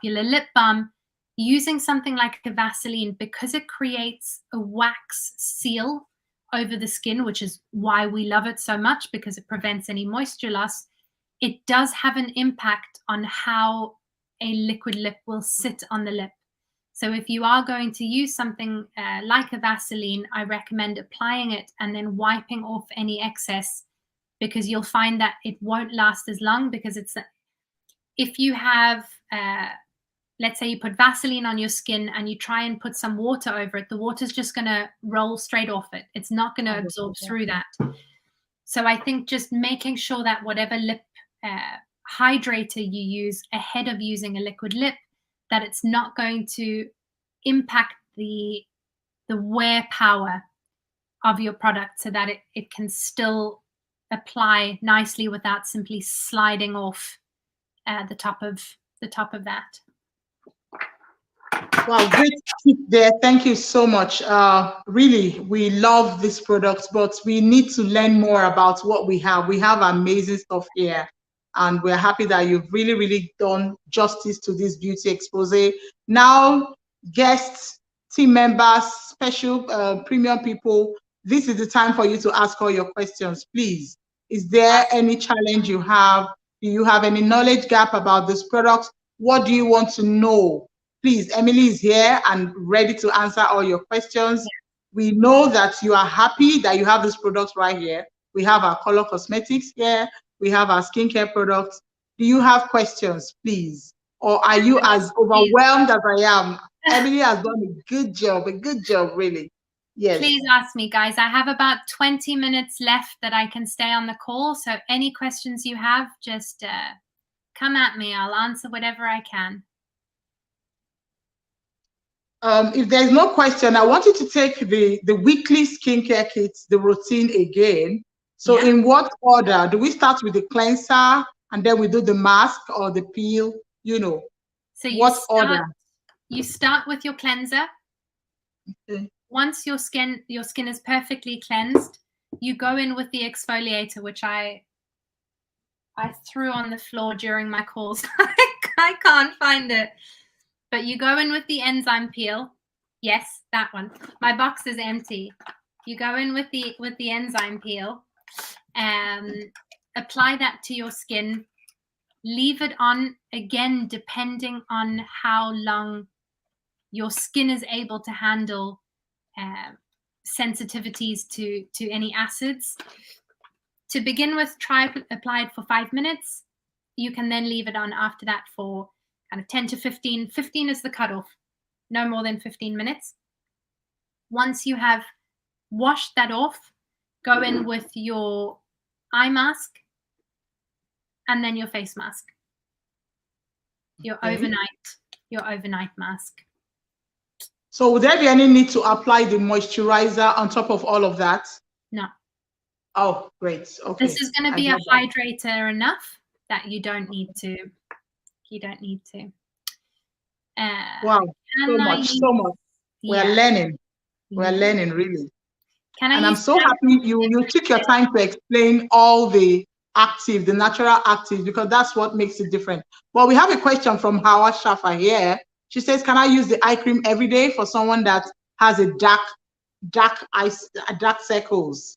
lip balm. Using something like a Vaseline, because it creates a wax seal over the skin, which is why we love it so much, because it prevents any moisture loss, it does have an impact on how a liquid lip will sit on the lip. So if you are going to use something like a Vaseline, I recommend applying it and then wiping off any excess because you'll find that it won't last as long, because if you have, let's say you put Vaseline on your skin and you try and put some water over it, the water's just going to roll straight off it. It's not going to absorb through that. So I think just making sure that whatever lip hydrator you use ahead of using a liquid lip, that it's not going to impact the wear power of your product, so that it can still apply nicely without simply sliding off the top of that. Wow, great tip there. Thank you so much. Really, we love this product, but we need to learn more about what we have. We have amazing stuff here, and we're happy that you've really, really done justice to this beauty expose. Now, guests, team members, special premium people, this is the time for you to ask all your questions, please. Is there any challenge you have? Do you have any knowledge gap about this product? What do you want to know? Please, Emily is here and ready to answer all your questions. We know that you are happy that you have this product right here. We have our color cosmetics here. We have our skincare products. Do you have questions, please? Or are you as overwhelmed as I am? Emily has done a good job, really. Yes. Please ask me, guys. I have about 20 minutes left that I can stay on the call. So any questions you have, just come at me. I'll answer whatever I can. If there's no question, I want you to take the weekly skincare kits, the routine again. So in what order? Do we start with the cleanser and then we do the mask or the peel? You know, so order? You start with your cleanser. Okay. Once your skin is perfectly cleansed, you go in with the exfoliator, which I threw on the floor during my calls. I can't find it. But you go in with the enzyme peel. Yes, that one. My box is empty. You go in with the enzyme peel, apply that to your skin, leave it on, again, depending on how long your skin is able to handle sensitivities to any acids. To begin with, apply it for 5 minutes. You can then leave it on after that for kind of 10 to 15. 15 is the cutoff. No more than 15 minutes. Once you have washed that off, go in with your eye mask and then your face mask. Your overnight mask. So would there be any need to apply the moisturizer on top of all of that? No. Oh, great. Okay. This is going to be a hydrator enough that you don't need to. Wow, so much. We're learning. We're learning, really. And I'm so happy you took your time to explain all the natural actives, because that's what makes it different. Well, we have a question from Hawa Shafa here. She says, can I use the eye cream every day for someone that has a dark circles?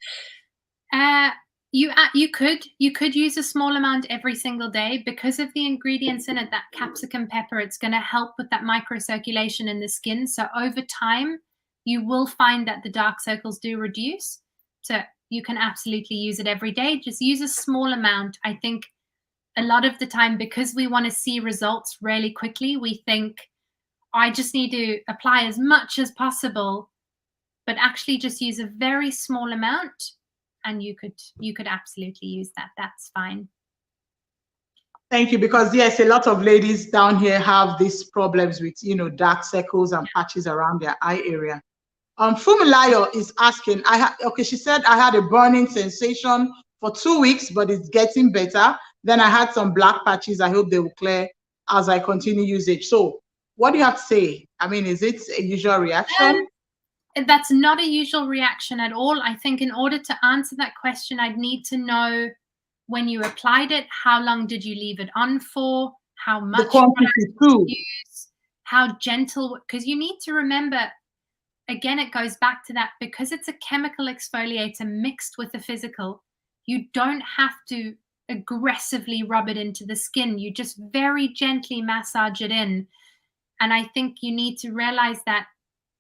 You could use a small amount every single day. Because of the ingredients in it, that capsicum pepper, it's going to help with that microcirculation in the skin. So over time, you will find that the dark circles do reduce. So you can absolutely use it every day. Just use a small amount. I think a lot of the time, because we want to see results really quickly, we think, I just need to apply as much as possible, but actually just use a very small amount. And you could absolutely use that. That's fine. Thank you, because yes, a lot of ladies down here have these problems with, dark circles and patches around their eye area. Fumilayo is asking, she said, I had a burning sensation for 2 weeks, but it's getting better. Then I had some black patches. I hope they will clear as I continue usage. So what do you have to say? I mean, is it a usual reaction? That's not a usual reaction at all. I think in order to answer that question, I'd need to know when you applied it, how long did you leave it on for, how much product you use, how gentle, because you need to remember, again, it goes back to that, because it's a chemical exfoliator mixed with a physical, you don't have to aggressively rub it into the skin. You just very gently massage it in. And I think you need to realize that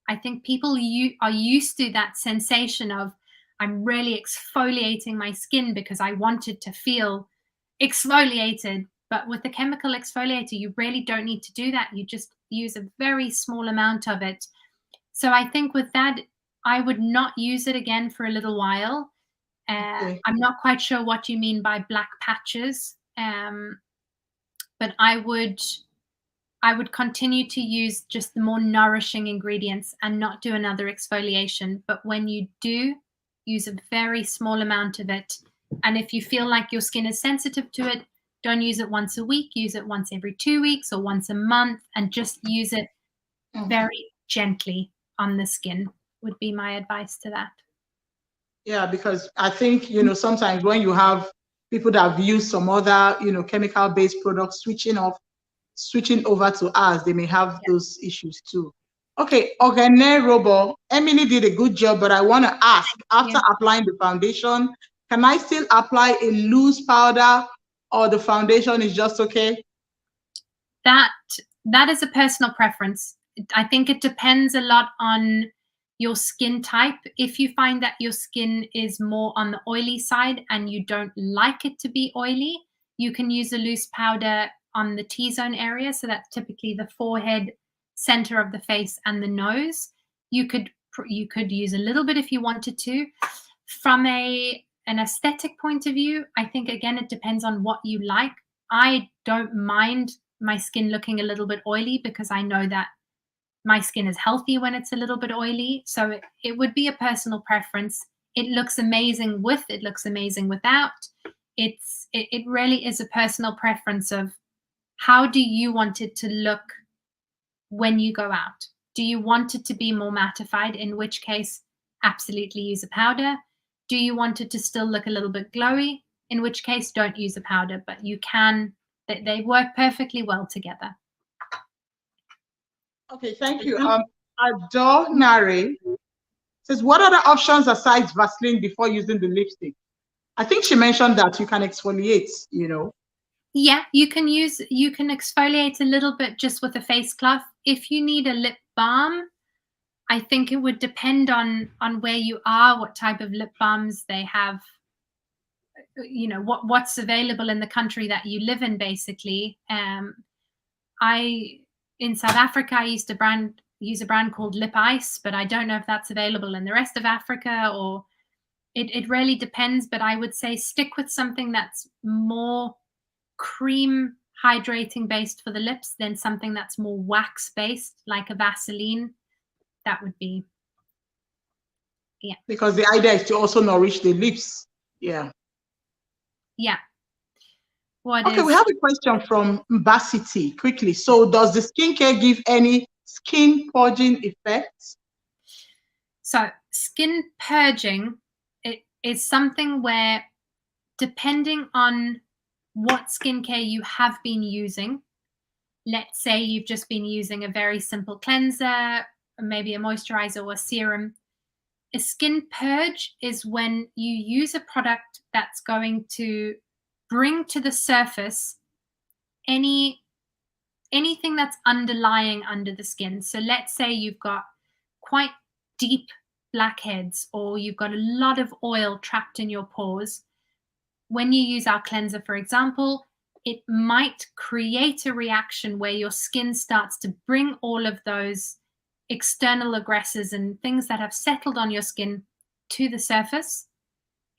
I think people are used to that sensation of, I'm really exfoliating my skin because I wanted to feel exfoliated. But with the chemical exfoliator, you really don't need to do that. You just use a very small amount of it. So I think with that, I would not use it again for a little while. Okay. I'm not quite sure what you mean by black patches, but I would continue to use just the more nourishing ingredients and not do another exfoliation. But when you do, use a very small amount of it. And if you feel like your skin is sensitive to it, don't use it once a week. Use it once every 2 weeks or once a month, and just use it very gently on the skin would be my advice to that. Yeah, because I think, sometimes when you have people that have used some other, chemical-based products switching over to ours, they may have those issues too. Okay, Ogene Robo, Emily did a good job, but I want to ask, after applying the foundation, can I still apply a loose powder, or the foundation is just okay? That is a personal preference. I think it depends a lot on your skin type. If you find that your skin is more on the oily side and you don't like it to be oily, you can use a loose powder on the T-zone area. So that's typically the forehead, center of the face, and the nose. You could use a little bit if you wanted to. From an aesthetic point of view, I think, again, it depends on what you like. I don't mind my skin looking a little bit oily because I know that my skin is healthy when it's a little bit oily. So it would be a personal preference. It looks amazing with, it looks amazing without. It really is a personal preference of how do you want it to look when you go out. Do you want it to be more mattified, in which case absolutely use a powder? Do you want it to still look a little bit glowy, in which case don't use a powder, but you can, they work perfectly well together. Okay, thank you. Adore Nare says, what are the options aside Vaseline before using the lipstick? I think she mentioned that you can exfoliate, Yeah, you can exfoliate a little bit just with a face cloth. If you need a lip balm, I think it would depend on where you are, what type of lip balms they have, what's available in the country that you live in, basically. In South Africa, I used to use a brand called Lip Ice, but I don't know if that's available in the rest of Africa, or it really depends. But I would say stick with something that's more cream hydrating based for the lips than something that's more wax based, like a Vaseline. That would be, yeah. Because the idea is to also nourish the lips. Yeah. Yeah. We have a question from Mbasity quickly. So does the skincare give any skin purging effects? So skin purging, it is something where, depending on what skincare you have been using, let's say you've just been using a very simple cleanser, maybe a moisturizer or a serum. A skin purge is when you use a product that's going to bring to the surface anything that's underlying under the skin. So let's say you've got quite deep blackheads, or you've got a lot of oil trapped in your pores. When you use our cleanser, for example, it might create a reaction where your skin starts to bring all of those external aggressors and things that have settled on your skin to the surface.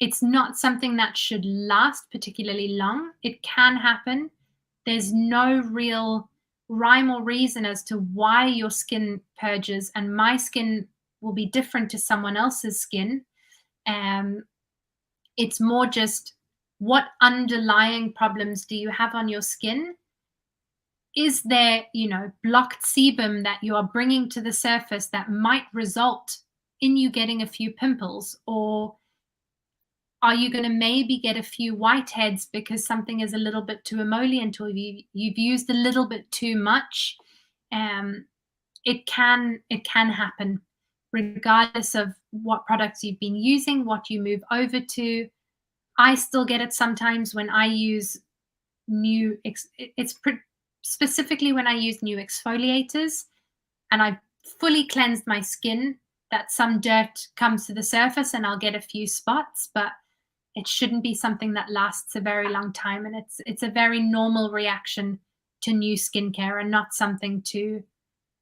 It's not something that should last particularly long. It can happen. There's no real rhyme or reason as to why your skin purges, and my skin will be different to someone else's skin. It's more just, what underlying problems do you have on your skin? Is there, blocked sebum that you are bringing to the surface that might result in you getting a few pimples? Or are you going to maybe get a few whiteheads because something is a little bit too emollient, or you've used a little bit too much? It can happen regardless of what products you've been using, what you move over to. I still get it sometimes when I use specifically when I use new exfoliators and I've fully cleansed my skin. some dirt comes to the surface and I'll get a few spots, but it shouldn't be something that lasts a very long time. And it's a very normal reaction to new skincare, and not something to,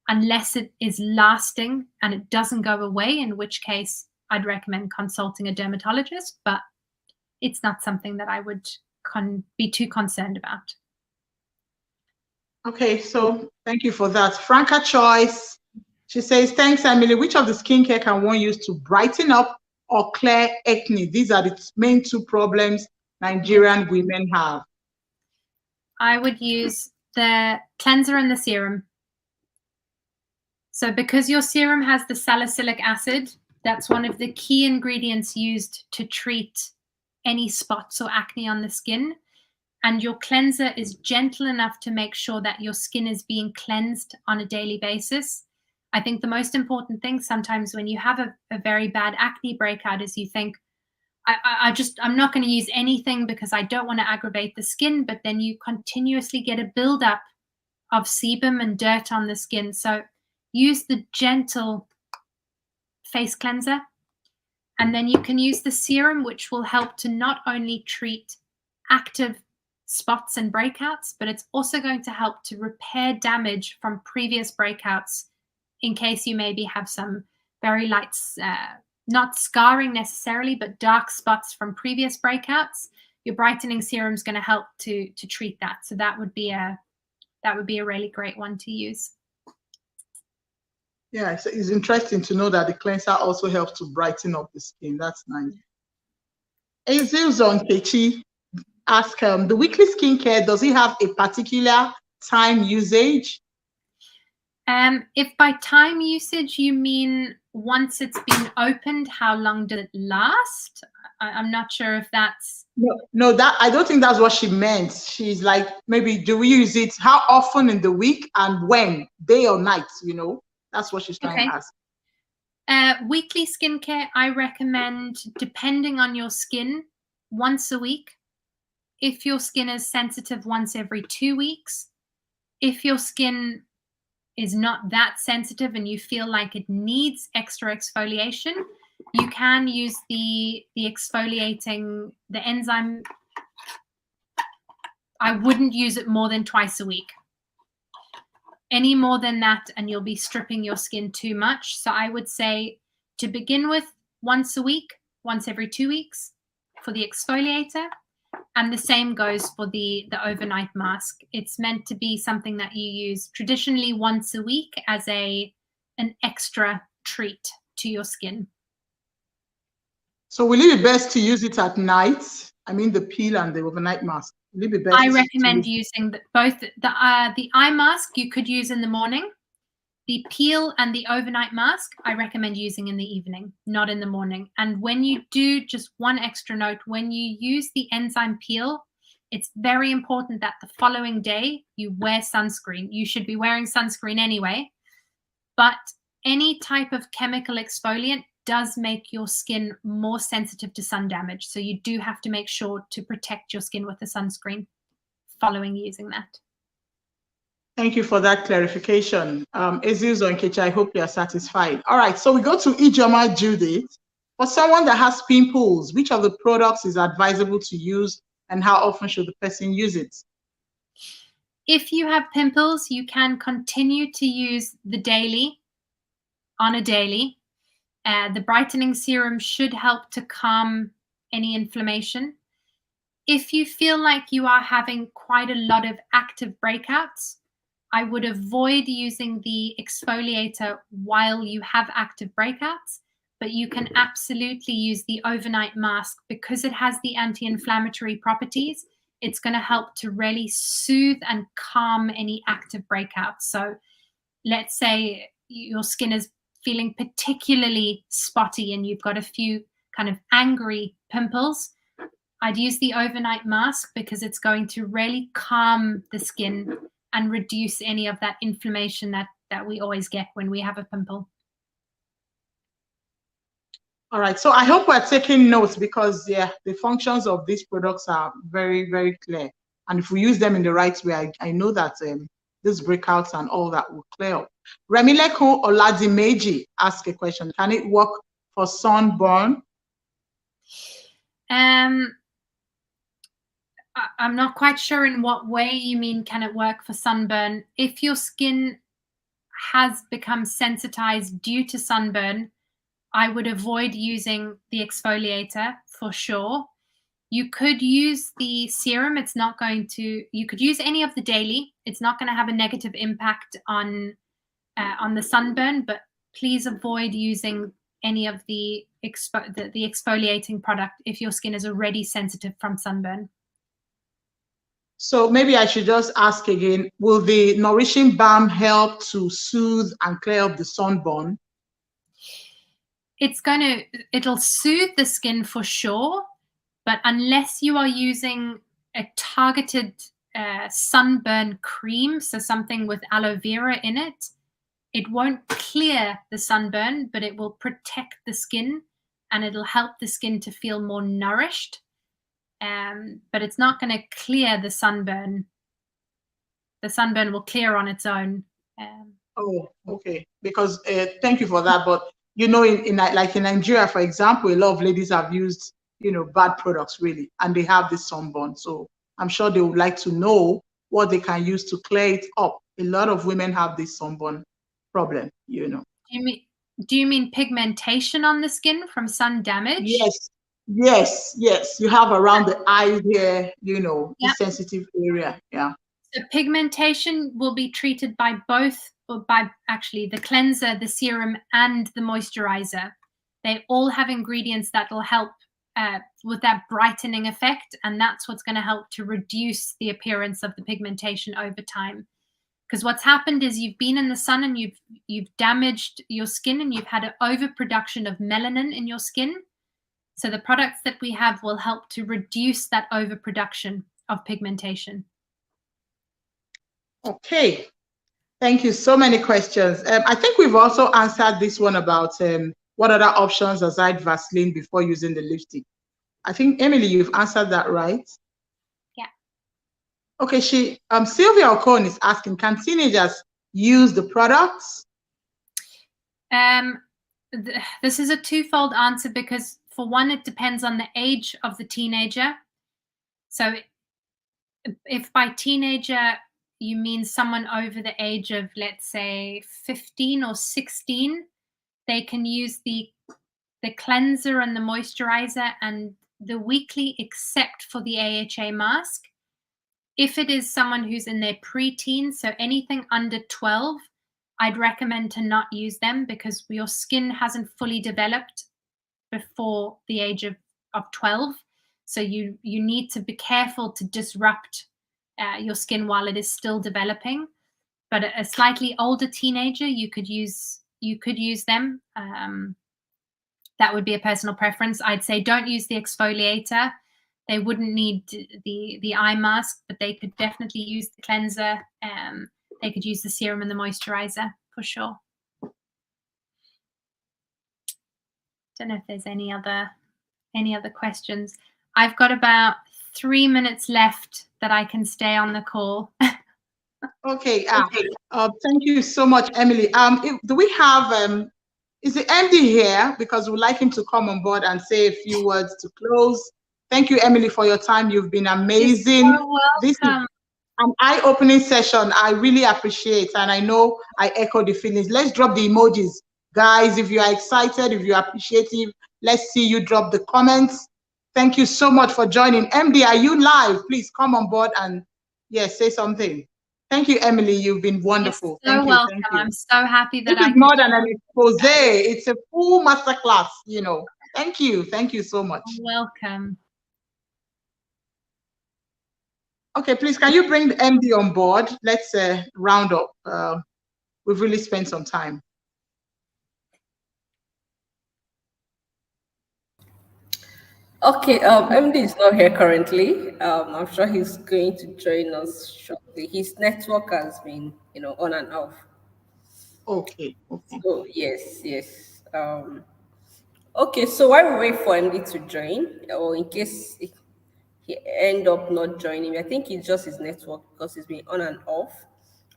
unless it is lasting and it doesn't go away, in which case I'd recommend consulting a dermatologist, but it's not something that I would be too concerned about. Okay, so thank you for that. Franca Choice, she says, thanks, Emily. Which of the skincare can one use to brighten up or clear acne? These are the main two problems Nigerian women have. I would use the cleanser and the serum. So because your serum has the salicylic acid, that's one of the key ingredients used to treat any spots or acne on the skin. And your cleanser is gentle enough to make sure that your skin is being cleansed on a daily basis. I think the most important thing sometimes when you have a very bad acne breakout is you think, I'm not going to use anything because I don't want to aggravate the skin, but then you continuously get a buildup of sebum and dirt on the skin. So use the gentle face cleanser, and then you can use the serum, which will help to not only treat active spots and breakouts, but it's also going to help to repair damage from previous breakouts in case you maybe have some very light, not scarring necessarily, but dark spots from previous breakouts. Your brightening serum is going to help to treat that. So that would be a really great one to use. Yeah, it's interesting to know that the cleanser also helps to brighten up the skin. That's nice. Azil's Kechi ask, the weekly skincare, does it have a particular time usage? If by time usage you mean once it's been opened, how long did it last? I'm not sure if that's... No, that I don't think that's what she meant. She's like, maybe do we use it, how often in the week and when, day or night, you know? That's what she's trying to ask. Weekly skincare, I recommend, depending on your skin, once a week. If your skin is sensitive, once every 2 weeks. If your skin is not that sensitive and you feel like it needs extra exfoliation, you can use the exfoliating, the enzyme. I wouldn't use it more than twice a week. Any more than that and you'll be stripping your skin too much. So I would say to begin with, once a week, once every 2 weeks for the exfoliator. And the same goes for the overnight mask. It's meant to be something that you use traditionally once a week as an extra treat to your skin. So will it be best to use it at night? I mean the peel and the overnight mask. Will it be best? I recommend using both the eye mask you could use in the morning. The peel and the overnight mask, I recommend using in the evening, not in the morning. And when you do, just one extra note, when you use the enzyme peel, it's very important that the following day you wear sunscreen. You should be wearing sunscreen anyway, but any type of chemical exfoliant does make your skin more sensitive to sun damage. So you do have to make sure to protect your skin with the sunscreen following using that. Thank you for that clarification. Azil's Nkechi, I hope you are satisfied. All right, so we go to Ijoma Judith. For someone that has pimples, which of the products is advisable to use and how often should the person use it? If you have pimples, you can continue to use the daily, on a daily. The brightening serum should help to calm any inflammation. If you feel like you are having quite a lot of active breakouts, I would avoid using the exfoliator while you have active breakouts, but you can absolutely use the overnight mask because it has the anti-inflammatory properties. It's going to help to really soothe and calm any active breakouts. So let's say your skin is feeling particularly spotty and you've got a few kind of angry pimples, I'd use the overnight mask because it's going to really calm the skin and reduce any of that inflammation that we always get when we have a pimple. All right, so I hope we're taking notes because yeah, the functions of these products are very, very clear. And if we use them in the right way, I know that these breakouts and all that will clear up. Remileko Oladimeji asked a question. Can it work for sunburn? I'm not quite sure in what way you mean can it work for sunburn. If your skin has become sensitized due to sunburn, I would avoid using the exfoliator for sure. You could use the serum. It's not going to, you could use any of the daily. It's not going to have a negative impact on the sunburn, but please avoid using any of the exfoliating product if your skin is already sensitive from sunburn. So maybe I should just ask again, will the nourishing balm help to soothe and clear up the sunburn? It'll soothe the skin for sure, but unless you are using a targeted sunburn cream, so something with aloe vera in it, it won't clear the sunburn, but it will protect the skin and it'll help the skin to feel more nourished. But it's not going to clear the sunburn. The sunburn will clear on its own. Oh, okay. Because thank you for that. But you know, in Nigeria, for example, a lot of ladies have used, you know, bad products really, and they have this sunburn. So I'm sure they would like to know what they can use to clear it up. A lot of women have this sunburn problem, you know. Do you mean pigmentation on the skin from sun damage? Yes. You have around the eye here, you know, the sensitive area. Yeah. So pigmentation will be treated by both, or by actually the cleanser, the serum, and the moisturizer. They all have ingredients that will help with that brightening effect, and that's what's going to help to reduce the appearance of the pigmentation over time. Because what's happened is you've been in the sun and you've damaged your skin and you've had an overproduction of melanin in your skin. So the products that we have will help to reduce that overproduction of pigmentation. Okay, thank you. So many questions. I think we've also answered this one about what other options aside Vaseline before using the lipstick. I think, Emily, you've answered that, right? Yeah. Okay, Sylvia Ocon is asking, can teenagers use the products? This is a twofold answer because, for one, it depends on the age of the teenager. So if by teenager you mean someone over the age of, let's say, 15 or 16, they can use the cleanser and the moisturizer and the weekly, except for the AHA mask. If it is someone who's in their preteens, so anything under 12, I'd recommend to not use them because your skin hasn't fully developed before the age of 12. So you need to be careful to disrupt your skin while it is still developing. But a slightly older teenager, you could use them. That would be a personal preference. I'd say don't use the exfoliator. They wouldn't need the eye mask, but they could definitely use the cleanser. They could use the serum and the moisturizer for sure. Don't know if there's any other questions. I've got about 3 minutes left that I can stay on the call. Okay. Thank you so much, Emily. Do we have is the MD here? Because we'd like him to come on board and say a few words to close. Thank you, Emily, for your time. You've been amazing. You're so welcome. This is an eye-opening session. I really appreciate, and I know I echo the feelings. Let's drop the emojis. Guys, if you are excited, if you're appreciative, let's see you drop the comments. Thank you so much for joining. MD, are you live? Please come on board and say something. Thank you, Emily. You've been wonderful. You're so welcome. Thank you. I'm so happy that this is more than an expose. It's a full masterclass, you know. Thank you. Thank you so much. You're welcome. Okay, please, can you bring the MD on board? Let's round up. We've really spent some time. Okay, MD is not here currently. I'm sure he's going to join us shortly. His network has been, on and off. Okay. So yes. Okay, so while we wait for MD to join, or in case he end up not joining, I think it's just his network because he's been on and off.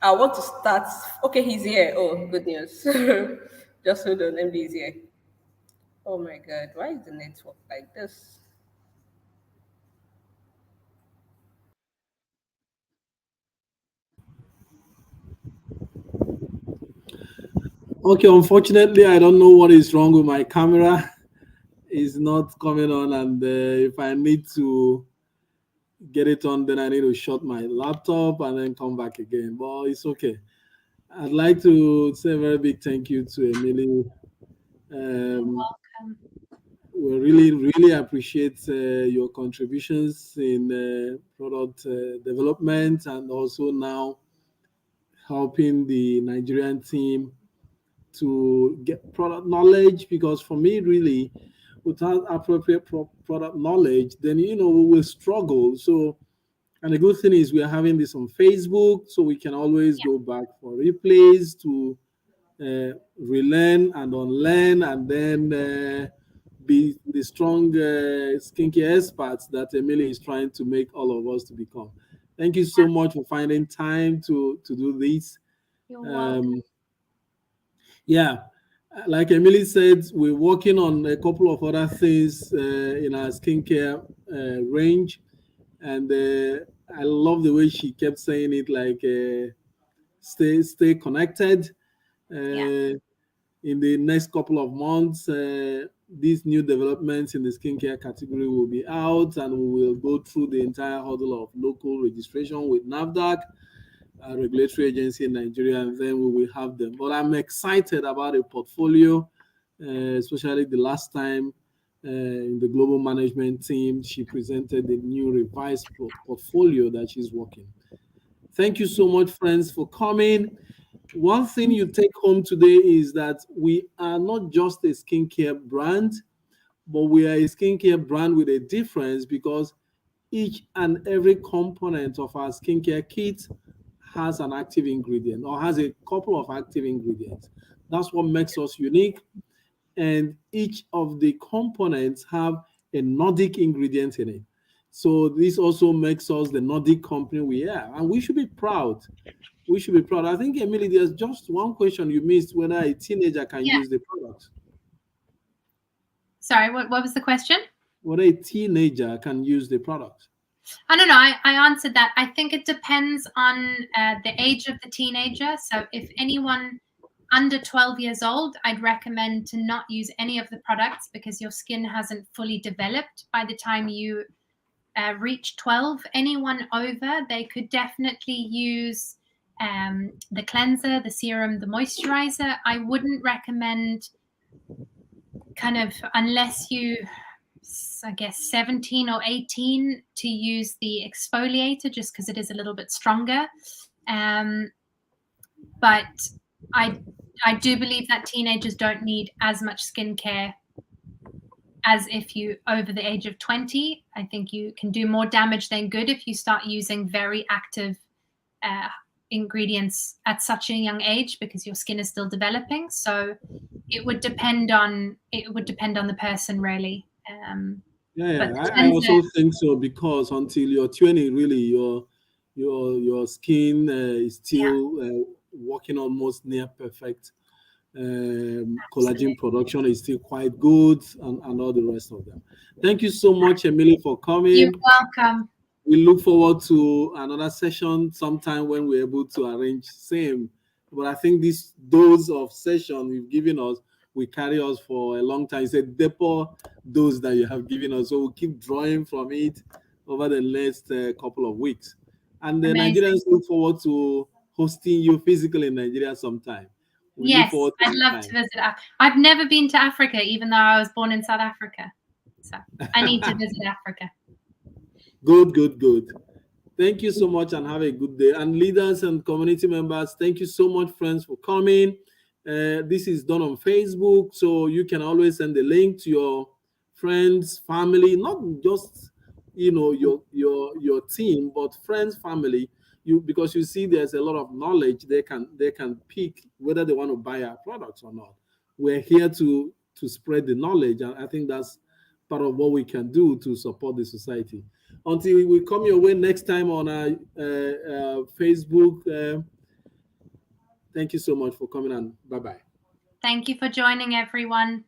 I want to start. Okay, he's here. Oh, good news. Just hold on, MD is here. Oh my God, why is the network like this? Okay, unfortunately, I don't know what is wrong with my camera. It's not coming on, and if I need to get it on, then I need to shut my laptop and then come back again. But it's okay. I'd like to say a very big thank you to Emily. You're Um, welcome. we really appreciate your contributions in product development and also now helping the Nigerian team to get product knowledge, because for me really without appropriate product knowledge, then we will struggle. So, and the good thing is we are having this on Facebook, so we can always Yeah. go back for replays to relearn and unlearn, and then be the strong skincare experts that Emily is trying to make all of us to become. Thank you so much for finding time to do this. You're welcome. Yeah, like Emily said, we're working on a couple of other things in our skincare range, and I love the way she kept saying it, like stay connected. Yeah. In the next couple of months, these new developments in the skincare category will be out, and we will go through the entire hurdle of local registration with NAFDAC, a regulatory agency in Nigeria, and then we will have them. But I'm excited about a portfolio, especially the last time in the global management team, she presented the new revised portfolio that she's working. Thank you so much, friends, for coming. One thing you take home today is that we are not just a skincare brand, but we are a skincare brand with a difference, because each and every component of our skincare kit has an active ingredient or has a couple of active ingredients. That's what makes us unique. And each of the components have a Nordic ingredient in it. So this also makes us the Nordic company we are. And we should be proud. We should be proud. I think, Emily, there's just one question you missed, whether a teenager can Yeah. use the product. Sorry, what was the question? Whether a teenager can use the product. I don't know. I answered that. I think it depends on the age of the teenager. So if anyone under 12 years old, I'd recommend to not use any of the products because your skin hasn't fully developed by the time you reach 12. Anyone over, they could definitely use the cleanser, the serum, the moisturizer. I wouldn't recommend kind of, unless you, I guess 17 or 18, to use the exfoliator just because it is a little bit stronger. But I do believe that teenagers don't need as much skincare as if you over the age of 20. I think you can do more damage than good if you start using very active ingredients at such a young age, because your skin is still developing. So it would depend on the person, really. I also think so, because until you're 20, really, your skin is still working almost near perfect. Collagen production is still quite good, and all the rest of them. Thank you so much, Emily, for coming. You're welcome. We look forward to another session sometime when we're able to arrange same. But I think this dose of session you've given us will carry us for a long time. It's a depot dose that you have given us, so we'll keep drawing from it over the next couple of weeks. And the Nigerians look forward to hosting you physically in Nigeria sometime. Yes, I'd love to visit. I've never been to Africa, even though I was born in South Africa. So I need to visit Africa. Good. Thank you so much, and have a good day. And leaders and community members, thank you so much, friends, for coming. This is done on Facebook, so you can always send the link to your friends, family, not just your team, but friends, family. Because you see there's a lot of knowledge they can pick whether they want to buy our products or not. We're here to spread the knowledge, and I think that's part of what we can do to support the society. Until we come your way next time on our Facebook Thank you so much for coming, and bye-bye. Thank you for joining, everyone.